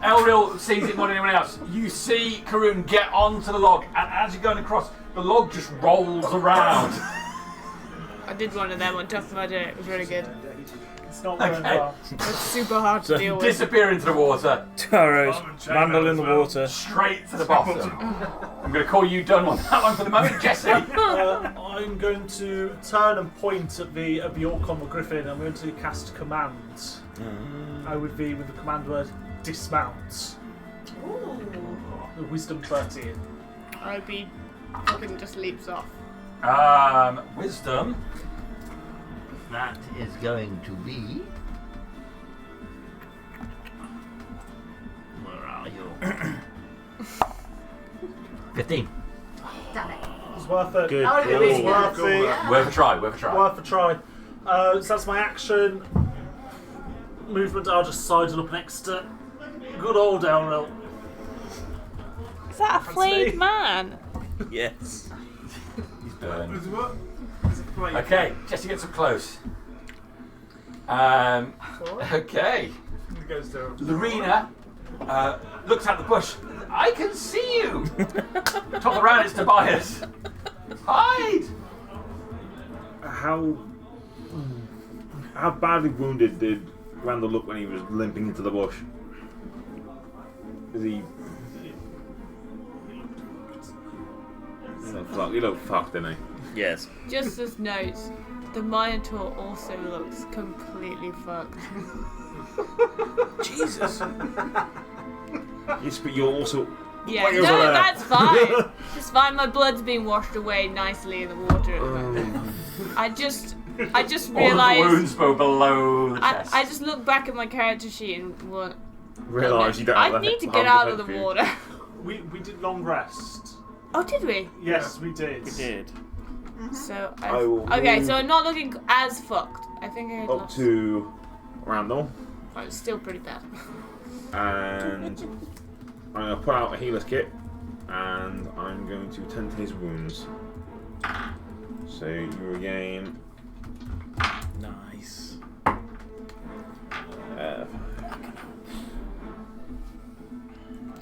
Elril sees it more than anyone else. You see Karoon get onto the log, and as you're going across, the log just rolls around. I did one of them on Tough Mudder. It was really good. It's not going Okay. well. It's super hard to deal with. Disappear into the water, Taros, I'm in chain Randall mail in the as well. water. straight to the bottom. I'm going to call you done on that one for the moment, Jesse. I'm going to turn and point at the orc on the griffin. I'm going to cast command. With the command word dismount. Ooh. The wisdom 13. I'd be fucking just leaps off. Wisdom. That is going to be. Where are you? 15. Damn it. It's worth it. Good. Oh, it is Worth good. it. Yeah. Worth a try, worth a try. Worth a try. So that's my action. Movement, I'll just sidle up next to good old Elril. Is that a flayed man? Yes. He's burned. Is it what? Is it plate? Okay, Jesse gets up close. Okay. It goes down. Lorena looks out the bush. I can see you! Top around is Tobias. Hide! How badly wounded did Randall look when he was limping into the bush? Is he? He looked fucked, didn't he? Yes. Just as notes, the Minotaur also looks completely fucked. Jesus. Yes, but you're also. Yeah, Why no, is that? that's fine. It's fine. My blood's being washed away nicely in the water at the moment. I just All of the realised. wounds go below the chest. I just looked back at my character sheet and went, Realise you don't. I have need to have get the out head of the for you. water. We did long rest. Oh, did we? Yes, we did. We did. So I will okay, move so I'm not looking as fucked. I think I had Up lost. to Randall, Oh, it's still pretty bad. and I'm going to put out a healer's kit, and I'm going to tend to his wounds. So you regain Nice.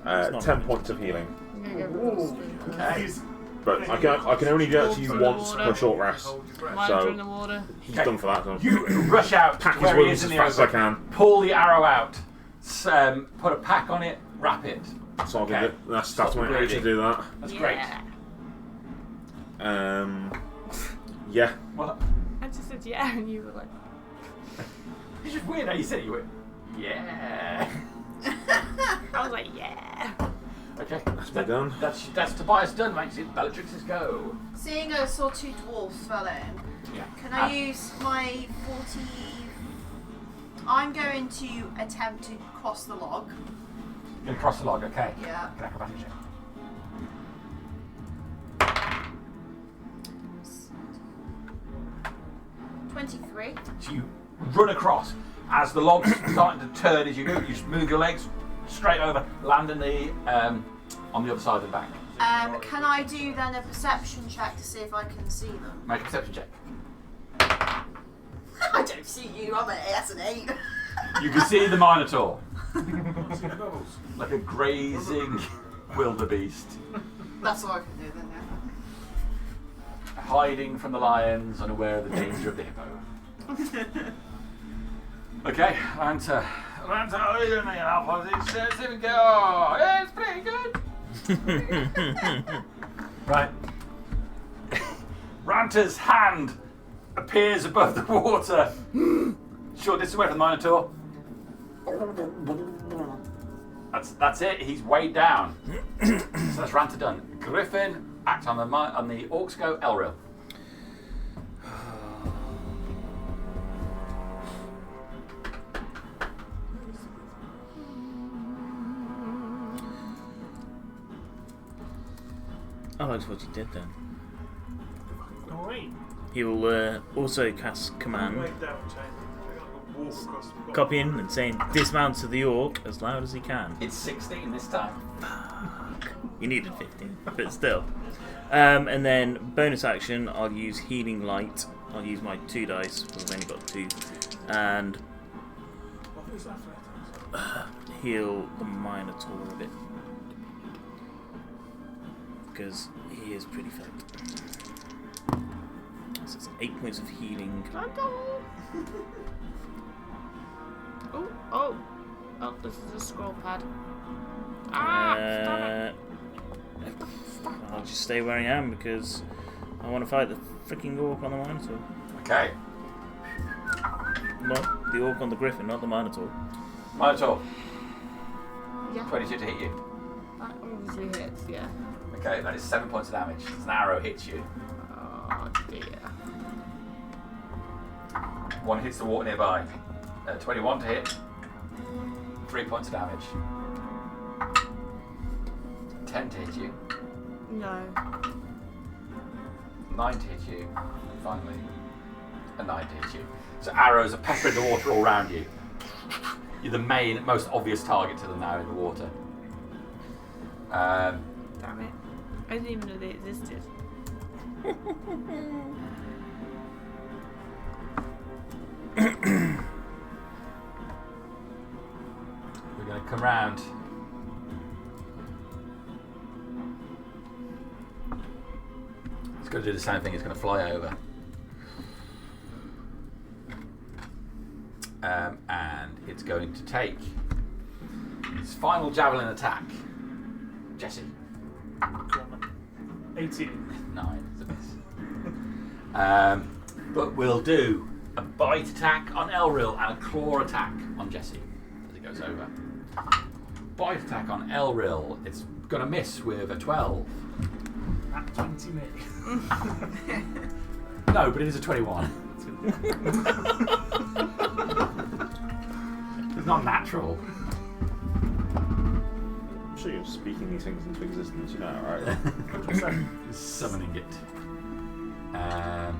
10 points of healing. I'm gonna go for this. Okay. But I can only do that to you once per short rest. Hold your breath. Monitor in the water. He's done for that. So. You rush out Pack to his where he wounds is in as the fast as I open, can. pull the arrow out, put a pack on it, wrap it. So I'll give Okay. it. That's Stop my bleeding. action to do that. That's Yeah. great. Yeah. Well, I just said yeah, and you were like, it's just weird how you said it. You went, yeah. I was like, yeah. Okay. That's me done. That's Tobias done, makes it Bellatrix's go. Seeing I saw two dwarves fell in, Yeah. can I use my 40... I'm going to attempt to cross the log. You're gonna cross the log, okay. Yeah. Can I come back and check? $23. So you run across. As the log's starting to turn as you go, you just move your legs straight over, land in the on the other side of the bank. Can I do then a perception check to see if I can see them? Make a perception check. I don't see you, that's an 8. You can see the Minotaur, What's in bubbles? like a grazing wildebeest, That's all I can do then, yeah. hiding from the lions, unaware of the danger of the hippo. Okay, Lanta, how are you doing? Let's even go. Yeah, it's pretty good. Right. Ranta's hand appears above the water. Short distance away from the Minotaur. That's it. He's weighed down. So that's Ranta done. Griffin, act on the orcs go. Elril. I liked what you did then. Alright. He will also cast command, Wait down, chain. I walk across the copying and saying dismount to the orc as loud as he can. It's 16 this time. You needed 15, but still. And then bonus action, I'll use healing light. I'll use my 2 dice. I've only got 2, and What is that? heal the Minotaur a bit because he is pretty fucked. So it's 8 points of healing. Oh, this is a scroll pad. Stop I'll just stay where I am because I want to fight the freaking orc on the Minotaur. Okay. Not the orc on the Griffin, not the Minotaur. Minotaur, Yeah, 22 to hit you. that obviously hits, yeah. Okay, that is 7 points of damage. As an arrow hits you. Oh dear. One hits the water nearby. 21 to hit. 3 points of damage. 10 to hit you. No. 9 to hit you. Finally. A 9 to hit you. So arrows are peppering the water all around you. You're the main, most obvious target to them now in the water. Damn it. I didn't even know they existed. We're going to come round. It's going to do the same thing. It's going to fly over. And it's going to take its final javelin attack. Jesse. 18. 9 is a miss. But we'll do a bite attack on Elril and a claw attack on Jesse as it goes over. Bite attack on Elril. It's going to miss with a 12. At 20 me. No, but it is a 21. It's not natural. I'm sure you're speaking these things into existence, you know, right? Summoning it. Okay.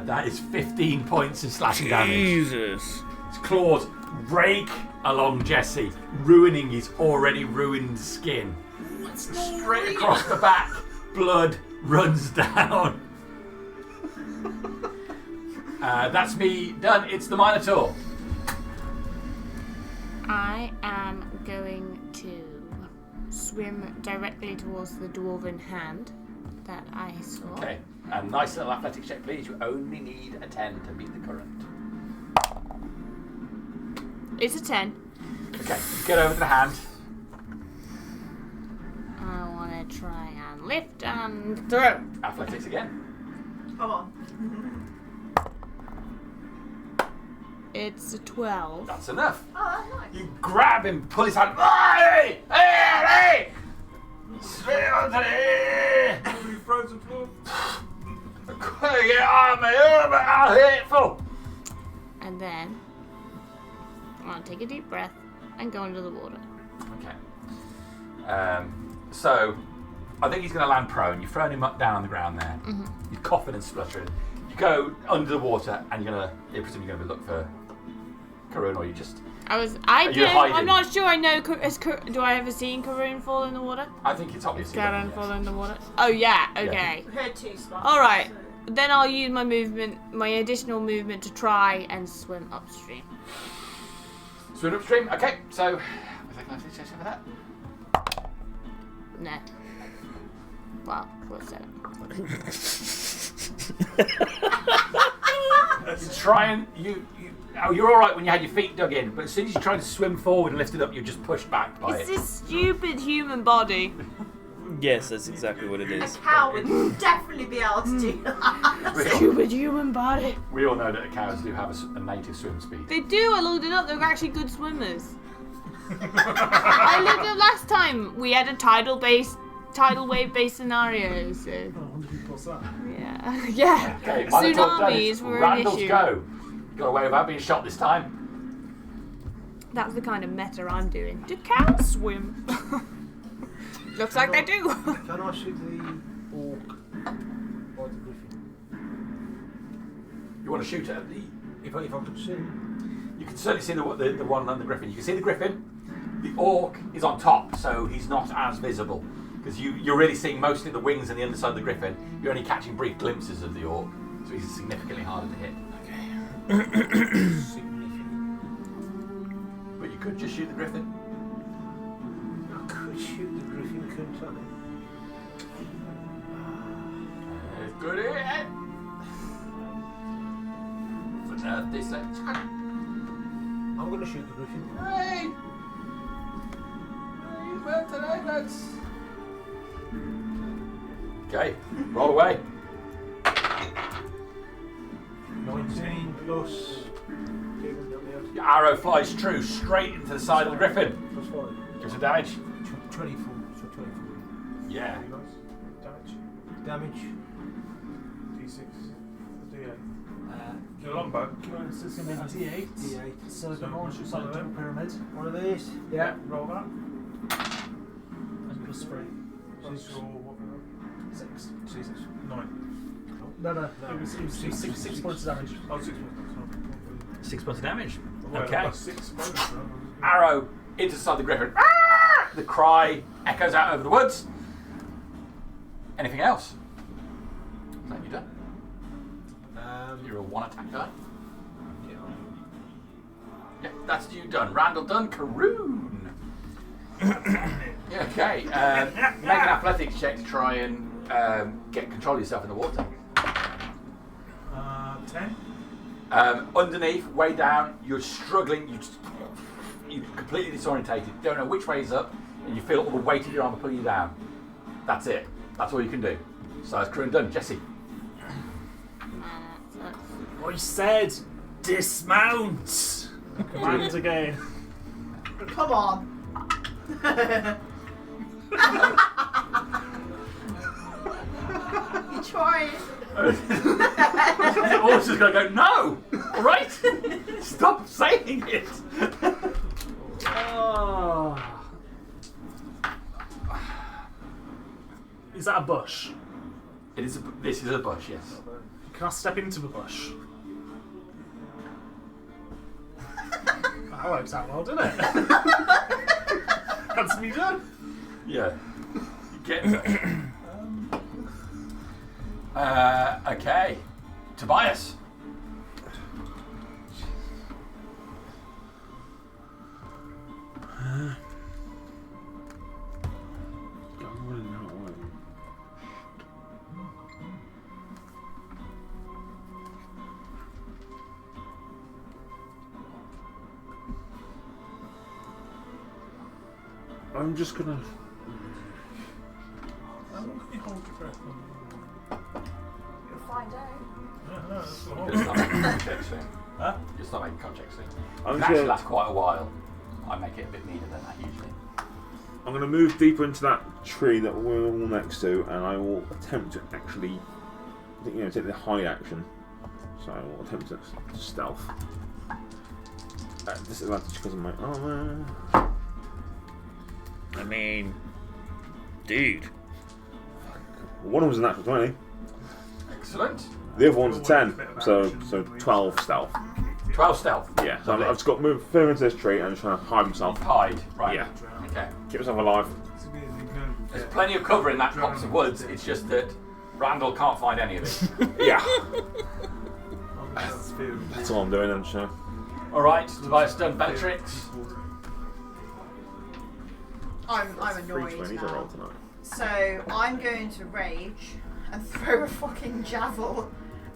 That is 15 points of slashing damage. Jesus. His claws rake along Jesse, ruining his already ruined skin. Straight across the back, blood runs down. That's me done. It's the Minotaur. I am going to swim directly towards the dwarven hand that I saw. Okay, a nice little athletics check, please. You only need a 10 to beat the current. It's a 10. Okay, get over to the hand. I want to try and lift and throw. Athletics again. Come on. It's a 12. That's enough. Oh, that's nice. You grab him, pull his hand. Hey! Hey! Hey! Straight onto the ear! Somebody frozen floor. Gotta get on my arm, I'm hateful. And then I want to take a deep breath and go under the water. Okay. So, I think he's going to land prone. You've thrown him up down on the ground there. Mm-hmm. He's coughing and spluttering. You go under the water and you're going to, I presume you're going to look for Karun, or you just... I'm hiding? not sure I know. Do I ever seen Karun fall in the water? I think it's obvious. Karun fall in the water? Oh, yeah, okay. We heard 2 spots. Alright, so- then I'll use my movement, my additional movement to try and swim upstream. Swim upstream. Okay, so... I think I have to check for that. No. Well, what's that? You're all right when you had your feet dug in, but as soon as you try to swim forward and lift it up, you're just pushed back by It's it. this stupid human body. Yes, that's exactly what it A is. cow would definitely be able to do that. Stupid human body. We all know that cows do have a native swim speed. They do, I looked it up, they're actually good swimmers. I looked it up last time. We had a tidal wave based scenario, so Oh, I wonder who plus that. yeah. Yeah. Okay, Minotaur done. Tsunamis were an Randall's issue. go. Got away without being shot this time. That's the kind of meta I'm doing. Do cows swim? Looks like they do. Can I shoot the orc by the griffin? You want to shoot at the... If I could see. You can certainly see the one on the griffin. You can see the griffin. The orc is on top, so he's not as visible. Because you're really seeing mostly the wings and the underside of the griffin. You're only catching brief glimpses of the orc, so he's significantly harder to hit. Significant. But you could just shoot the griffin. I could shoot the griffin, couldn't I? Good hit. this. I'm going to shoot the griffin. Hey! Well today, lads. Okay, roll away. 19 plus. Your arrow flies true, straight into the side of the griffin. Plus 5. Give us a damage. 24. So 24. Yeah. Damage. D6. D8. The The longbow. So it's going to be D8. D8. So the launch is like a double pyramid. One of these. Yeah. Roll that. And plus 3. That's your what? 6. 6. 9. No. It was 6 points of damage. Oh, 6 points. 6 points of damage. Well, Okay. that's 6 bonus. Arrow into the side of the griffin. Ah! The cry echoes out over the woods. Anything else? Is that you done? You're a 1 attack guy. Yeah, that's you done. Randall done. Karoon. Yeah, okay. Make an athletics check to try and get control of yourself in the water. 10. Underneath, way down, you're struggling. You're completely disorientated. Don't know which way is up, and you feel all the weight of your armor pulling you down. That's it. That's all you can do. So that's Karoon done. Jesse. I said dismount! Command again. Come on. You trying? The horse is going to go, no! Alright? Stop saying it! Is that a bush? This is a bush, yes. Can I step into the bush? That works out well, doesn't it? That's me done. Yeah. Get okay. Tobias. I'm just gonna. You hold your breath. You'll find out. Yeah, no, that's the You'll start making conchecks soon. Huh? You'll start making conchecks soon. I'm It actually gonna, lasts quite a while. I make it a bit meaner than that usually. I'm gonna move deeper into that tree that we're all next to, and I will attempt to actually, take the hide action. So I will attempt to stealth. At disadvantage because of my armor. I mean, dude. One of them was a natural 20. Excellent. The other one's a 10, so 12 stealth. 12 stealth. Yeah, so I've just got to move further into this tree and I'm just trying to hide myself. Hide. Right. Yeah. Okay. Keep myself alive. There's plenty of cover in that copse of woods. It's just that Randall can't find any of it. Yeah. That's all I'm doing, I'm sure. Alright, Tobias done Bellatrix. I'm Three annoyed 20s I now. rolled tonight. So I'm going to rage and throw a fucking javel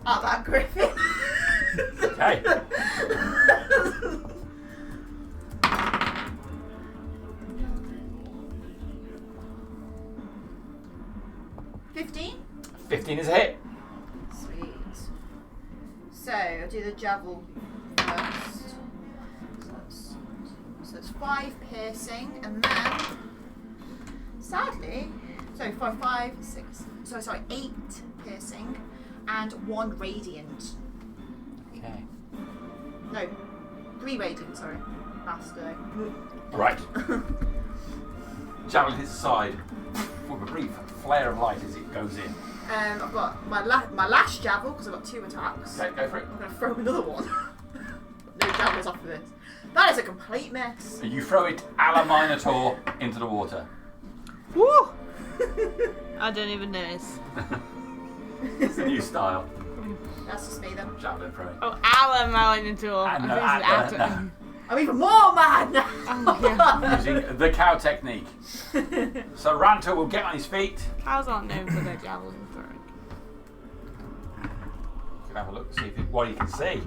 at that griffin. Okay. $15? 15 is a hit. Sweet. So I'll do the javel first. So it's 5 piercing, and then sadly, so 8 piercing and 1 radiant. Okay. No, 3 radiant. Sorry, master. Right. Javelin hits the side with a brief flare of light as it goes in. I've got my last javel because I've got 2 attacks. Okay, go for it. I'm going to throw another one. No javels off of this. That is a complete miss. You throw it a la Minotaur into the water. Woo! I don't even notice. It's a new style. That's just me then. Javelin throwing. Oh, Alan Minotaur. I No, think it's no. after. I'm even more mad now. Oh, yeah. Using the cow technique. So Ranto will get on his feet. Cows aren't known for their javelin throwing. You can have a look, see what you can see.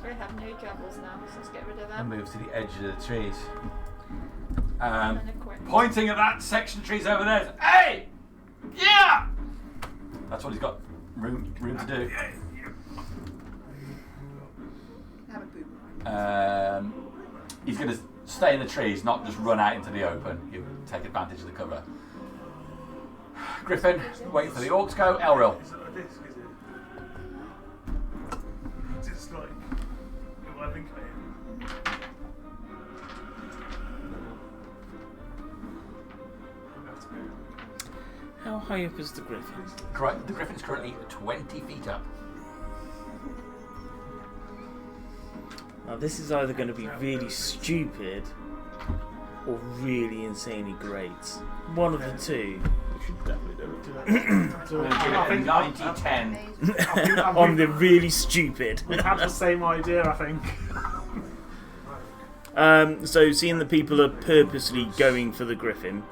They have no troubles now, so let's get rid of And them. moves to the edge of the trees. And equip. Pointing at that section of trees over there. Hey! Yeah! That's what he's got room to do. Have a boomerang. He's going to stay in the trees, not just run out into the open. He'll take advantage of the cover. Griffin, wait for the orcs go. Elril. Is it like this? Is it? It's just like. I think I am. How high up is the griffin? The Griffin's currently 20 feet up. Now this is either going to be really stupid or really insanely great. One of the two. We should definitely do it. So, I'm going to give it a 90-10. On the really stupid. We've had the same idea, I think. So seeing that people are purposely going for the griffin,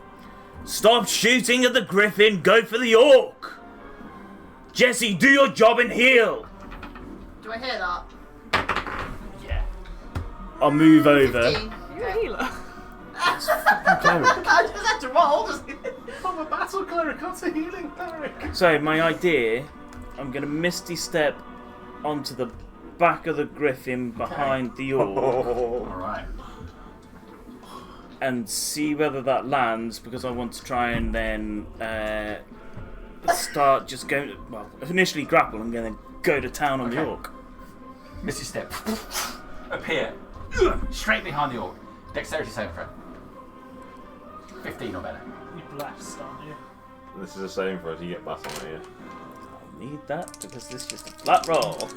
stop shooting at the griffin, go for the orc! Jesse, do your job and heal! Do I hear that? Yeah. I'll move over. 15. You're a healer. I just had to roll. I'm a battle cleric, not a healing cleric. So my idea, I'm going to misty step onto the back of the griffin behind the orc Alright. and see whether that lands, because I want to try and then start just going, well, initially grapple and then go to town on the Okay. orc. Misty step. Appear. Straight behind the orc. Dexterity saving throw. 15 or better. You're blessed, aren't you? This is a saving for us. You get bass on here. I'll need that because this is just a flat roll.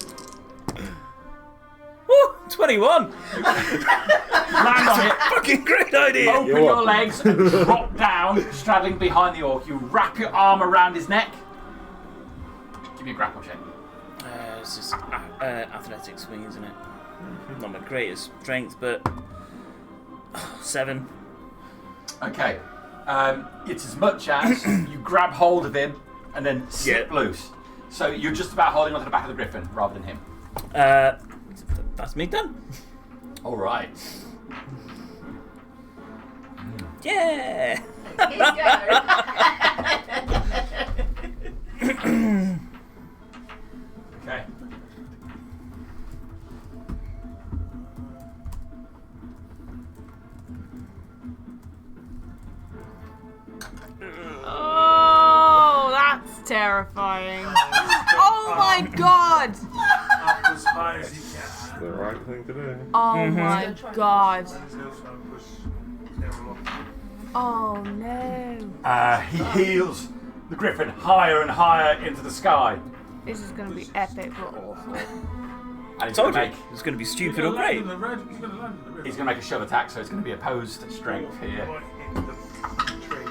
Woo! 21! Land on it. Fucking great idea! Open You're your welcome. legs and drop down, straddling behind the orc. You wrap your arm around his neck. Give me a grapple check. It's just athletics for me, isn't it? Not my greatest strength, but 7. Okay. It's as much as you grab hold of him and then slip loose. So you're just about holding onto the back of the griffin rather than him. That's me done. All right. Yeah. Here you go. Okay. Oh, that's terrifying. Oh my god. Up as high as he can. The right thing to do. Oh my god. And he'll try and push Errol off. Oh no. He heels the griffin higher and higher into the sky. This is gonna be epic but awful. And he's Told going you. to make It's going to be He's stupid gonna or land great. in the red. He's going to land in the river. he's going to make a shove attack, so it's going to be opposed strength here. Right in the tree.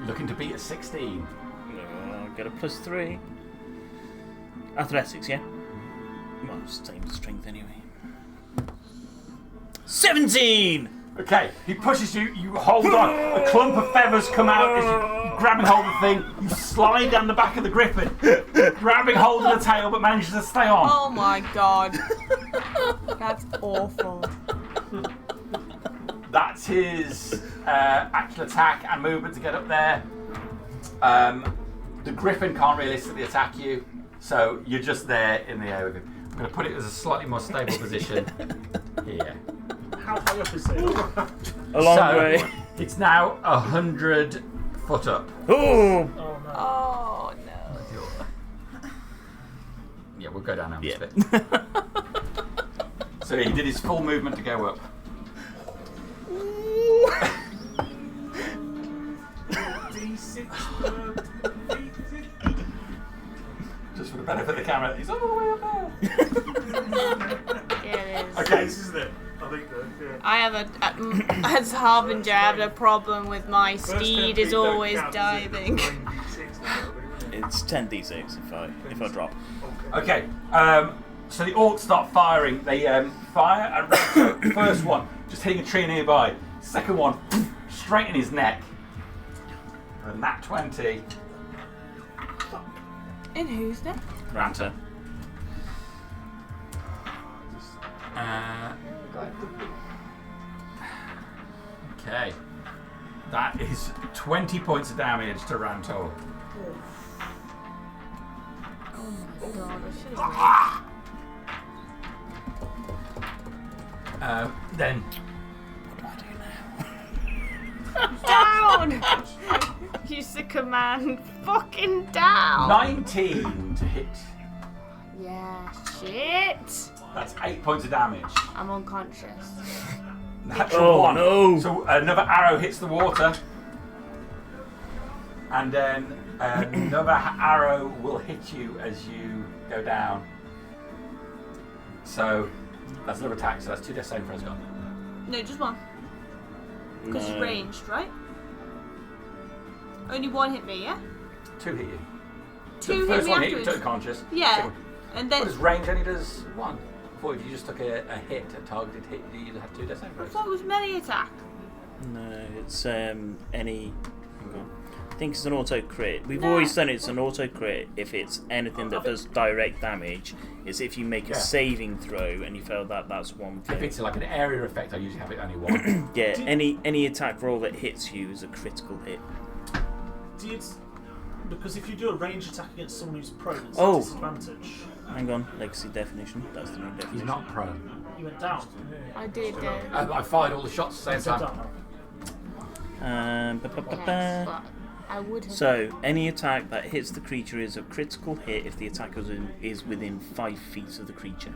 Looking to beat a 16. Get a +3. Athletics, yeah? Well, same strength anyway. 17! Okay, he pushes you, you hold on, a clump of feathers come out as you grabbing hold of the thing, you slide down the back of the griffin, grabbing hold of the tail but manages to stay on. Oh my god. That's awful. That's his actual attack and movement to get up there. The griffin can't realistically attack you, so you're just there in the air with him. I'm going to put it as a slightly more stable position here. How high up is it? A long So, way. it's now 100 foot up. Oh! Oh no. Oh no. Yeah, we'll go down now Yeah. a bit. So he did his full movement to go up. D6 per feet, is it? Just for the benefit of the camera, he's all the way up there. It is. Okay, This isn't it? I think so, yeah. I have as Harbinger, I have a problem with my First steed 10 is feet don't always count, is it? diving. 9d6 now, isn't it? It's 10d6 if I drop. Okay, so the orcs start firing. They fire and first one, just hitting a tree nearby. Second one, straight in his neck. And that 20. In whose neck? Ranter. Okay. That is 20 points of damage to Rantor. Oh my god, I should have Then down! Use the command fucking down! 19 to hit. Yeah, shit! That's 8 points of damage. I'm unconscious. Natural one. No. So another arrow hits the water. And then another arrow will hit you as you go down. So that's another attack. So that's 2 death saving throws gone. No, just one. Because No. it's ranged, right? Only one hit me, yeah? 2 hit you. Two the hit first me one hit you, afterwards. took conscious. Yeah. Second- And What then does range only does 1? I thought if you just took a hit, a targeted hit, you'd have 2 death saving I throws. thought it was melee attack. No, it's any. Hang on. I think it's an auto crit. We've always done it's an auto crit if it's anything that does direct damage. It's if you make a saving throw and you fail that, that's one If thing. it's like an area effect, I usually have it only 1. Yeah, any attack roll that hits you is a critical hit. Because if you do a range attack against someone who's prone, it's Oh. a disadvantage. Hang on, legacy definition. That's the new definition. He's not prone. You went down. I did go. I fired all the shots at the same time. Ba, ba, ba, Yes, ba. but I would have. So, any attack that hits the creature is a critical hit if the attacker is within 5 feet of the creature.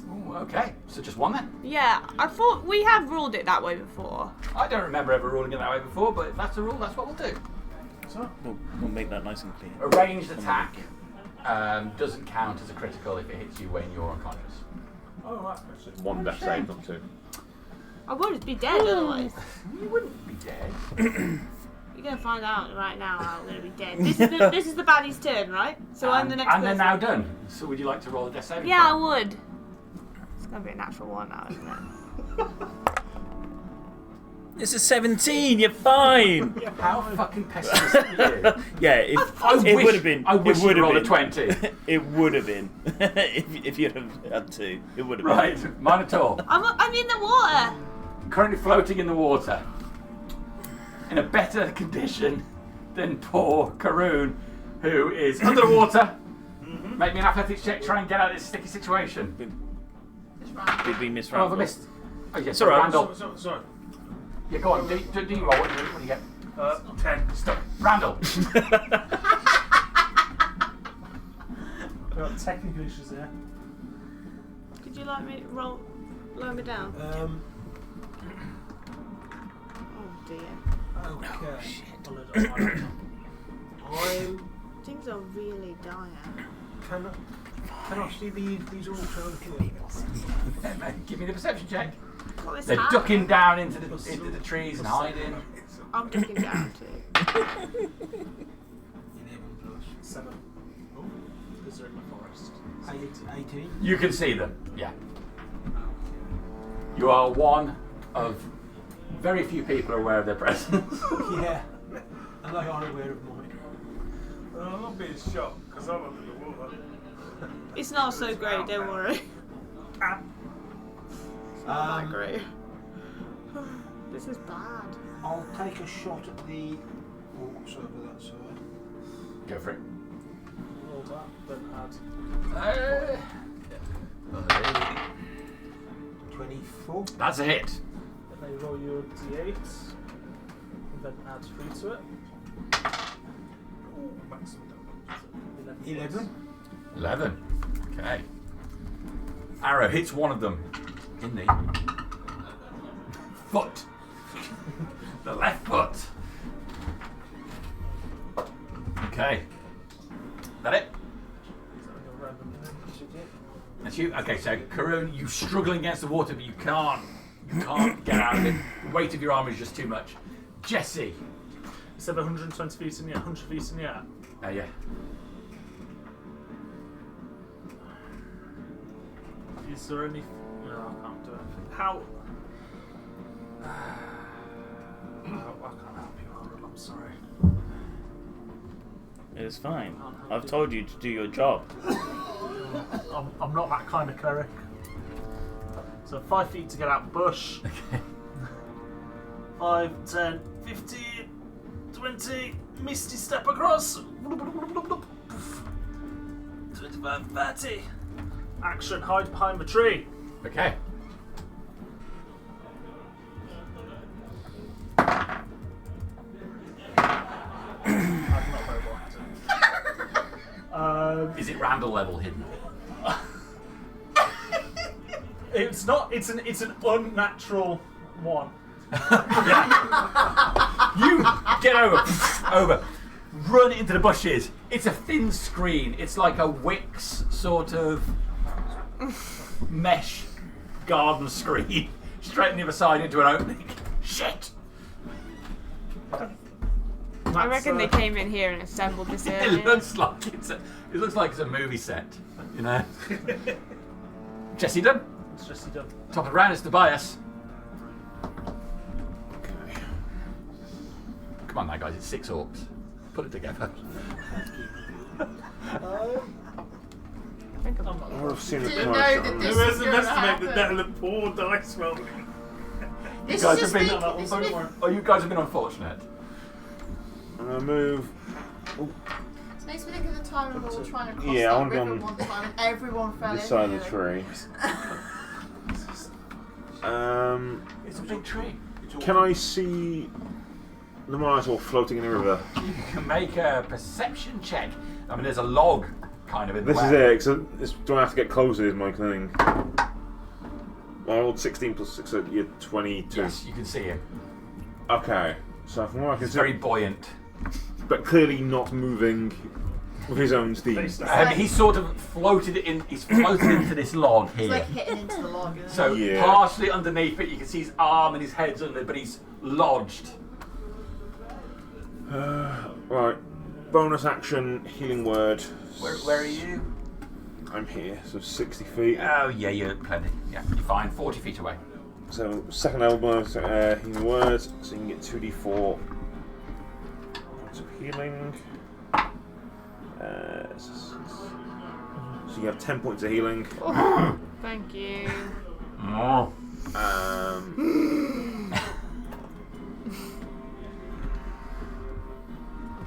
Ooh, okay, so just 1 then. Yeah, I thought we have ruled it that way before. I don't remember ever ruling it that way before, but if that's a rule, that's what we'll do. So, We'll make that nice and clear. A ranged attack doesn't count as a critical if it hits you when you're unconscious. oh right. 1 death save, not 2. I would be dead otherwise. You wouldn't be dead. You're gonna find out right now how I'm gonna be dead. This is the baddie's turn, right? So I'm the next And they're person. now done. So would you like to roll a death saving Yeah, I throw? would. It's gonna be a natural one now, isn't it? It's a 17. You're fine. How fucking pessimistic are you? Yeah, it would have been. I wish it would you have rolled a been. 20. It would have been if you'd have had 2. It would have Right, been. Minotaur. I'm in the water. Currently floating in the water. In a better condition than poor Karoon, who is under the water. Make me an athletics check, try and get out of this sticky situation. Did we miss Oh, I've Randall? missed. Oh, yes, Sorry, Randall. Sorry. Yeah, go on. Do you roll? What do you get? 10. Stuck. Randall. Technically, she's there. Could you like me lower me down? Oh dear. Okay. I'm. Things are really dire. Can I see these orcs around here? Give me the perception check. Got this They're hat. ducking down into the trees and hiding. I'm ducking down too. 11 plus 7. Oh, because they're in the forest. 18. You can see them. Yeah. You are one of very few people are aware of their presence. Yeah. And they are aware of mine. I'm not being shocked because I'm under the water. It's not so great, don't worry. Not that great. This is bad. I'll take a shot at the orcs over that side. Go for it. Roll that, then add. 24. That's a hit. Then they roll your d8, and then add 3 to it. Ooh, maximum damage. 11. 11. Okay. Arrow hits one of them in the foot. The left foot. Okay. That it? That's you. Okay, so Karoon, you struggling against the water, but you can't get out of it. The weight of your arm is just too much. Jesse. Instead of 120 feet in the air, 100 feet in the air. Yeah. Is there any... No, I can't do it. How... I can't help you, Harold, I'm sorry. It's fine. I've told you to do your job. I'm not that kind of cleric. So 5 feet to get out the bush. Okay. 5, 10, 15, 20. Misty step across. 25, 30. Action, hide behind the tree. Okay. I'm not very well at it. Is it Randall level hidden? It's not. It's an unnatural one. You get over, run into the bushes. It's a thin screen. It's like a Wix sort of mesh garden screen, straight on the other side into an opening. Shit! I reckon they came in here and assembled this earlier. It looks like it's a movie set, you know. Jesse done. It's just done. Top of the round is Tobias. Okay. Come on now, guys. It's 6 orcs. Put it together. I've seen Didn't the know price that on this Who was has going to estimated the happen. net of the poor dice rolling? This You guys is just have been- making, Don't this worry. make, Oh, you guys have been unfortunate. I'm gonna move. this makes me think of the time when we were trying to cross Yeah, I that wanna be river on one time and everyone fell This in. side of nearly. the tree. It's a big tree. Can I see the Minotaur floating in the river? You can make a perception check. I mean, there's a log kind of in the This way. is it. So do I have to get closer? Is my thing. I rolled 16 plus 6, so you're 22. Yes, you can see him. Okay. So from what I can It's see, very buoyant. but clearly not moving with his own steam. He's sort of floated in. He's floated into this log It's here. like hitting into the log, isn't So Yeah. partially underneath it, you can see his arm and his head's under, but he's lodged. Right. Bonus action, healing word. Where are you? I'm here, so 60 feet. Oh yeah, you're plenty. Yeah, you're fine. 40 feet away. So second level bonus healing word, so you can get 2d4 points of healing. So you have 10 points of healing. Thank you. Oh.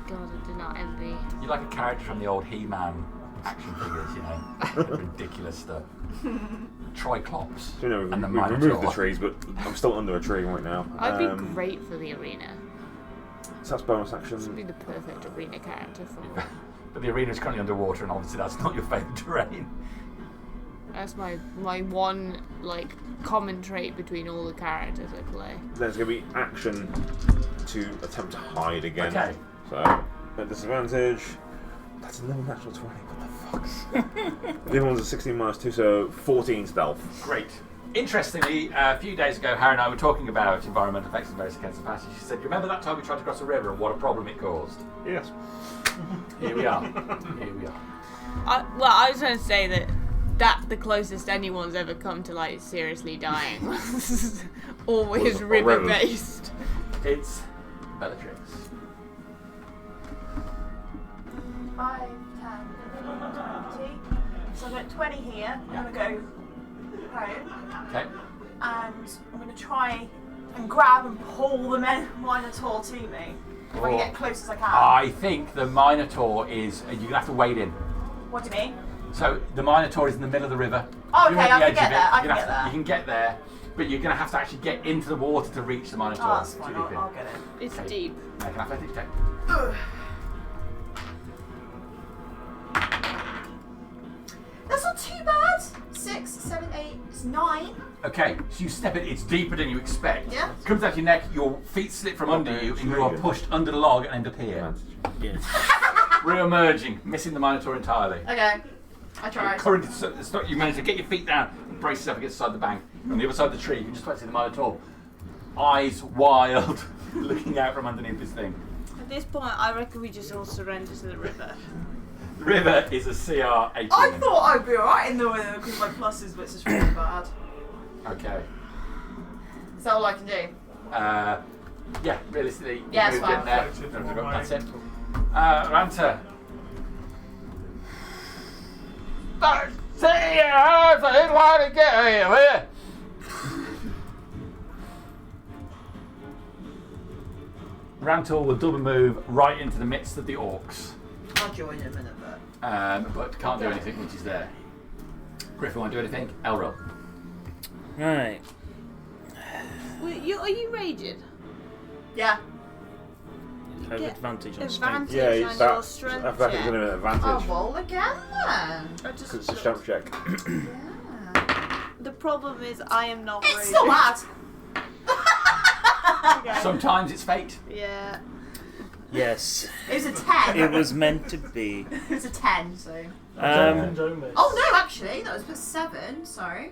God, I do not envy. You're like a character from the old He-Man action figures, you know, ridiculous stuff. Triclops So, you know, and the we've removed Minotaur. the trees, but I'm still under a tree right now. I'd be great for the arena. So that's bonus This would action. be the perfect arena character for me. But the arena is currently underwater, and obviously that's not your favourite terrain. That's my one like common trait between all the characters I play. There's going to be action to attempt to hide again. Okay. So, at disadvantage. That's another natural 20. What the fuck? The other one's a 16 minus 2, so 14 stealth. Great. Interestingly, a few days ago, Harry and I were talking about environmental effects and various kinds of passage. She said, "Remember that time we tried to cross a river and what a problem it caused?" Yes. Here we are. Here we are. I was going to say that the closest anyone's ever come to like seriously dying was always Was a river river. based. It's Bellatrix. 5, 10, 20. So I've got 20 here. I'm going to go home. Okay. And I'm going to try and grab and pull the Minotaur to me. If I can get close as I can. I think the Minotaur is. You're gonna have to wade in. What do you mean? So the Minotaur is in the middle of the river. Oh, You're okay, at the I can edge get of it. there, I You're can gonna get have to- there. You can get there, but you're going to have to actually get into the water to reach the Minotaur. Oh, that's fine. Too deep in. I'll get it. It's Okay. deep. Make an athletics check. That's not too bad. 6, 7, 8, it's 9. Okay, so you step in, it's deeper than you expect. Yeah. Comes out your neck, your feet slip from under you, and you are pushed under the log and end up here. Yeah. Re-emerging, missing the Minotaur entirely. Okay. I tried. Current, you manage to get your feet down and brace yourself against the side of the bank. On the other side of the tree, you can just about see the Minotaur, eyes wild, looking out from underneath this thing. At this point, I reckon we just all surrender to the river. The river is a CR 18. I thought I'd be alright in the weather because my pluses, but it's just really bad. Okay. Is that all I can do? Yeah, realistically, you Yeah, it's moved in fine. there. That's it. Ranta. See you, I didn't want to get here. Rantor will double move right into the midst of the orcs. I'll join in a minute, But can't do anything once he's there. Griffin won't do anything. Elril. Right. Wait, are you raging? Yeah. Have Get advantage on strength. Advantage Yeah, on that- your strength I think it's check. going to be an advantage. I'll roll again then. Because it's a strength check. Yeah. The problem is I am not It's raging. still bad. Okay. Sometimes it's fate. Yeah. Yes. It was a 10. It was meant to be. It was a 10, so. Um, Oh no, actually, that was plus 7. Sorry.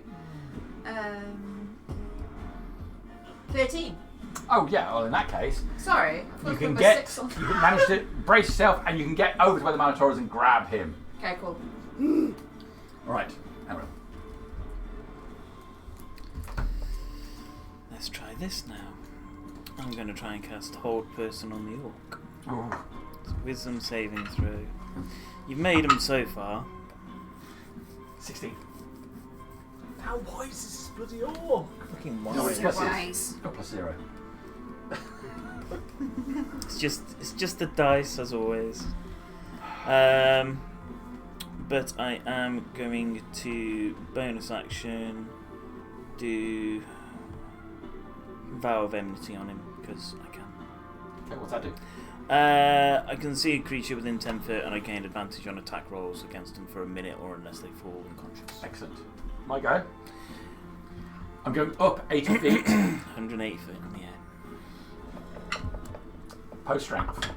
13. Oh yeah. Well, in that case, Sorry. I thought you I can put my get. 6 on. You can manage to brace yourself, and you can get over to where the Minotaur is and grab him. Okay, cool. All right, Elril. let's try this now. I'm going to try and cast Hold Person on the Orc. Oh. Wisdom saving throw. You've made them so far. 16. How wise is this bloody orc? Fucking No, wise. it's plus Wise. Got plus 0. It's just the dice as always. But I am going to bonus action do Vow of Enmity on him because I can. Okay, what's that do? I can see a creature within 10 foot and I gain advantage on attack rolls against them for a minute or unless they fall unconscious. Excellent. My go. I'm going up 80 feet. 180 foot in the air. Post strength.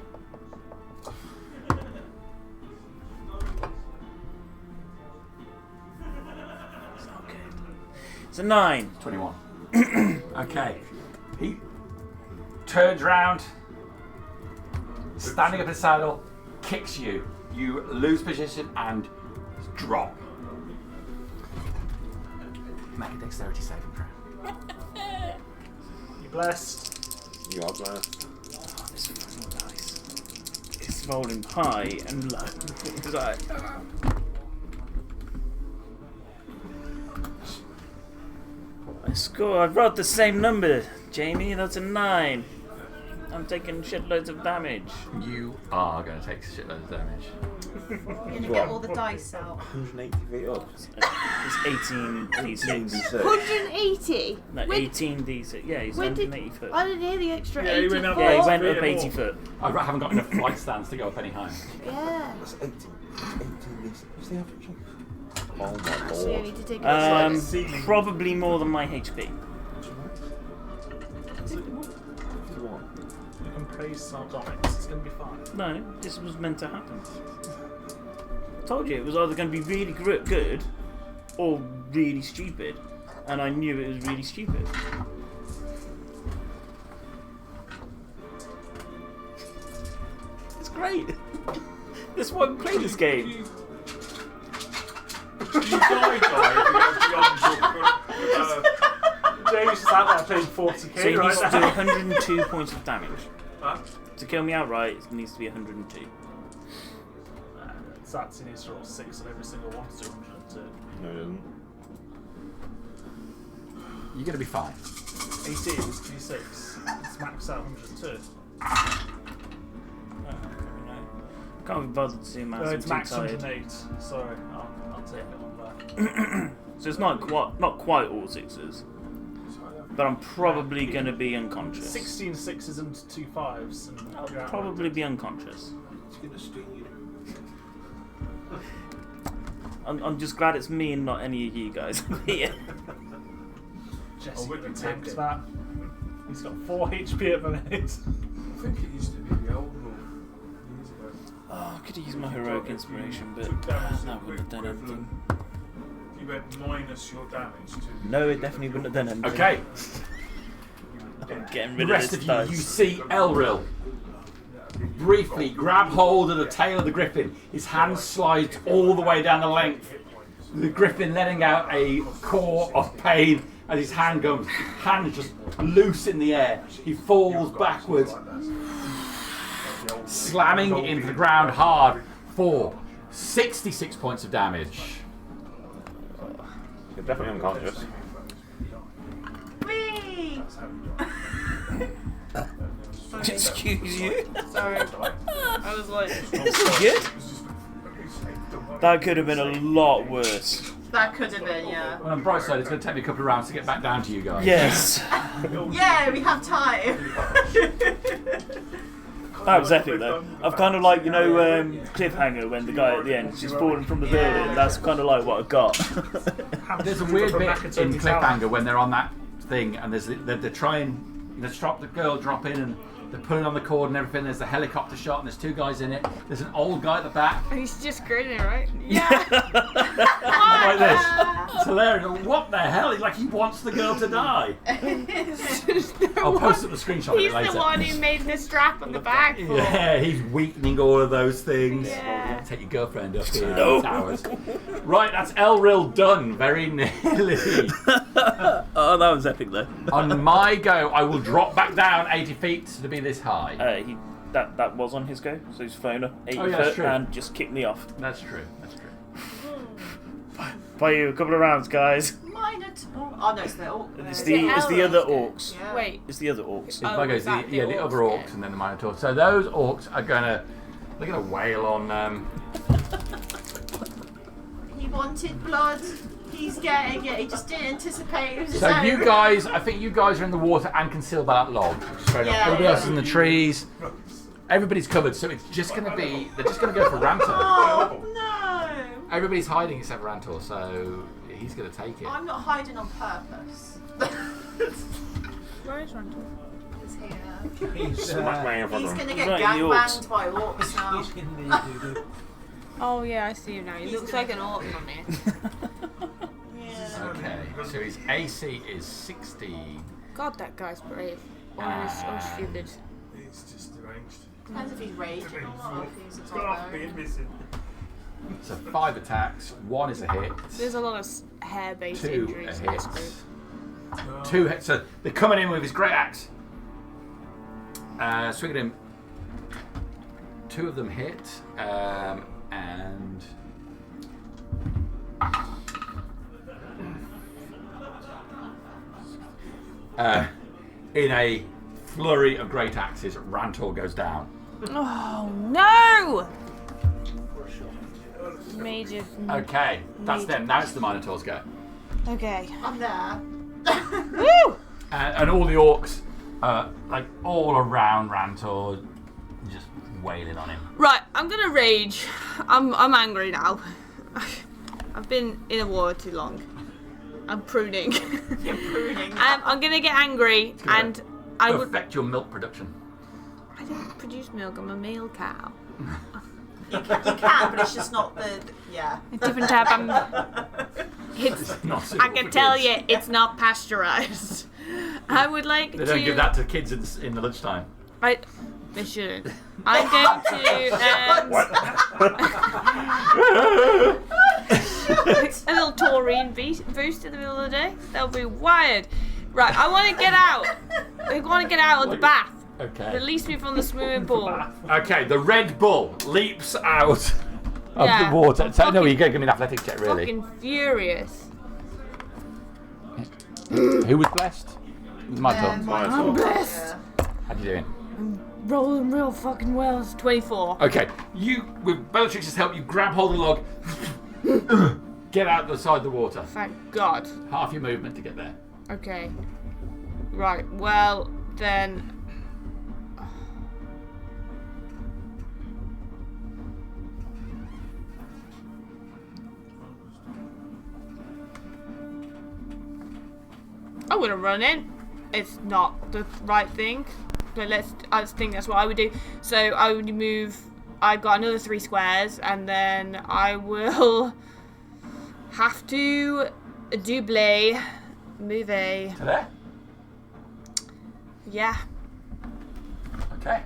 It's not good. It's a 9. 21. Okay. He turns round, standing up in the saddle, kicks you. You lose position and drop. Make a dexterity saving throw. You blessed. You are blessed. Oh, this fucking dice. It's rolling high and low. It's like, I score. I've rolled the same number, Jamie. That's a 9. I'm taking shitloads of damage. You are going to take shitloads of damage. You're gonna get all the dice out. 180 feet up. It's 18 d6. 180? No, When- 18 d6. Yeah, he's when did- 180 foot. I didn't hear the extra Yeah, 80 he went up- foot. Yeah, he went Feet up more. 80 foot. I haven't got enough flight stands to go up any higher. Yeah. That's 18. 18 What's the average? Oh my So you lord. need to take it. ceiling. Probably more than my HP. 51. You can praise sardonics. It's going to be fine. No, this was meant to happen. Told you it was either going to be really good or really stupid, and I knew it was really stupid. It's great. That's why we play this game. You die, guy. James is out there playing 40k So he right needs to now. do 102 points of damage. Huh? To kill me outright, it needs to be 102. That's in his roll 6 and every single one's 202. No, it isn't. You're going to be fine. 18 is d6. It's maxed out 102. Can't be bothered to do maths. No, I'm it's too max tired. 108. Sorry, I'll take it on that. So it's not quite all sixes, but I'm probably going to be unconscious. 16 sixes and 2 5s. And I'll you're out. probably be unconscious. It's going to sting you. I'm just glad it's me and not any of you guys here. Jesse Oh, we tanked can that. He's got 4 HP at the minute. I think it used to be the old rule years ago. Oh, I could use my heroic inspiration, but Took damage that wouldn't have done anything. You went minus your damage to. No, it definitely wouldn't have done anything. Okay. I'm getting The rid rest of of this you, you dice. see Elril briefly grab hold of the tail of the griffin. His hand slides all the way down the length. The griffin letting out a caw of pain as his hand is just loose in the air. He falls backwards, slamming into the ground hard for 66 points of damage. You're definitely unconscious. Whee! Excuse you. Sorry. I was like, This is good. That could have been a lot worse. That could have been, yeah. Well, on the bright side, it's going to take me a couple of rounds to get back down to you guys. Yes. Yeah, we have time. That was epic though. I've kind of like, Cliffhanger when the guy at the end, she's falling from the building. That's kind of like what I got. There's a weird bit in Cliffhanger when they're on that thing and they're trying to stop the girl drop in and they're pulling on the cord and everything. There's the helicopter shot and there's two guys in it. There's an old guy at the back. he's just grinning, right? Yeah. Like this. It's hilarious. What the hell? He's like he wants the girl to die. I'll post up the screenshot of it He's later. the one who made the strap on the back. For. Yeah, he's weakening all of those things. Yeah. Take your girlfriend up here in No. the towers. Right, that's Elril done. Very nearly. Oh, that was epic though. On my go, I will drop back down 80 feet to be this high. That was on his go, so he's flown up 80 Oh, yeah, that's foot true. and just kicked me off. That's true. That's true. Buy you a couple of rounds, guys. Minotaur. Oh, no, it's the orc. It's the other orcs. Yeah. Wait. It's the other orcs. It's Oh, Buggo's is that the other orcs, orcs and then the Minotaur. So those orcs are they're gonna wail on. He wanted blood. He's getting it. He just didn't anticipate it was So you guys, I think you guys are in the water and concealed by that log. Straight up. Yeah, Everybody else yeah. is in the trees. Everybody's covered, so it's just gonna be. They're just gonna go for Rantor. Oh, no. Everybody's hiding except for Rantor, so he's gonna take it. I'm not hiding on purpose. Where is Rantor? He's here. He's Smack me in front He's of him. going to get Right, the gangbanged by orcs now. he's in the doo-doo. Oh yeah, I see him now. He looks like an orc on me. Yeah. Okay, so his AC is 16. God, that guy's brave. Or stupid. He's just deranged. Depends if he's raging or not. If he's a It's got off toddler. being missing. So 5 attacks, 1 is a hit. There's a lot of hair-based 2 injuries in this hits. group. 2 hits. So they're coming in with his great axe. Swinging him. 2 of them hit. And. In a flurry of great axes, Rantor goes down. Oh no! Major. Okay, that's them. Now it's the Minotaur's go. Okay. I'm there. Woo! And all the orcs, like all around Rantor, just wailing on him. Right, I'm gonna rage. I'm angry now. I've been in a war too long. I'm pruning. You're pruning. I'm gonna get angry, gonna and I It'll would. affect your milk production. I don't produce milk. I'm a male cow. You can, but it's just not the. Yeah. A different type. It's. Not I suitable can for tell kids. you, it's not pasteurized. I would like They to. don't give that to kids in the lunchtime. They shouldn't. I'm going to. A little taurine boost in the middle of the day. They'll be wired. Right, I want to get out. I want to get out of the bath. Okay. Release me from the swimming pool. Okay, the Red Bull leaps out of Yeah, the water. I'm So, no, fucking- you gotta give me an athletics check, really. Fucking furious. Who was blessed? It was my turn. I'm blessed. How you doing? Rolling real fucking well. It's 24. Okay, you, with Bellatrix's help, you grab hold of the log, get out the side of the water. Thank God. Half your movement to get there. Okay. Right, well, then. I'm gonna run in. It's not the right thing, but I think that's what I would do. So I would move. I've got another 3 squares, and then I will have to double move a. To there? Yeah. Okay.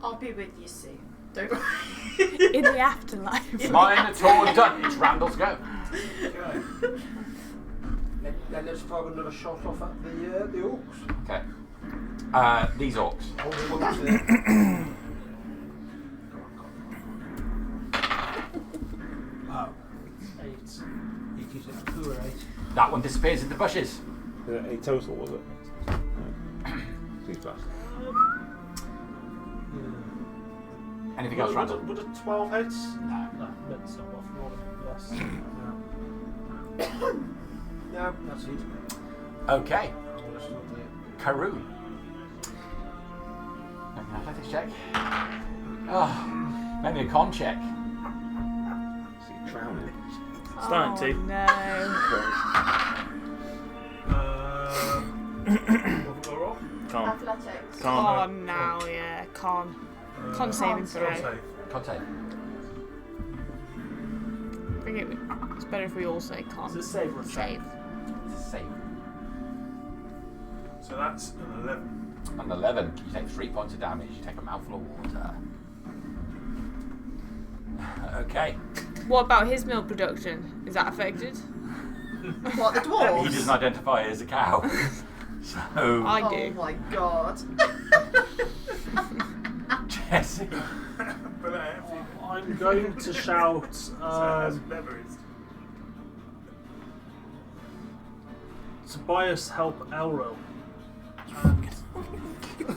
I'll be with you soon. Don't worry. In the afterlife. Minotaur done. It's Randall's go. Then let's fire another shot off at the orcs. Okay. These orcs. All the orcs there. Oh. 8. It is a poor 8. That one disappears in the bushes. 8 total, was it? Too fast. Anything else, Randall? Would a 12 hit? No. No, that's not worth rolling less. Yeah, that's it. Okay. That's not there. Karoo. Athletics check. Oh, maybe a con check. See, drowning. Starting to. No. What have we got to roll? Con. Athletics. Con. Oh, now, yeah. Con. Con saving throw. Save. Con save. I think it's better if we all say con. Is it save or attack? Save. It's a save. So that's an 11. On 11, you take 3 points of damage. You take a mouthful of water. Okay. What about his milk production? Is that affected? What, the dwarves? He doesn't identify as a cow. So, I Oh do. my god. Jesse. But I have to. I'm going to shout. So it has memories. Tobias, help Elro.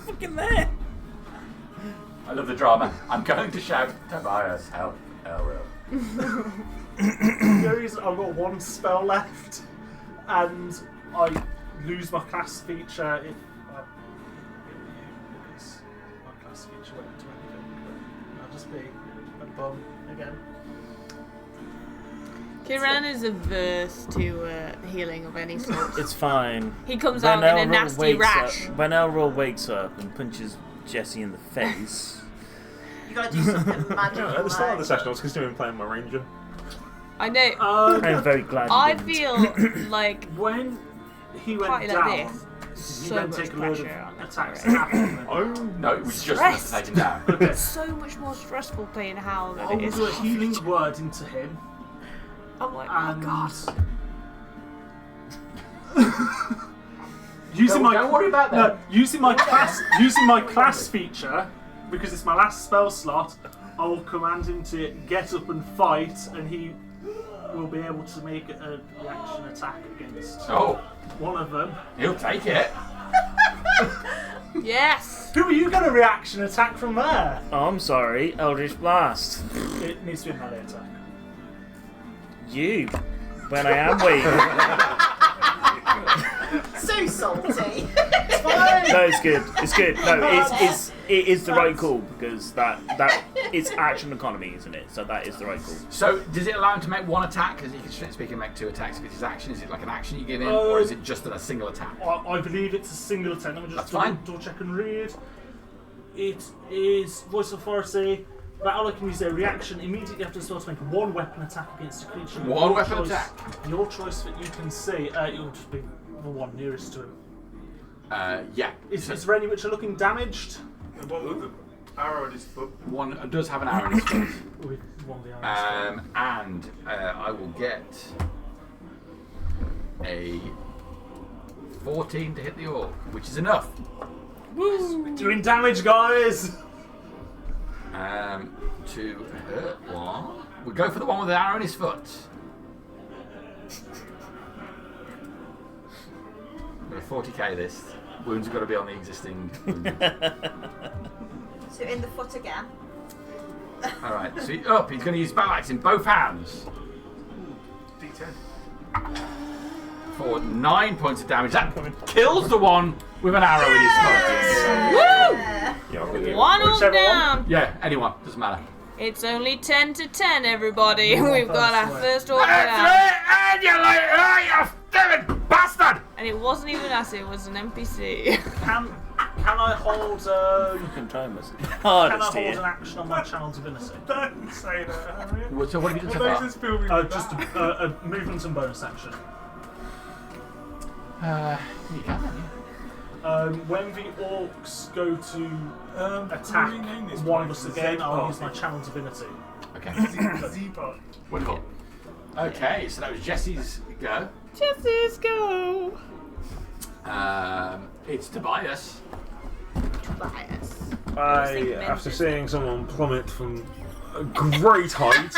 Fucking there. I love the drama. I'm going to shout, Tobias, help Elro. The only reason I've got one spell left, and I lose my class feature if because my class feature went to anything, but I'll just be a bum again. Kiran is averse to healing of any sort. It's fine. He comes out in a nasty wakes rash. Up, when Elroy wakes up and punches Jesse in the face, You gotta do something magical. Yeah, at the start of the like- session, I was considering playing my ranger. I know. I'm very glad. I you didn't. feel like When he went party down, like this. did he So then much take a load of pressure on it. attacks Right. after him? Oh, No, it was just Stressed. taken down. Okay. It's so much more stressful playing Howl than I it will is. do a healing word into him, I'm like, oh and god. using my Don't worry about that. using my class feature, because it's my last spell slot, I will command him to get up and fight, and he will be able to make a reaction attack against Oh, one of them. he'll take it. Yes. Who are you going to reaction attack from there? Oh, I'm sorry, Eldritch Blast. It needs to be a melee attack. You, when I am waiting. So salty. No, it's good. It's good. No, it is the right call because that it's action economy, isn't it? So that is the right call. So, does it allow him to make one attack? Because he can, strictly speaking, make 2 attacks. If it's his action, is it like an action you give him, or is it just a single attack? I believe it's a single attack. Let me That's just fine. double check and read. It is Voice of Authority. That ally can use their reaction immediately after the spell to make one weapon attack against a creature. One Your weapon choice- attack. Your choice that you can see. You'll just be the one nearest to him. Yeah. Is there any which are looking damaged? And what with the arrow in his foot? One does have an arrow in his foot. With one of the arrows. And I will get a 14 to hit the orc, which is enough. Doing damage, guys! To hurt one. We'll go for the one with the arrow in his foot. I'm going to 40k this. Wounds have got to be on the existing wound. So in the foot again. Alright, so he's going to use battle axe in both hands D10. for 9 points of damage. That kills the one with an arrow in his foot. Woo! yeah, I'll get One on Whichever down. Yeah, anyone, doesn't matter. It's only 10 to 10, everybody. We've got our first order That's down. it, and you're like, oh, you stupid bastard! And it wasn't even us, it was an NPC. Can I hold You can try and listen. Oh, can I that's hold dear. an action on my channel divinity? Don't say that, Harriet. So what have you done so What makes far? this feel really Just bad? a movement and bonus action. You can, yeah. When the orcs go to attack rename this one of place us the again, Z I'll use party. my channel divinity. Okay. Z-part. Wonderful. Okay, so that was Jesse's go. Jesse's go. It's Tobias. Bias. After seeing someone plummet from a great height,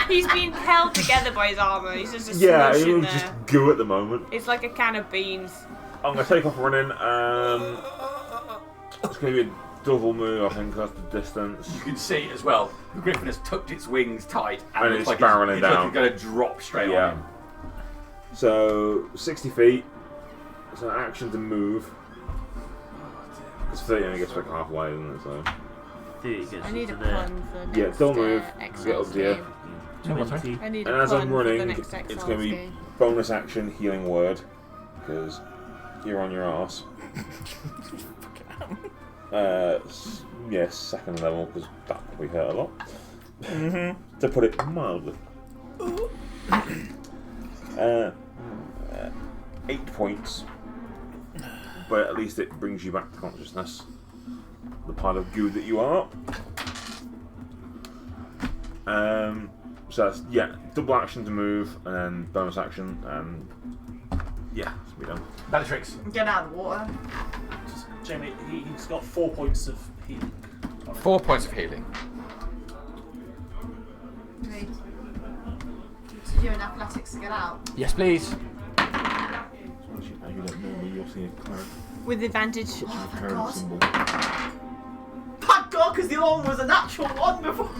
He's been held together by his armour. He's just a yeah, smush in it'll there. just go at the moment. It's like a can of beans. I'm going to take off running. It's going to be double move, I think that's the distance. You can see as well, the griffin has tucked its wings tight and, And looks it's like barreling it's down. going to drop straight Yeah. on him. So 60 feet. It's an action to move. It's 30 only gets like halfway, isn't it? So 30 gets I need you a to there. pun for next, yeah, don't move. Excel Get up to you. Yeah, what's that? 20. I need And a as pun I'm for the running, next it's Excel going to be game. bonus action healing word because you're on your arse. Yeah, second level because that probably hurt a lot. To put it mildly. 8 points, but at least it brings you back to consciousness. The pile of goo that you are. So that's, yeah, double action to move and then bonus action and yeah, it's be done. Bellatrix. Get out of the water. Jamie, he's got 4 points of healing. 4 points of healing. Great. To do an athletics to get out. Yes, please. With advantage. God. Thank God, because the other one was a natural one before.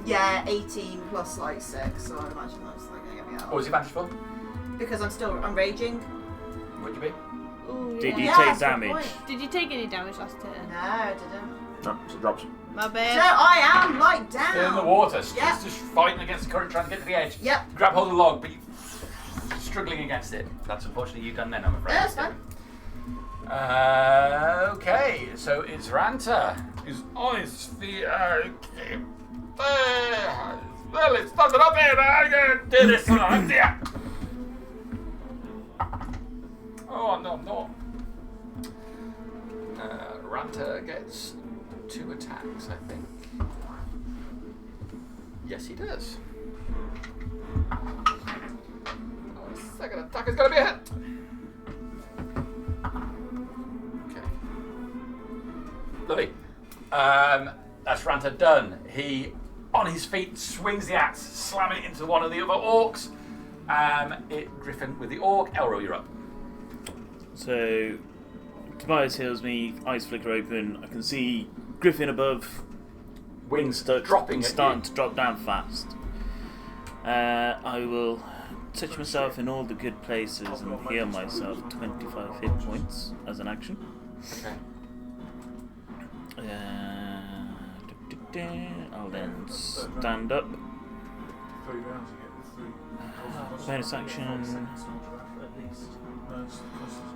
Yeah, 18 plus like 6, so I imagine that's like going to get me out. What was the advantage for? Because I'm raging. Would you be? Ooh, Did you yeah. take that's the damage? point. Did you take any damage last turn? No, I didn't. No, so it drops. My So bad. I am like down. Still in the water, Yeah. just fighting against the current, trying to get to the edge. Yep. Grab hold of the log, but you're struggling against it. That's unfortunately you done then, I'm afraid. Yeah, that's fine. Okay, so it's Ranta. His eyes feel well, it's not up here. I can do this. Yeah. Oh no. Ranta gets 2 attacks, I think. Yes, he does. Oh, second attack is going to be a hit. Okay. Lovely. That's Ranta done. He, on his feet, swings the axe, slamming it into one of the other orcs. Griffin with the orc. Elro, you're up. So, Tobias heals me, eyes flicker open. I can see Griffin above, wings stuck, dropping and at starting you. to drop down fast. I will touch myself in all the good places and heal myself 25 hit points as an action. Okay. I'll then stand up. 3 rounds you get 3. Bonus action. At least. No, it's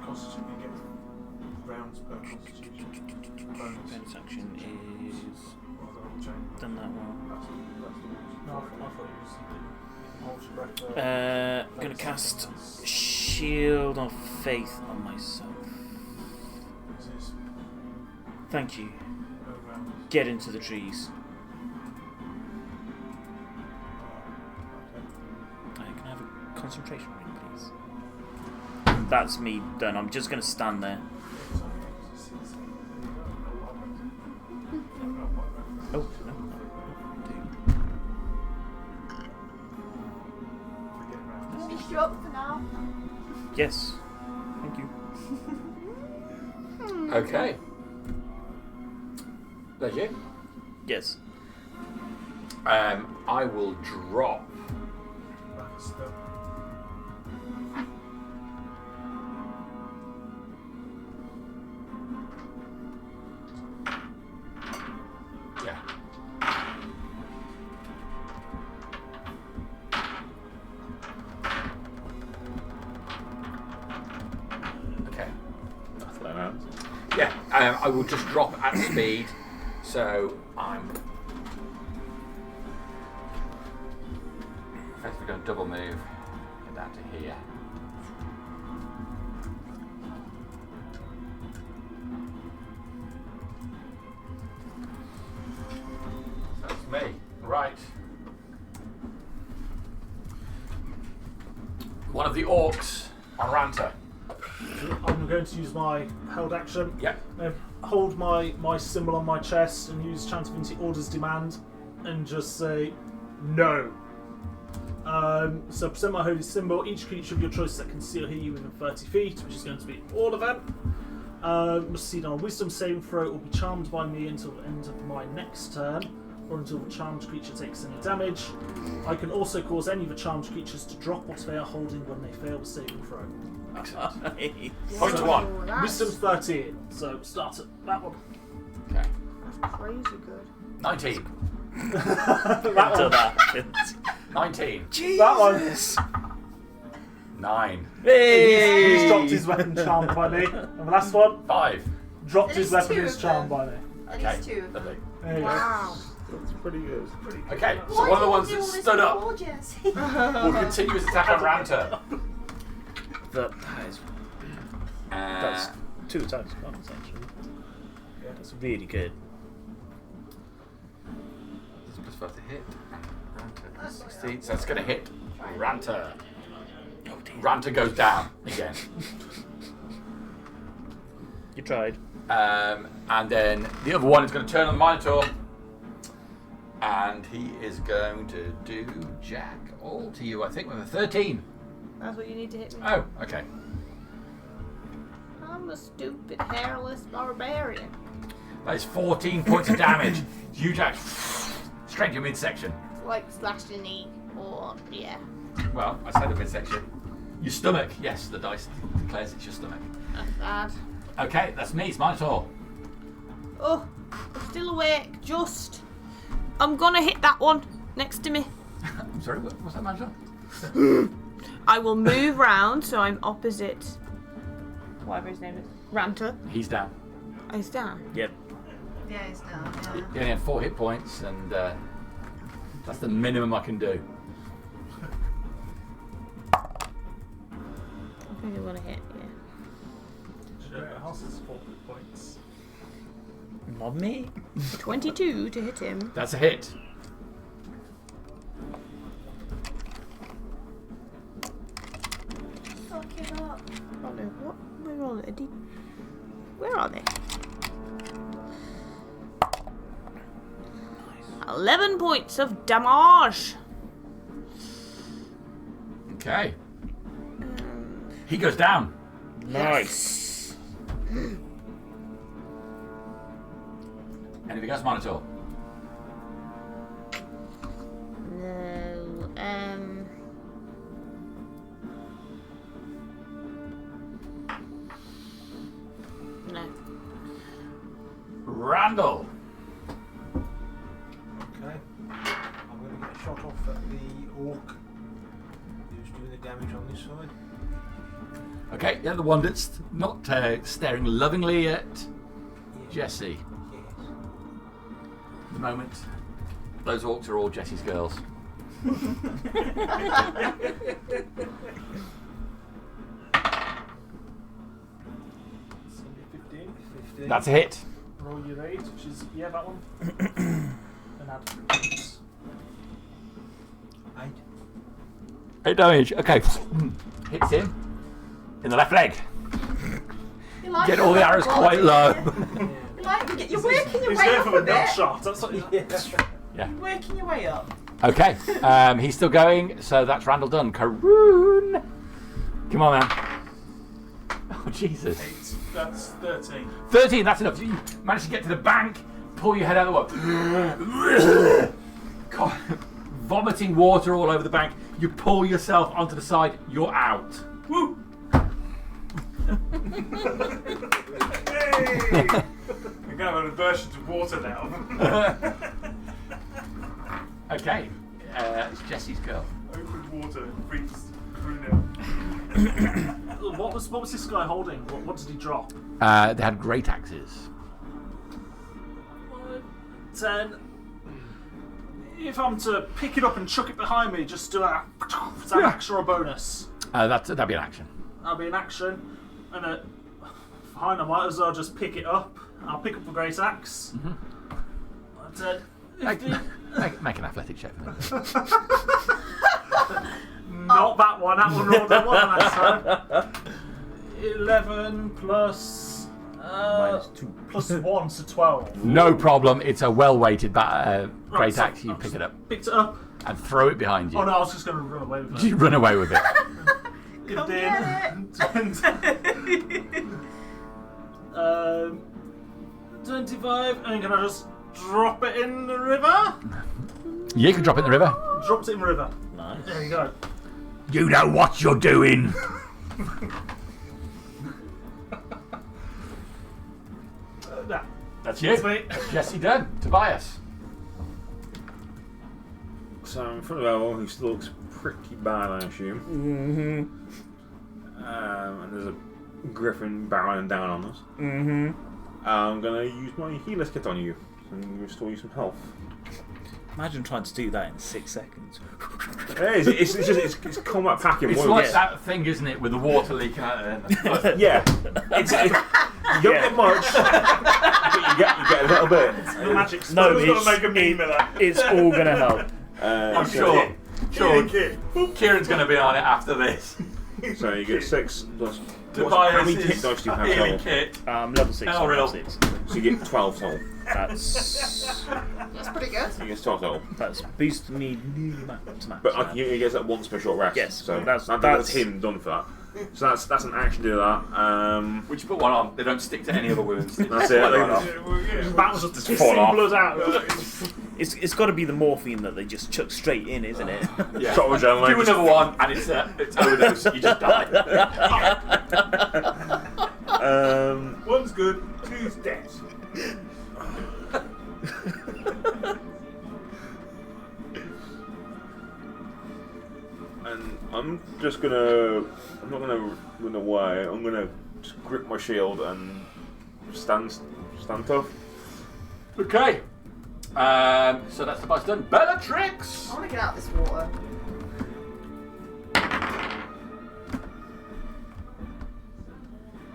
constitution, you get rounds per constitution. Bonus. Bonus action is Well, the whole chain. done that one. That's the rules. No, I thought it was hold your breath. I'm gonna cast Shield of Faith on myself. This is Thank you. no rounds. Get into the trees. Okay. Can I have a concentration ring, please? That's me done. I'm just gonna stand there. Oh no. Just you up for now. Yes. Thank you. Okay. That's you. Yes. I will drop. Back a step. Yeah. Okay. That's like that. Yeah, I will just drop at speed, so I'm effectively going to double move, get down to here. That's me, right. One of the orcs on Ranta. I'm going to use my held action. Yep. Hold my symbol on my chest and use Chant of Divinity Order's Demand and just say no. So present my holy symbol. Each creature of your choice that can see or hear you within 30 feet, which is going to be all of them. Must succeed on a wisdom saving throw or be charmed by me until the end of my next turn, or until the charmed creature takes any damage. I can also cause any of the charmed creatures to drop what they are holding when they fail the saving throw. Point So, 1. Wisdom 13, so start at that one. Okay. That's crazy good. 19. That one. 19. That one. 9. He's dropped his weapon charmed by me. And the last one, 5. dropped At his least weapon two is of charmed them. by me. At Okay. least 2 of them. Lovely. There you go. Wow. That's pretty good. Okay, so Why one of the did ones you that do all this stood up before, Jesse? will continue his attack on Ranter. That's 2 attacks at once, actually. Yeah, that's really good. This is supposed to hit. Ranter 16, so that's going to hit Ranter. Ranter goes down again. You tried. And then the other one is going to turn on the Minotaur. And he is going to do Jack all to you, I think, with a 13. That's what you need to hit me. Oh, okay. I'm a stupid hairless barbarian. That is 14 points of damage. You, Jack, straight to your midsection. Like slash the knee, or yeah. Well, I said the midsection. Your stomach. Yes, the dice declares it's your stomach. That's bad. Okay, that's me. It's Minotaur. Oh, I'm still awake. Just. I'm gonna hit that one next to me. I'm sorry, what's that, Minotaur? I will move round so I'm opposite. Whatever his name is. Ranter. He's down. Oh, he's down. Yep. Yeah, it's down. He Yeah. only had 4 hit points, and that's the minimum I can do. I think I'm gonna hit, yeah. The house is 4 points. Not me. 22 to hit him. That's a hit. Fuck it up. Oh no, what? Where are they? Where are they? 11 points of damage. Okay. He goes down. Nice. Anything else, Minotaur? No. No. Randall. Okay. I'm going to get a shot off at the orc who's doing the damage on this side. Okay, yeah, the one that's not staring lovingly at Jesse. Yes. At the moment, those orcs are all Jesse's girls. It's going to be 15. 15. That's a hit. Roll your 8, which is, yeah, that one. And add 8. 8. 8 damage. Okay. Hits him in the left leg. You like Get all the arrows quite low. You like, you're working your He's way going up for a the nut bit. shot. That's what Yeah. You're working your way up. Okay. He's still going, so that's Randall done. Karoon. Come on, man. Oh, Jesus. 8. That's 13. 13, that's enough. You manage to get to the bank, pull your head out of the water. God, vomiting water all over the bank. You pull yourself onto the side, you're out. Woo! Hey! We're going to have an aversion to water now. Okay, it's Jesse's girl. Open water creeps through now. What was this guy holding? What did he drop? They had great axes. 10. If I'm to pick it up and chuck it behind me, just do that. Is that an action or a bonus? That'd be an action. That'll be an action. And fine, I might as well just pick it up. I'll pick up the great axe. Make an athletic check for me. Not that one. That one rolled a 1 last time. 11 plus Minus 2. plus 1, so 12. No problem. It's a well-weighted great Right, so axe. You I've pick it up Picked it up. and throw it behind you. Oh no, I was just going to run away with it. You run away with it. Come get it. 25, and can I just drop it in the river? You can drop it in the river. Dropped it in the river. Nice. There you go. You know what you're doing. That's you. That's me. Jesse done. Tobias. So in front of Elwell, who still looks pretty bad, I assume. And there's a griffin barreling down on us. I'm gonna use my healer's kit on you and restore you some health. Imagine trying to do that in 6 seconds. It's combat packing. It's like that thing, isn't it, with the water leaking out there. Yeah. You don't get much, but you get a little bit. The magic spell. No, It's gonna make a meme of that. It's all gonna help. I'm sure. Kieran's going to be on it after this. So you get 6 plus. Tobias How many is hit dice do you have healing total? kit. Level 6. Oh, real. 6. So you get 12 total. That's pretty good. You get 12 total. That's boosted me nearly to max. But he gets that once per short rest. Yes, So that's that's him done for that. So that's an action to do that. Would you put one on? They don't stick to any other wounds. That's it. That's just Just fall off. blood out. It's got to be the morphine that they just chuck straight in, isn't it? Yeah. Shot with adrenaline. Do another one, and it's overdose. You just die. One's good, two's dead. And I'm not gonna run away. I'm gonna just grip my shield and stand tough. Okay. So that's the boss done. Bellatrix! I want to get out of this water.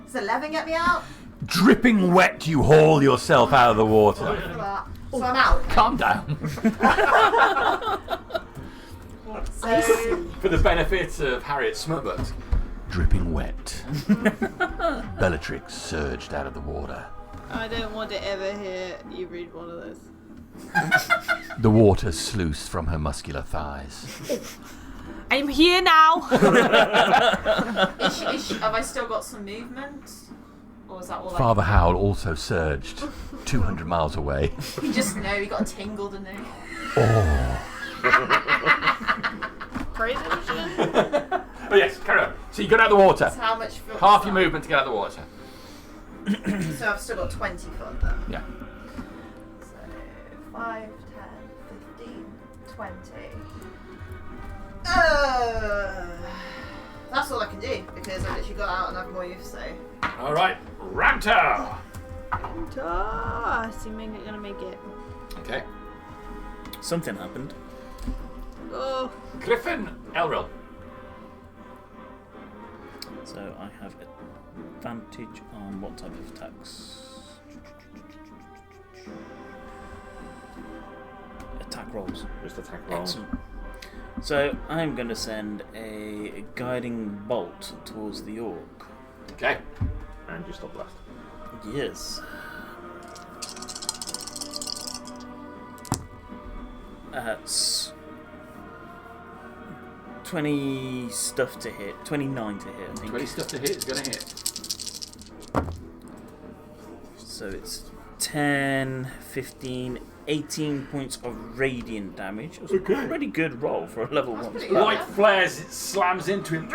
Does 11 get me out? Dripping wet, you haul yourself out of the water. For that. So I'm out. Calm down. So, For the benefit of Harriet Smutbutt. Dripping wet. Bellatrix surged out of the water. I don't want to ever hear you read one of those. The water sluiced from her muscular thighs. I'm here now. have I still got some movement? Or is that all Father Howell also surged 200 miles away. You just know he got a tingle, didn't he? Oh. Crazy shit. But yes, carry on. So you got out of the water. So how much foot? Half your movement to get out of the water. So I've still got 20 foot then. Yeah. So 5, 10, 15, 20. That's all I can do because I literally got out and I've moved, so. Alright, Ramtar! Assuming you're gonna make it. Okay. Something happened. Oh. Griffin Elril. So I have advantage on what type of attacks? Attack rolls. Just attack rolls. Excellent. So I'm going to send a guiding bolt towards the orc. Okay. And you stop blast. Yes. That's 20 stuff to hit. 29 to hit, I think. 20 stuff to hit is going to hit. So it's 10, 15, 18 points of radiant damage. It was a pretty good roll for a level 1 spell. Light flares, it slams into him.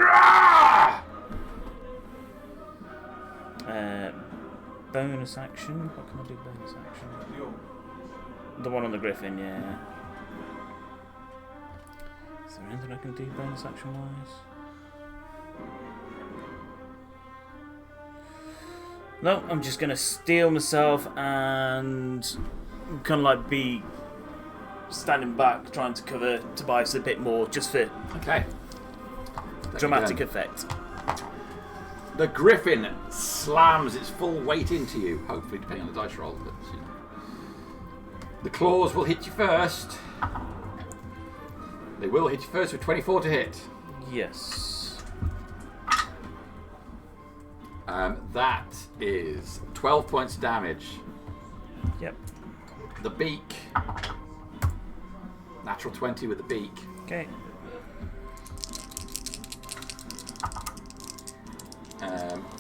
Bonus action. What can I do bonus action? The one on the griffin, yeah. Is there anything I can do bonus action wise? No, I'm just going to steel myself and kind of like be standing back trying to cover Tobias a bit more just for dramatic effect. The griffin slams its full weight into you, hopefully depending on the dice roll. But, you know. The claws will hit you first. They will hit you first with 24 to hit. Yes. That is 12 points of damage. Yep. The beak. Natural 20 with the beak. Okay.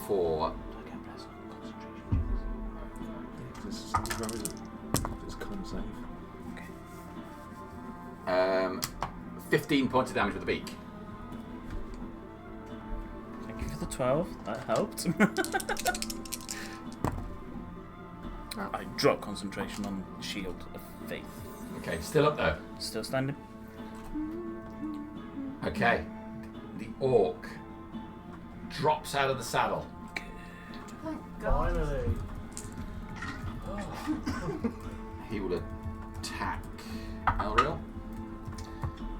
For Where is it? It's con save. 15 points of damage with the beak. Thank you for the 12. That helped. I drop concentration on Shield of Faith. Okay, still up though. Still standing. Okay. The orc drops out of the saddle. Thank God. Finally. He will attack Elriel.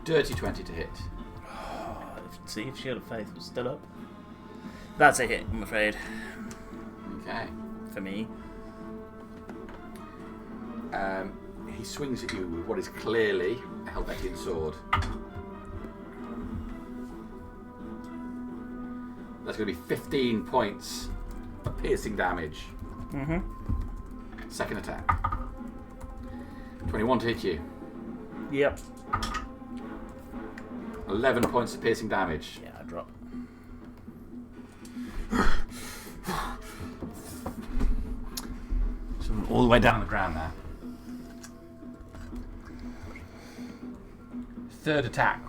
Dirty 20 to hit. Let's see if Shield of Faith was still up. That's a hit, I'm afraid. Okay. For me. He swings at you with what is clearly a Helvetian sword. That's going to be 15 points of piercing damage. Mm-hmm. Second attack. 21 to hit you. Yep. 11 points of piercing damage. Yeah, I drop. So we're all the way down on the ground now. Third attack.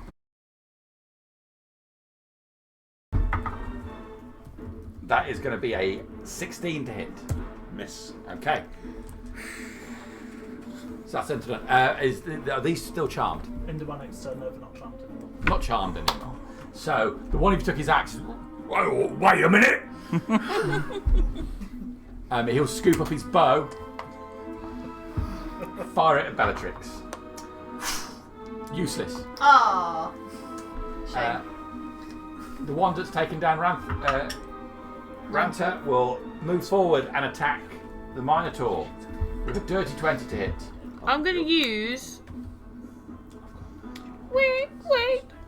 That is going to be a 16 to hit. Miss. Okay. So that's into are these still charmed? Into my next turn, no, they're not charmed anymore. Not charmed anymore. So the one who took his axe. Whoa, wait a minute. He'll scoop up his bow, fire it at Bellatrix. Useless. Oh. Shame. The one that's taken down Ranta will move forward and attack the Minotaur with a dirty 20 to hit. I'm gonna use. Wait.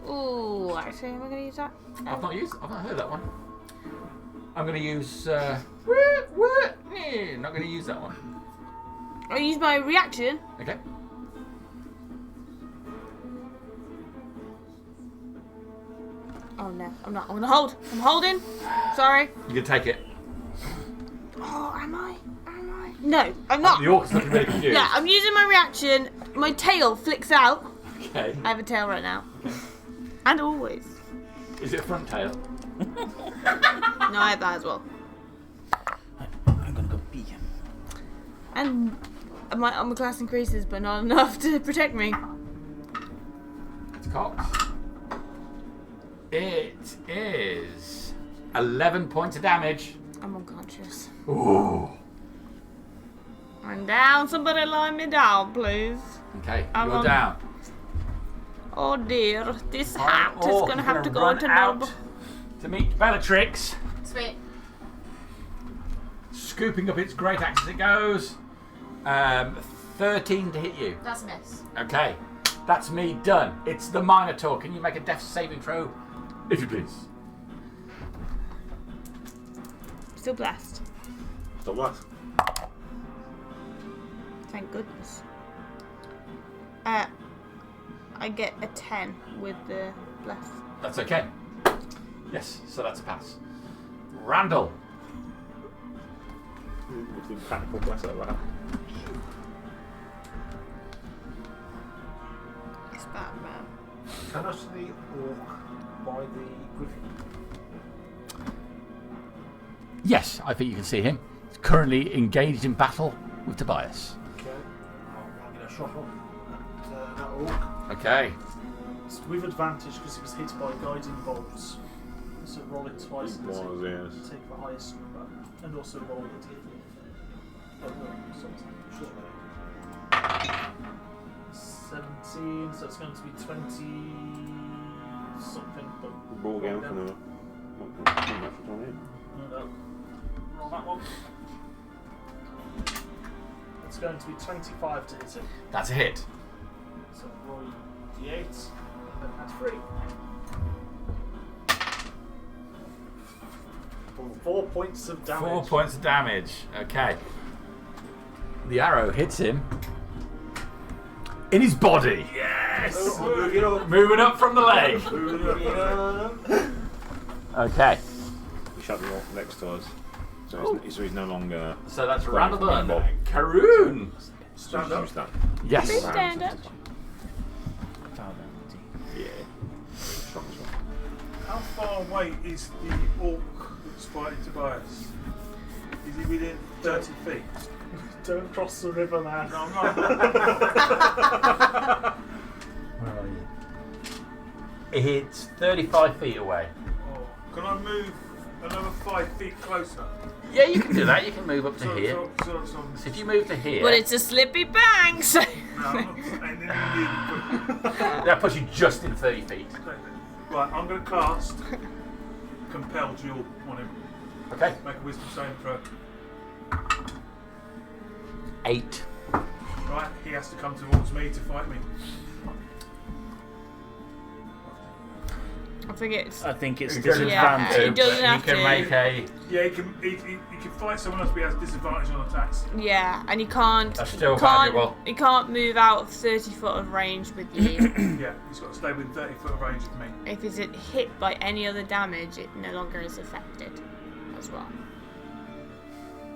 Ooh, actually, am I gonna use that? I've not heard that one. I'm going to use. Not going to use that one. I'll use my reaction. Okay. Oh no, I'm not. I'm gonna hold. I'm holding. Sorry. You can take it. Oh, am I? No, I'm not. The orc's looking really confused. Yeah, I'm using my reaction. My tail flicks out. Okay. I have a tail right now. And always. Is it a front tail? No, I have that as well. I'm gonna go pee. And my armor class increases, but not enough to protect me. It's cocked. It is 11 points of damage. I'm unconscious. Ooh. I'm down. Somebody lie me down, please. Okay, I'm you're on- down. Oh dear, this hat is Orc gonna have to go run into out nub. to meet Bellatrix, Sweet. scooping up its great axe as it goes. 13 to hit you. That's a miss. Okay, that's me done. It's the Minotaur. Can you make a death saving throw, if you please? Still blessed. Stop that. Thank goodness. I get a 10 with the bless. That's okay. Yes, so that's a pass. Randall. What's the practical bless that right? It's bad, man. Can I see the orc by the griffin? Yes, I think you can see him. He's currently engaged in battle with Tobias. Okay. I'll get a shot on that orc. Okay. It's with advantage because it was hit by guiding bolts. So roll it twice and It was, yes. take the highest number. And also roll it. Oh, no, sure. 17, so it's going to be 20 something, but Ball again for the. no. Roll that one. It's going to be 25 to hit it. That's a hit. So roll d8, and then add 3. 4 points of damage. 4 points of damage. Okay. The arrow hits him in his body. Yes! Moving up from the leg. Okay. We shut the orc next to us. So he's no longer. So that's Right, Randall Bob. Karoon. Stand up. Use that. Yes. Stand up. Yeah. Strong as well. How far away is the orc that's fighting Tobias? Is he within 30 feet? Don't cross the river, man. No, I'm not. Where are you? It's 35 feet away. Oh, can I move another 5 feet closer? Yeah, you can do that. You can move up to here. So, So if you move to here, But it's a slippy bank, so. no, I'm not saying anything. that puts you just in 30 feet. Right, I'm going to cast Compel Duel on him. Okay. Make a wisdom saving throw. 8. Right, he has to come towards me to fight me. I think it's. I think it's He doesn't disadvantage. Yeah, he doesn't have He can to. make a. Yeah, he can fight someone else, but he has disadvantage on attacks. Yeah, and he can't. That's still can't valuable. he can't move out of 30 foot of range with you. Yeah, he's got to stay within 30 foot of range of me. If it's hit by any other damage, it no longer is affected as well.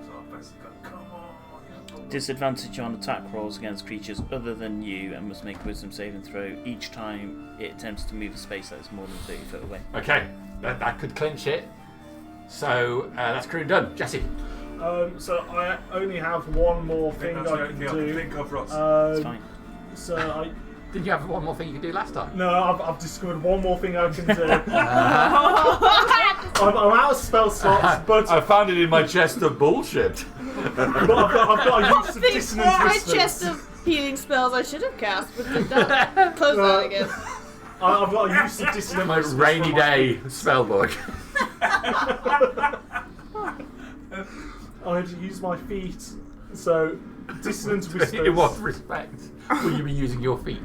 So I basically go, come on. Disadvantage on attack rolls against creatures other than you, and must make a wisdom saving throw each time it attempts to move a space that is more than 30 foot away. Okay, that could clinch it. So that's crew done. Jesse. So I only have one more thing That's I the can only thing I do. can think of, Ross. It's fine. So I Did you have one more thing you could do last time? no, I've discovered one more thing I can do. I'm out of spell slots, but I found it in my chest of bullshit. I've got a use of dissonant a whispers. chest of healing spells I should have cast, but did that. Close that again. I've got a use of dissonant My whispers. rainy from my- day spell book. I had to use my feet. So dissonant whispers. In what respect will you be using your feet?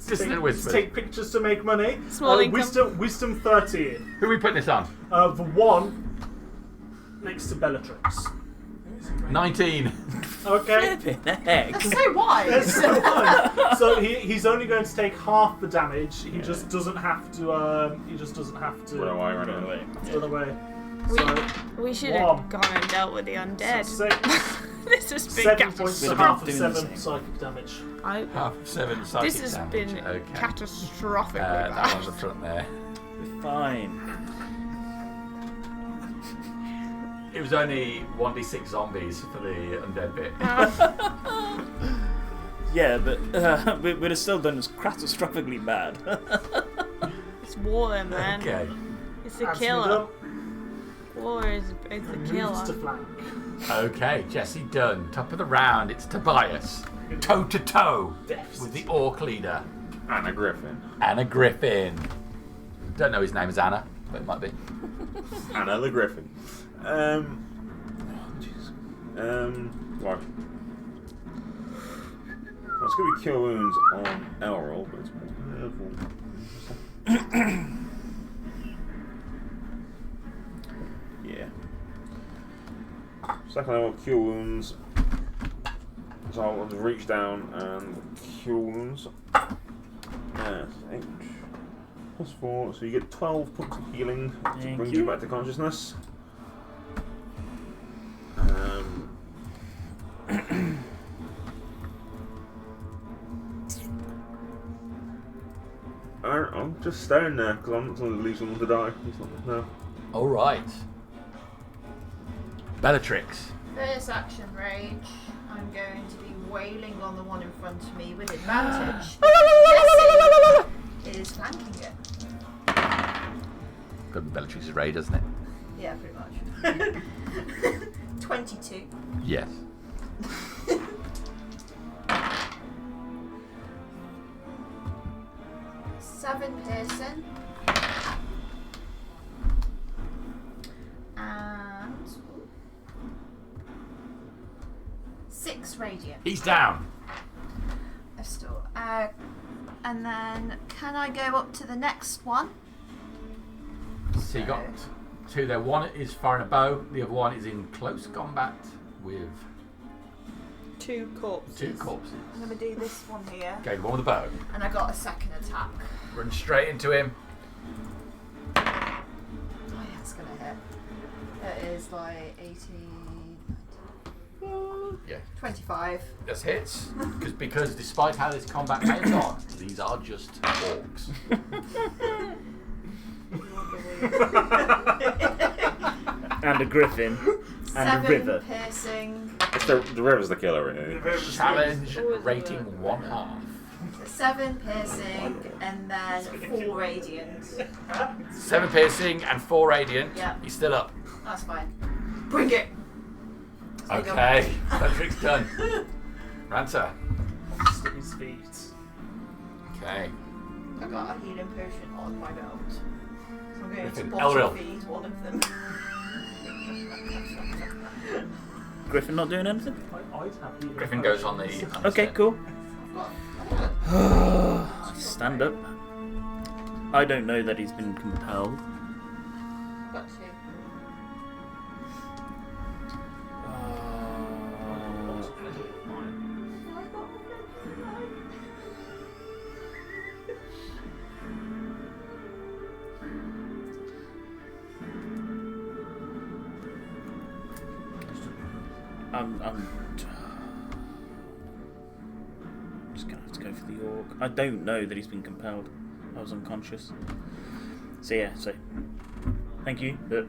Dissonant whispers. Take pictures to make money. Small income. Wisdom 13. Who are we putting this on? The one next to Bellatrix. 19. Okay. Heck. So wise. So he's only going to take half the damage. He just doesn't have to. He just doesn't have to Run away. run away. We should One. have gone and dealt with the undead. So 6, This has been 7 points, We'd have half been of doing the 7 same. psychic damage. Half of 7 psychic This has damage. been Okay. catastrophically That bad. on the front there. Fine. It was only 1d6 zombies for the undead bit. Yeah, but we'd have still done as catastrophically bad. It's war, man. Okay. It's a Anthony killer. Dunn War is a moves to killer. flank. Okay, Jesse done. Top of the round, it's Tobias. Toe to toe Deaths. with the orc leader, Anna Griffin. Anna Griffin. Don't know his name is Anna, but it might be. Anna the Griffin. Right. It's going to be cure wounds on Elroll, but it's more careful. Yeah. Second level cure wounds. So I'll just reach down and cure wounds. Yes, 8 plus 4, so you get 12 points of healing to Thank bring you. you back to consciousness. I'm just staying there because I'm not going to leave someone to die. It's not, no. All right. Bellatrix. First action rage. I'm going to be wailing on the one in front of me with advantage. Jesse is flanking it. Good with Bellatrix's raid, doesn't it? Yeah, pretty much. 22. Yes. Seven piercing. And 6 radiant. He's down. I've still. And then can I go up to the next one? So you got 2 there. One is firing a bow. The other one is in close combat with 2 corpses. 2 corpses. I'm going to do this one here. Okay, the one with the bow. And I got a second attack. Run straight into him. Oh yeah, it's going to hit. It is like 18, Yeah. 25. That's hits. Because despite how this combat may have gone, these are just orcs. And a griffin. And 7 a river. piercing. It's the river's the killer, really. Challenge rating 1/2. 7 piercing and then 4 radiant. 7 piercing and 4 radiant. Yeah. He's still up. That's fine. Bring it! Okay. That trick's done. Ranta. Stick his feet. Okay. I got a healing potion on my belt. So I'm going to Griffin, bottle Elril. feed one of them. Griffin not doing anything? I'd have healing Griffin goes on the. Okay, cool. Got Stand up. I don't know that he's been compelled. 2. I'm just gonna have to go for the orc. I don't know that he's been compelled. I was unconscious. So yeah, thank you, but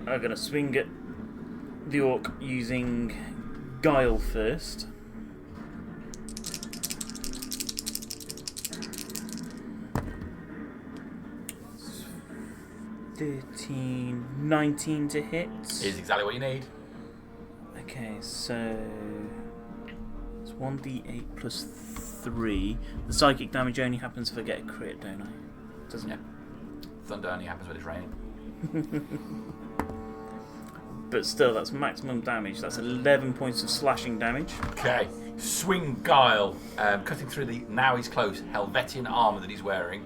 I'm gonna swing at the orc using guile first. It's 13, 19 to hit. Is exactly what you need. Okay, so it's 1d8 plus 3. The psychic damage only happens if I get a crit, don't I? Doesn't it? Thunder only happens when it's raining. But still, that's maximum damage. That's 11 points of slashing damage. Okay. Swing guile, cutting through the now he's close Helvetian armour that he's wearing.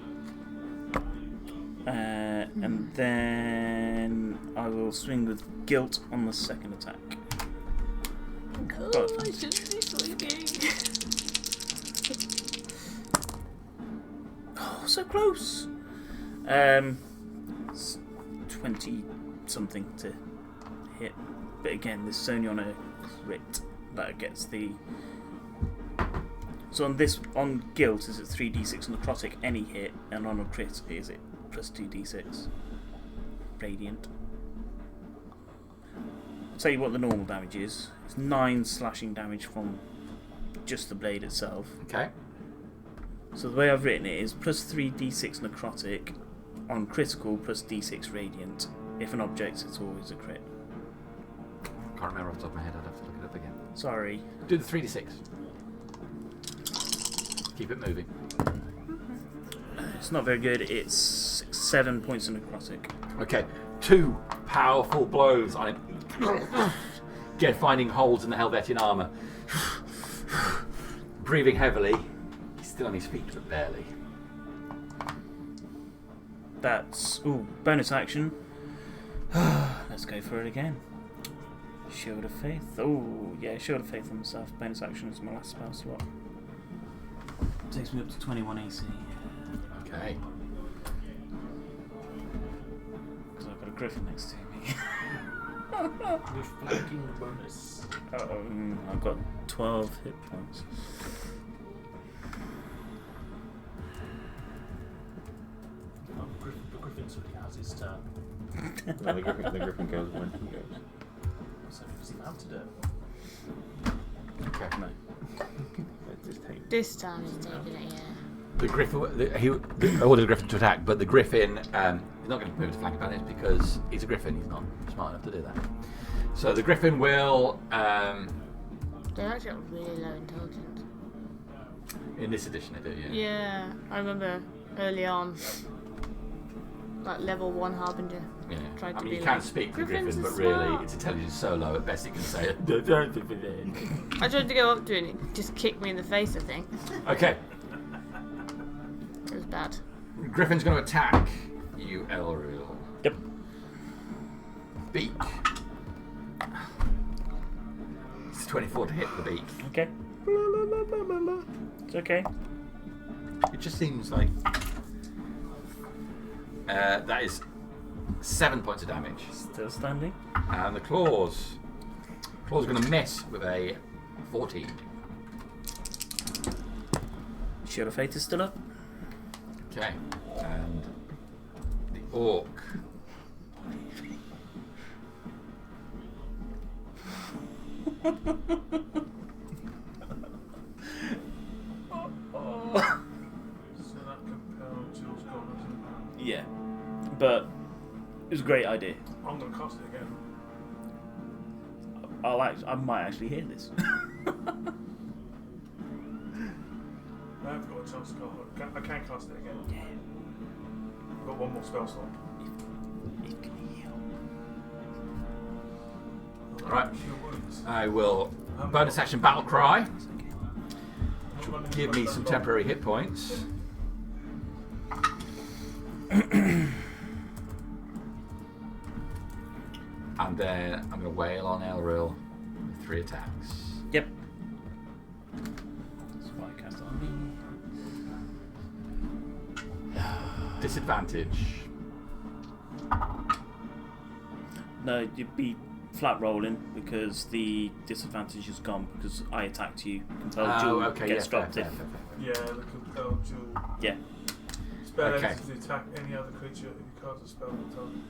And then I will swing with guilt on the second attack. Oh, I shouldn't be swinging. Oh, so close. 20 something to hit, but again, this is only on a crit that gets the. So on guilt is it 3d6 on necrotic any hit, and on a crit is it plus 2d6 radiant. I'll tell you what the normal damage is. It's 9 slashing damage from just the blade itself. Okay. So the way I've written it is plus 3d6 necrotic on critical plus d6 radiant. If an object, it's always a crit. Can't remember off the top of my head. I'd have to look it up again. Sorry. Do the 3d6. Keep it moving. It's not very good. It's 7 points of necrotic. Okay. 2 powerful blows on him. Again, finding holes in the Helvetian armour. Breathing heavily. He's still on his feet, but barely. That's bonus action. Let's go for it again. Shield of Faith. Oh yeah, Shield of Faith on myself. Bonus action is my last spell slot. Takes me up to 21 AC. Okay. Because I've got a griffin next to me. With flanking bonus. I've got 12 hit points. The griffin sort of has his turn. No, the griffin goes when he goes. So he was mounted it. Okay. No. This time he's taking it, yeah. The griffin. He ordered the griffin to attack, but the griffin he's not going to move to flank advantage because he's a griffin. He's not smart enough to do that. So the griffin will. They're actually really low intelligence. In this edition, they do. Yeah. Yeah, I remember early on, like level 1 Harbinger. Yeah. Tried I to mean, be you can like, speak to the "Griffins griffin, are but really, smart." its intelligence is so low. At best, it can say it. I tried to go up to it and it just kicked me in the face, I think. Okay. It was bad. Griffin's going to attack you, Elril. Yep. Beak. It's 24 to hit the beak. Okay. It's okay. It just seems like that is 7 points of damage. Still standing. And the claws. Claws are going to miss with a 14. Shield of Fate is still up. Okay. And the orc. So that compelled Jill's gone, isn't it? Yeah. But it was a great idea. I'm going to cast it again. I might actually hear this. I have got a chance to cast it. I can cast it again. Yeah. I've got one more spell slot. It can heal. Right. Cure wounds. I will bonus action battle cry. I'm not running Give into me my some spell temporary hit points. And then I'm going to wail on Elril with 3 attacks. Yep. That's why I cast it on me. Disadvantage. No, you'd be flat rolling because the disadvantage is gone because I attacked you. Compelled Jewel okay, gets yeah, dropped fair, in. fair. Yeah, the compelled Jewel. Yeah. Spell Okay. ends to attack any other creature who casts a spell at the time.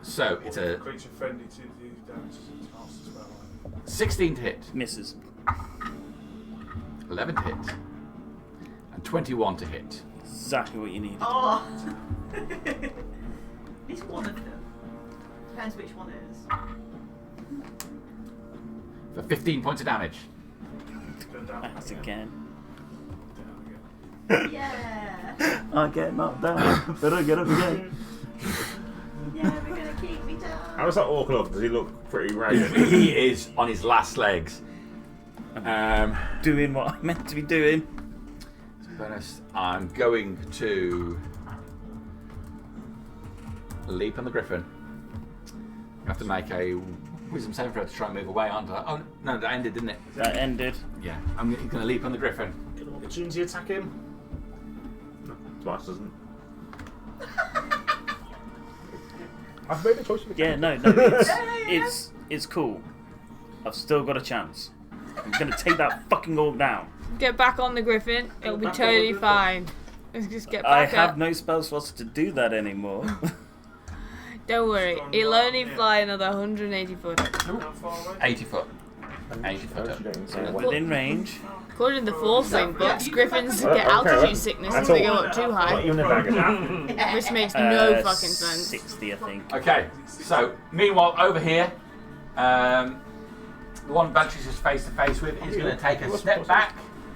So it's a Creature friendly to the damage as it casts a spell. 16 to hit, Misses. 11 to hit, and 21 to hit. Exactly what you needed. Oh! At least one of them. Depends which one it is. For 15 points of damage. Go down That's again. Down again. Yeah! I get knocked down, but I get up again. Yeah, we're gonna keep me down. How does that orc look? Does he look pretty ragged? He is on his last legs. Doing what I'm meant to be doing. Bonus. I'm going to leap on the griffin. I have to make a wisdom saving throw to try and move away, aren't I? Oh no, that ended, didn't it? That ended. Yeah, I'm going to leap on the griffin. Get an opportunity attack him. Twice, doesn't. I've made a choice with the Yeah, no, it's cool. I've still got a chance. I'm gonna take that fucking orc down. Get back on the griffin. It'll be back on the totally griffin. fine. Let's just get I back have up. no spell slots to do that anymore. Don't worry. Gone It'll right, only yeah. fly another 180 foot. How far away? 80 foot. 80 foot up. So within range. According to the Forcing books, griffins Well, get okay, altitude well, sickness that's if they all. go up too Not high. even a dagger. Which makes no fucking sense. 60, I think. Okay, so meanwhile over here, the one Banshee's is face to face with is going to take a step back.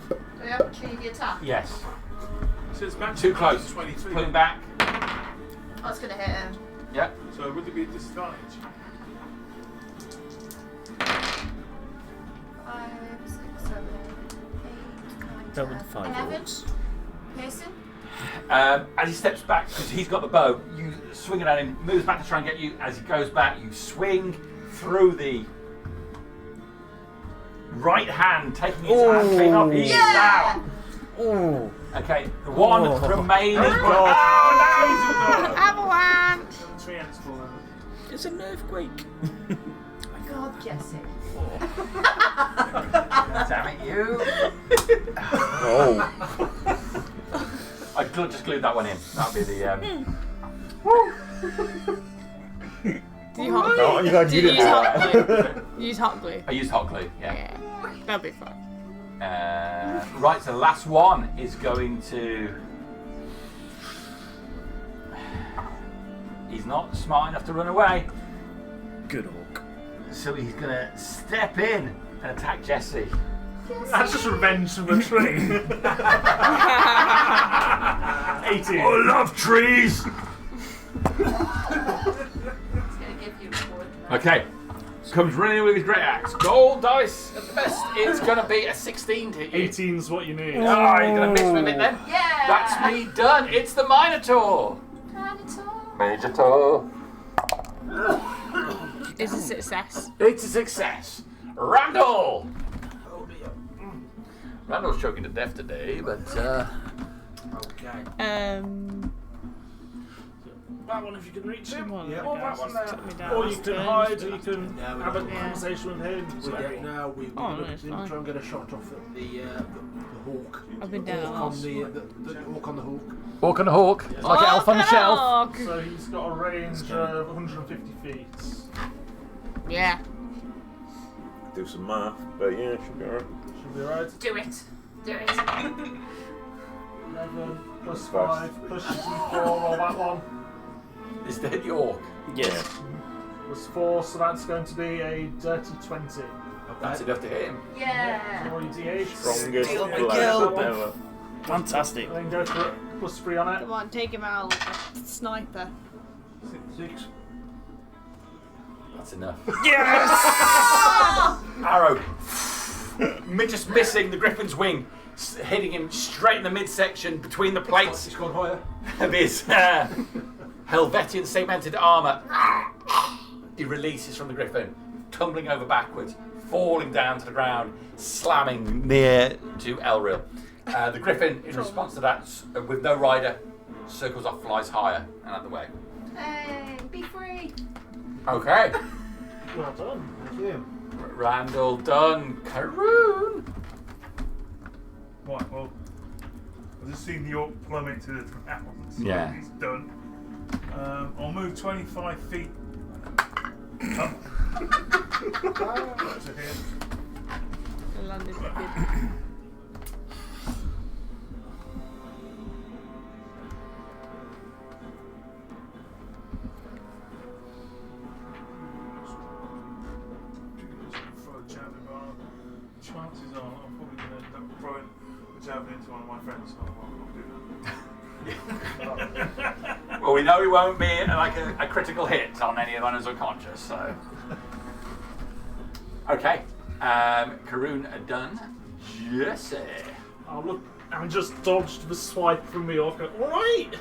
Do we have opportunity attack? Yes, So it's back too to close. 23. Pulling back. Oh, it's gonna hit him. Yep. So would it be a disadvantage? 5, 6, 7, 8, 9, That would 10, five 11. orcs. Piercing. As he steps back, because he's got the bow, you swing it at him, moves back to try and get you. As he goes back, you swing through the right hand, taking his hand clean off. He is Yeah! down. Oh, Okay, the one remaining. Avalanche! Three ants falling. it's an earthquake. God, Jesse. Damn it, you! Oh. I just glued that one in. That'll be the. Do you hot No, you got Do you you did use hot that. glue? Use hot glue. I used hot glue. Yeah. Yeah. That'll be fun. Right, so the last one is going to. He's not smart enough to run away, Good orc. so he's gonna step in and attack Jesse. That's just revenge from the tree. 18. I love trees. It's gonna give you reward. Okay, comes running in with his great axe. Gold dice at the best. It's gonna be a 16 to hit you. 18's what you need. Oh, you're gonna miss with it then. Yeah! That's me done. It's the Minotaur. Minotaur. It's a success. It's a success. Randall. Randall's choking to death today, but Okay. that one if you can reach him. Well, Yeah. Or guys, that one just there. took me down Or you this can turn. hide, or you can No, we have a don't. conversation with him. We get now. We're Oh, going no, it's to fine. try and get a shot off at the hawk. I've been The down. hawk on the hawk on the hawk. Hawk on a hawk. It's like an elf on the shelf. Hawk. So he's got a range of 150 feet. Yeah. Do some math, but yeah, should be alright. Should be right. Do it. Do it. 11 plus 5 plus your d4 or that one. Is that the orc? Yes. Plus 4, so that's going to be a dirty 20. That's enough to hit him. Yeah. Roll your d8. Strongest Kill the blast kill. ever. Fantastic. And then go for it. Plus 3 on it. Come on, take him out like a sniper. 6. That's enough. Yes! Arrow. Just missing the griffin's wing, hitting him straight in the midsection between the plates It's gone higher. of his Helvetian segmented armour. He releases from the griffin, tumbling over backwards, falling down to the ground, slamming near to Elril. The griffin, in response to that, with no rider, circles off, flies higher and out the way. Hey, be free. Okay. Well done. Thank you. Randall done. Karoon. Right, well, I've just seen the orc plummet to the ground. So Yeah. he's done. I'll move 25 feet up. To here. Landed good. Throw a javelin, but chances are I'm probably going to end up throwing a javelin to one of my friends. So I'll do that. Well, we know he won't be like a critical hit on anyone who's unconscious, so. Okay. Karoon done. Jesse. Oh, look. I just dodged the swipe from the orc. Alright!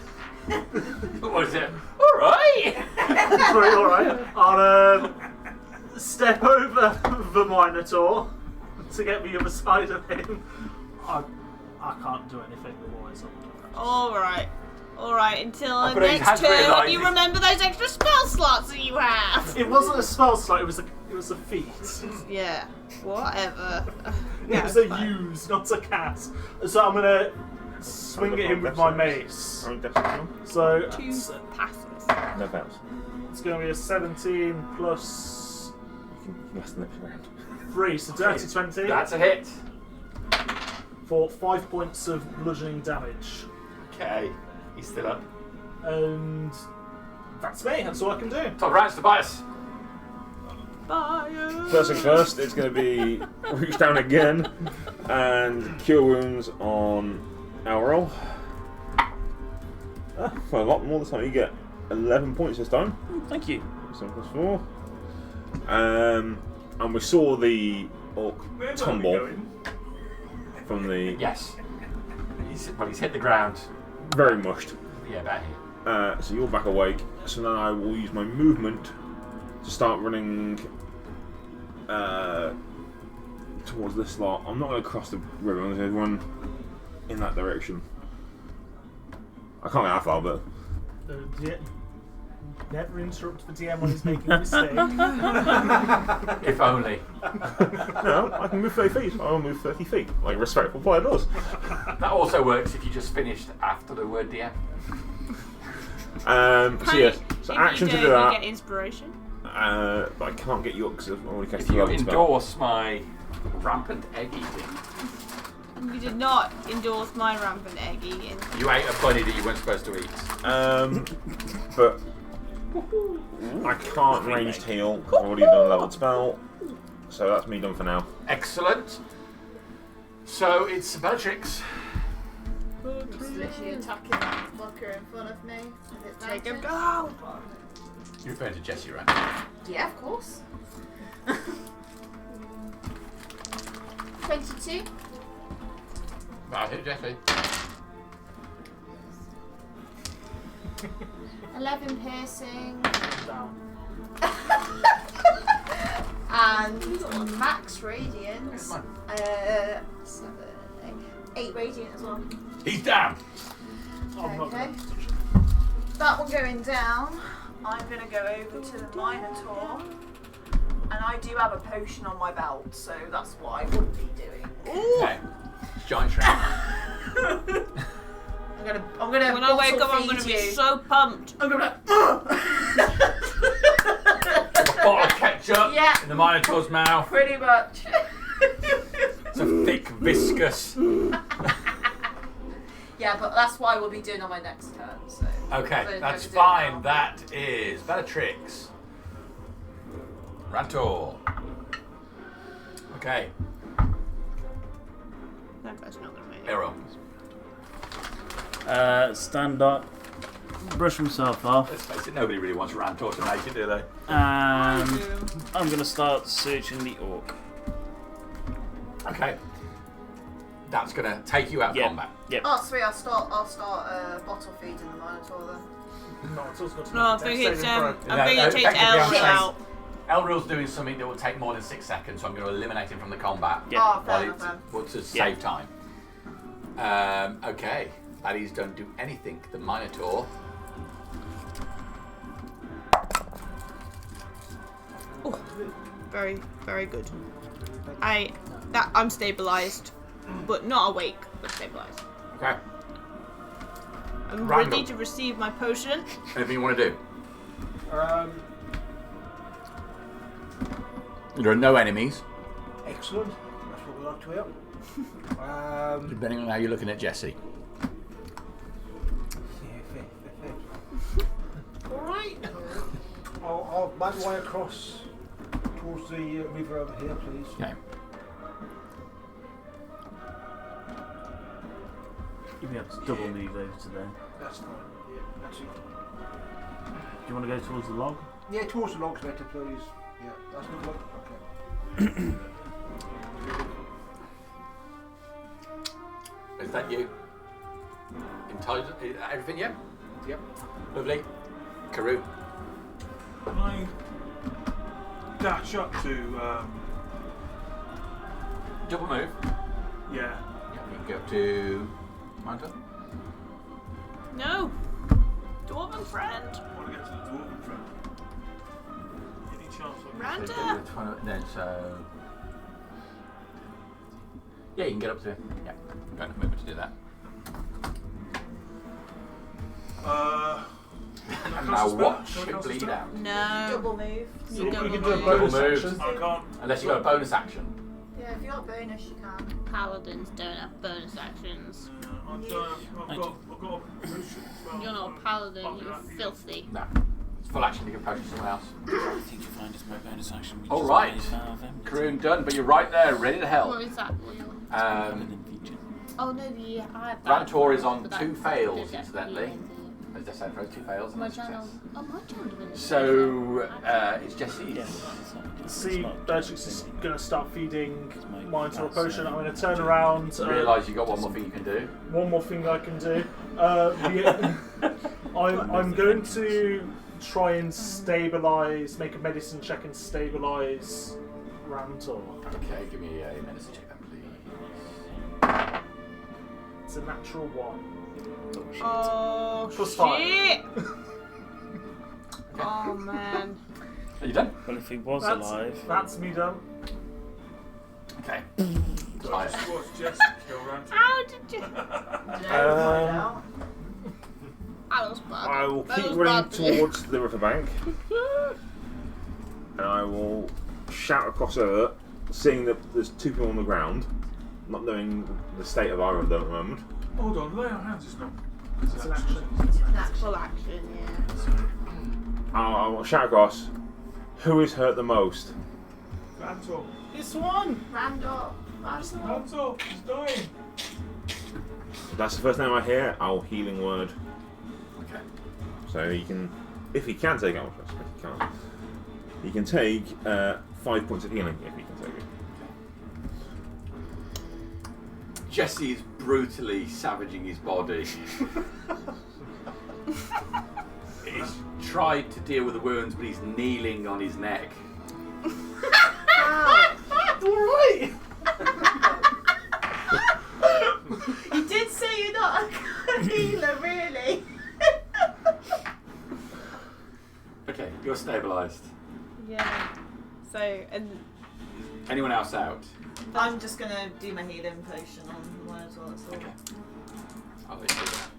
What was it? Alright! Right, alright. I'll step over the Minotaur to get the other side of him. I can't do anything otherwise. Alright. Alright, until Oh, the but he next has turn realised you it. remember those extra spell slots that you have. It wasn't a spell slot, it was a feat. Yeah, whatever. It was a use, not a cast. So I'm gonna swing at him with my mace. Roll death saving. So 2 passes. No fails. it's going to be a 17 plus You can less than next round. 3, so dirty 20 That's a hit. for 5 points of bludgeoning damage. Okay. He's still up. And that's me, that's all I can do. Top rounds, Tobias. Fire! First thing first, it's going to be reach down again and cure wounds on Elril. For a lot more this time, you get 11 points this time. Thank you. 7 plus 4. And we saw the orc Where's tumble Ollie going? from the Yes. He's hit the ground. very mushed. Yeah, about here. So you're back awake. So then I will use my movement to start running towards this lot. I'm not going to cross the river. I'm going to run in that direction. I can't get that far, but Never interrupt the DM when he's making a mistake. If only. no, I can move 30 feet. I'll move 30 feet, like a respectful player does. That also works if you just finished after the word DM. So yeah, so If action you to do, do you that. get inspiration. But I can't get you up because I've already cast If the you load spell. endorse my rampant egg eating, You did not endorse my rampant egg eating. you ate a bunny that you weren't supposed to eat. But I can't ranged heal because I've already done a leveled spell. So that's me done for now. Excellent. So it's Bellatrix. It's literally attacking that fucker in front of me. Take him down. You're referring to Jesse, right? Yeah, of course. 22. Right, hit Jesse. 11 piercing. Down. And max radiance. Come 7, 8 radiant as well. He's down. I'm not Okay. going to touch that one going down, I'm going to go over to the Minotaur. And I do have a potion on my belt, so that's what I would be doing. Okay. Giant shrimp. I'm gonna. When I wake up, I'm gonna be so pumped. I'm gonna. A bottle of ketchup Yeah. in the Minotaur's mouth. Pretty much. It's a thick, viscous. Yeah, but that's what I will be doing on my next turn. So. Okay, So that's don't do it fine. now. That is Bellatrix. Rantor. Okay, That guy's not gonna make it. Errol. Stand up, brush himself off, Let's face it, nobody really wants Rantor to make it, do they? and I'm gonna start searching the orc. Okay. That's gonna take you out of Yeah. combat. Yep. Oh, sweet. I'll start bottle feeding the Minotaur then. No, it's also got to No, I make a think dex it's saving throw. I think it takes effectively, I'm Elril saying out. Elril's doing something that will take more than 6 seconds, so I'm going to eliminate him from the combat. Yeah. Oh, fair While enough then. well, to save time. Okay. Baddies don't do anything. The Minotaur. Oh, very, very good. I'm stabilized, but not awake, but stabilized. Okay. I'm Randall. ready to receive my potion. Anything you want to do? There are no enemies, Excellent. That's what we like to hear. depending on how you're looking at Jesse. Alright. I'll make my way across towards the river over here, please. Okay. You'll be able to double move over to there. That's fine. Yeah, that's it. Do you want to go towards the log? Yeah, towards the logs better, please. Yeah, that's not good. Okay. Is that you? Intelligent? Everything, yeah? Yep. Lovely. Karoo. Can I dash up to, Double move. yeah. Yeah, you can go up to Manta. No, dwarven friend. I want to get to the dwarven friend. Any chance I can Randa. Then so. Yeah, you can get up to it. Yeah, don't have movement to do that. And now watch it bleed out. No. Double move. You You double can do a move. bonus Double move. action. I can't. Unless you got a bonus action. Yeah, if you got bonus, you can. Paladins don't have bonus actions. I've got a potion as well. You're not a paladin, you're filthy. No. It's full action, you can potion someone else. I think you'll find it's my bonus action. which All is right. always out of them. Karoon done, but you're right there, ready to help. What is that? Paladin feature. Oh no, yeah, I have that. Rantor is on But that- 2 fails, that- incidentally. yeah, As I said, 2 fails and My a success. channel. Oh, my channel. didn't- So, it's Jesse's. Yeah, See, Bellatrix is going to start feeding my Minotaur a class, potion. I'm going to turn around. Realise you got one more thing you can do. One more thing I can do. I'm going to try and stabilise, make a medicine check and stabilise Rantor. Okay, give me a minute to check that, please. It's a natural 1. Oh Plus 5. shit! Oh man. Are you done? Well, if he was alive, That's me done. Okay. So I just watched Jesse kill Rantor. How did you? That was bad. I will That keep was running bad. towards the riverbank, and I will shout across her, seeing that there's 2 people on the ground, not knowing the state of either of them at the moment. Hold on, lay on hands is not. It's an action. That's full action, yeah. I will shout across, who is hurt the most? Rantor. This one! Randall. Rantor, he's dying. If that's the first name I hear, I'll healing word. Okay. So he can, if he can take it, I suppose he can't. He can take 5 points of healing if he can take it. Jesse is brutally savaging his body. He's tried to deal with the wounds, but he's kneeling on his neck. Alright! You did say you're not a healer, really. You're stabilised. Yeah. So, and Anyone else out? I'm just gonna do my healing potion on one as well. That's all. Okay. I'll let you do that.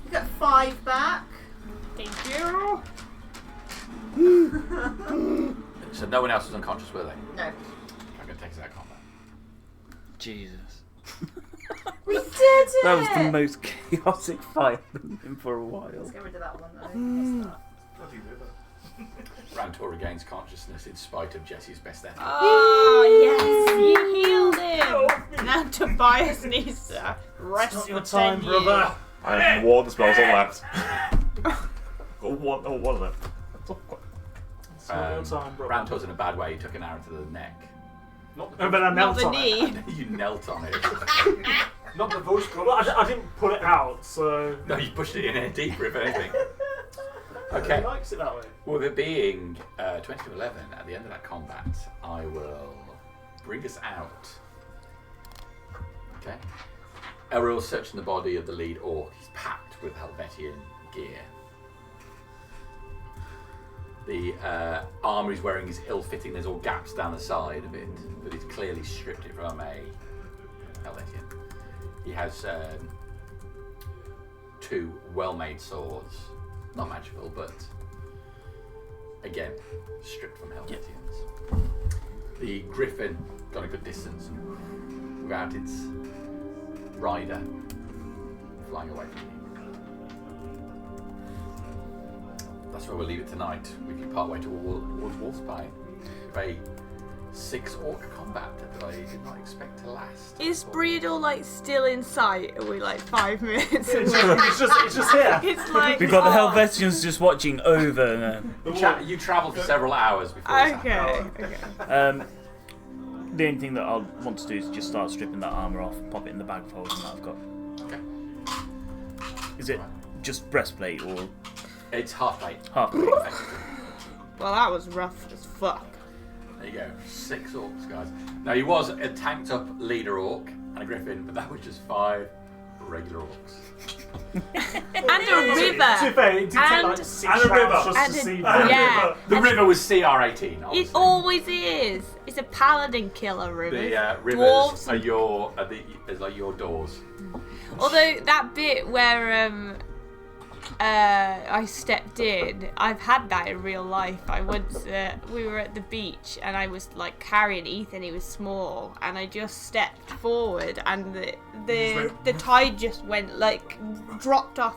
You get 5 back. thank you. So no one else was unconscious, were they? No. I'm going to take us out of combat. Jesus. We did it! That was the most chaotic fight I've been in for a while. Let's get rid of that one though. Bloody did that. Rantor regains consciousness in spite of Jesse's best effort. Oh, yes, you healed him. Now Tobias needs to rest Not for your 10 time, years. brother. I have one spell left. Got one left. It's not your time, brother. Rantor's in a bad way. He took an arrow to the neck. Not No, the, but I Not knelt the on it. knee. You knelt on it. not the voice Well, I didn't pull it out, so. No, you pushed it in there deeper, if anything. He Okay. likes it that way. Well, there being 20 to 11 at the end of that combat, I will bring us out. Okay. Elrill's searching the body of the lead orc. He's packed with Helvetian gear. The armour he's wearing is ill-fitting. There's all gaps down the side of it, but he's clearly stripped it from a Helvetian. He has 2 well-made swords. Not magical, but again, stripped from Helvetians. The griffin got a good distance without its rider flying away from you. That's where we'll leave it tonight. We can part way towards Wolfspine. A 6 orc combat that I did not expect to last. Is Briudor like still in sight? Are we like 5 minutes It's away? just here. It's like We've got the oh. Helvetians just watching over. You travelled for several hours before this happened. Okay. The only thing that I'll want to do is just start stripping that armour off, pop it in the bag of holding that I've got. Okay. Is it just breastplate or It's half plate. half plate? Well, that was rough as fuck. There you go. 6 orcs, guys. Now, he was a tanked up leader orc and a griffin, but that was just 5 regular orcs. And a To be river. fair, it did take And- like 6 and a river. rounds just And to a- see yeah. The river was CR18, obviously. It always is. It's a paladin killer river. The rivers Dwarves are your doors. Although that bit where I stepped in, I've had that in real life. I once we were at the beach and I was like carrying Ethan. He was small, and I just stepped forward, and the tide just went like dropped off.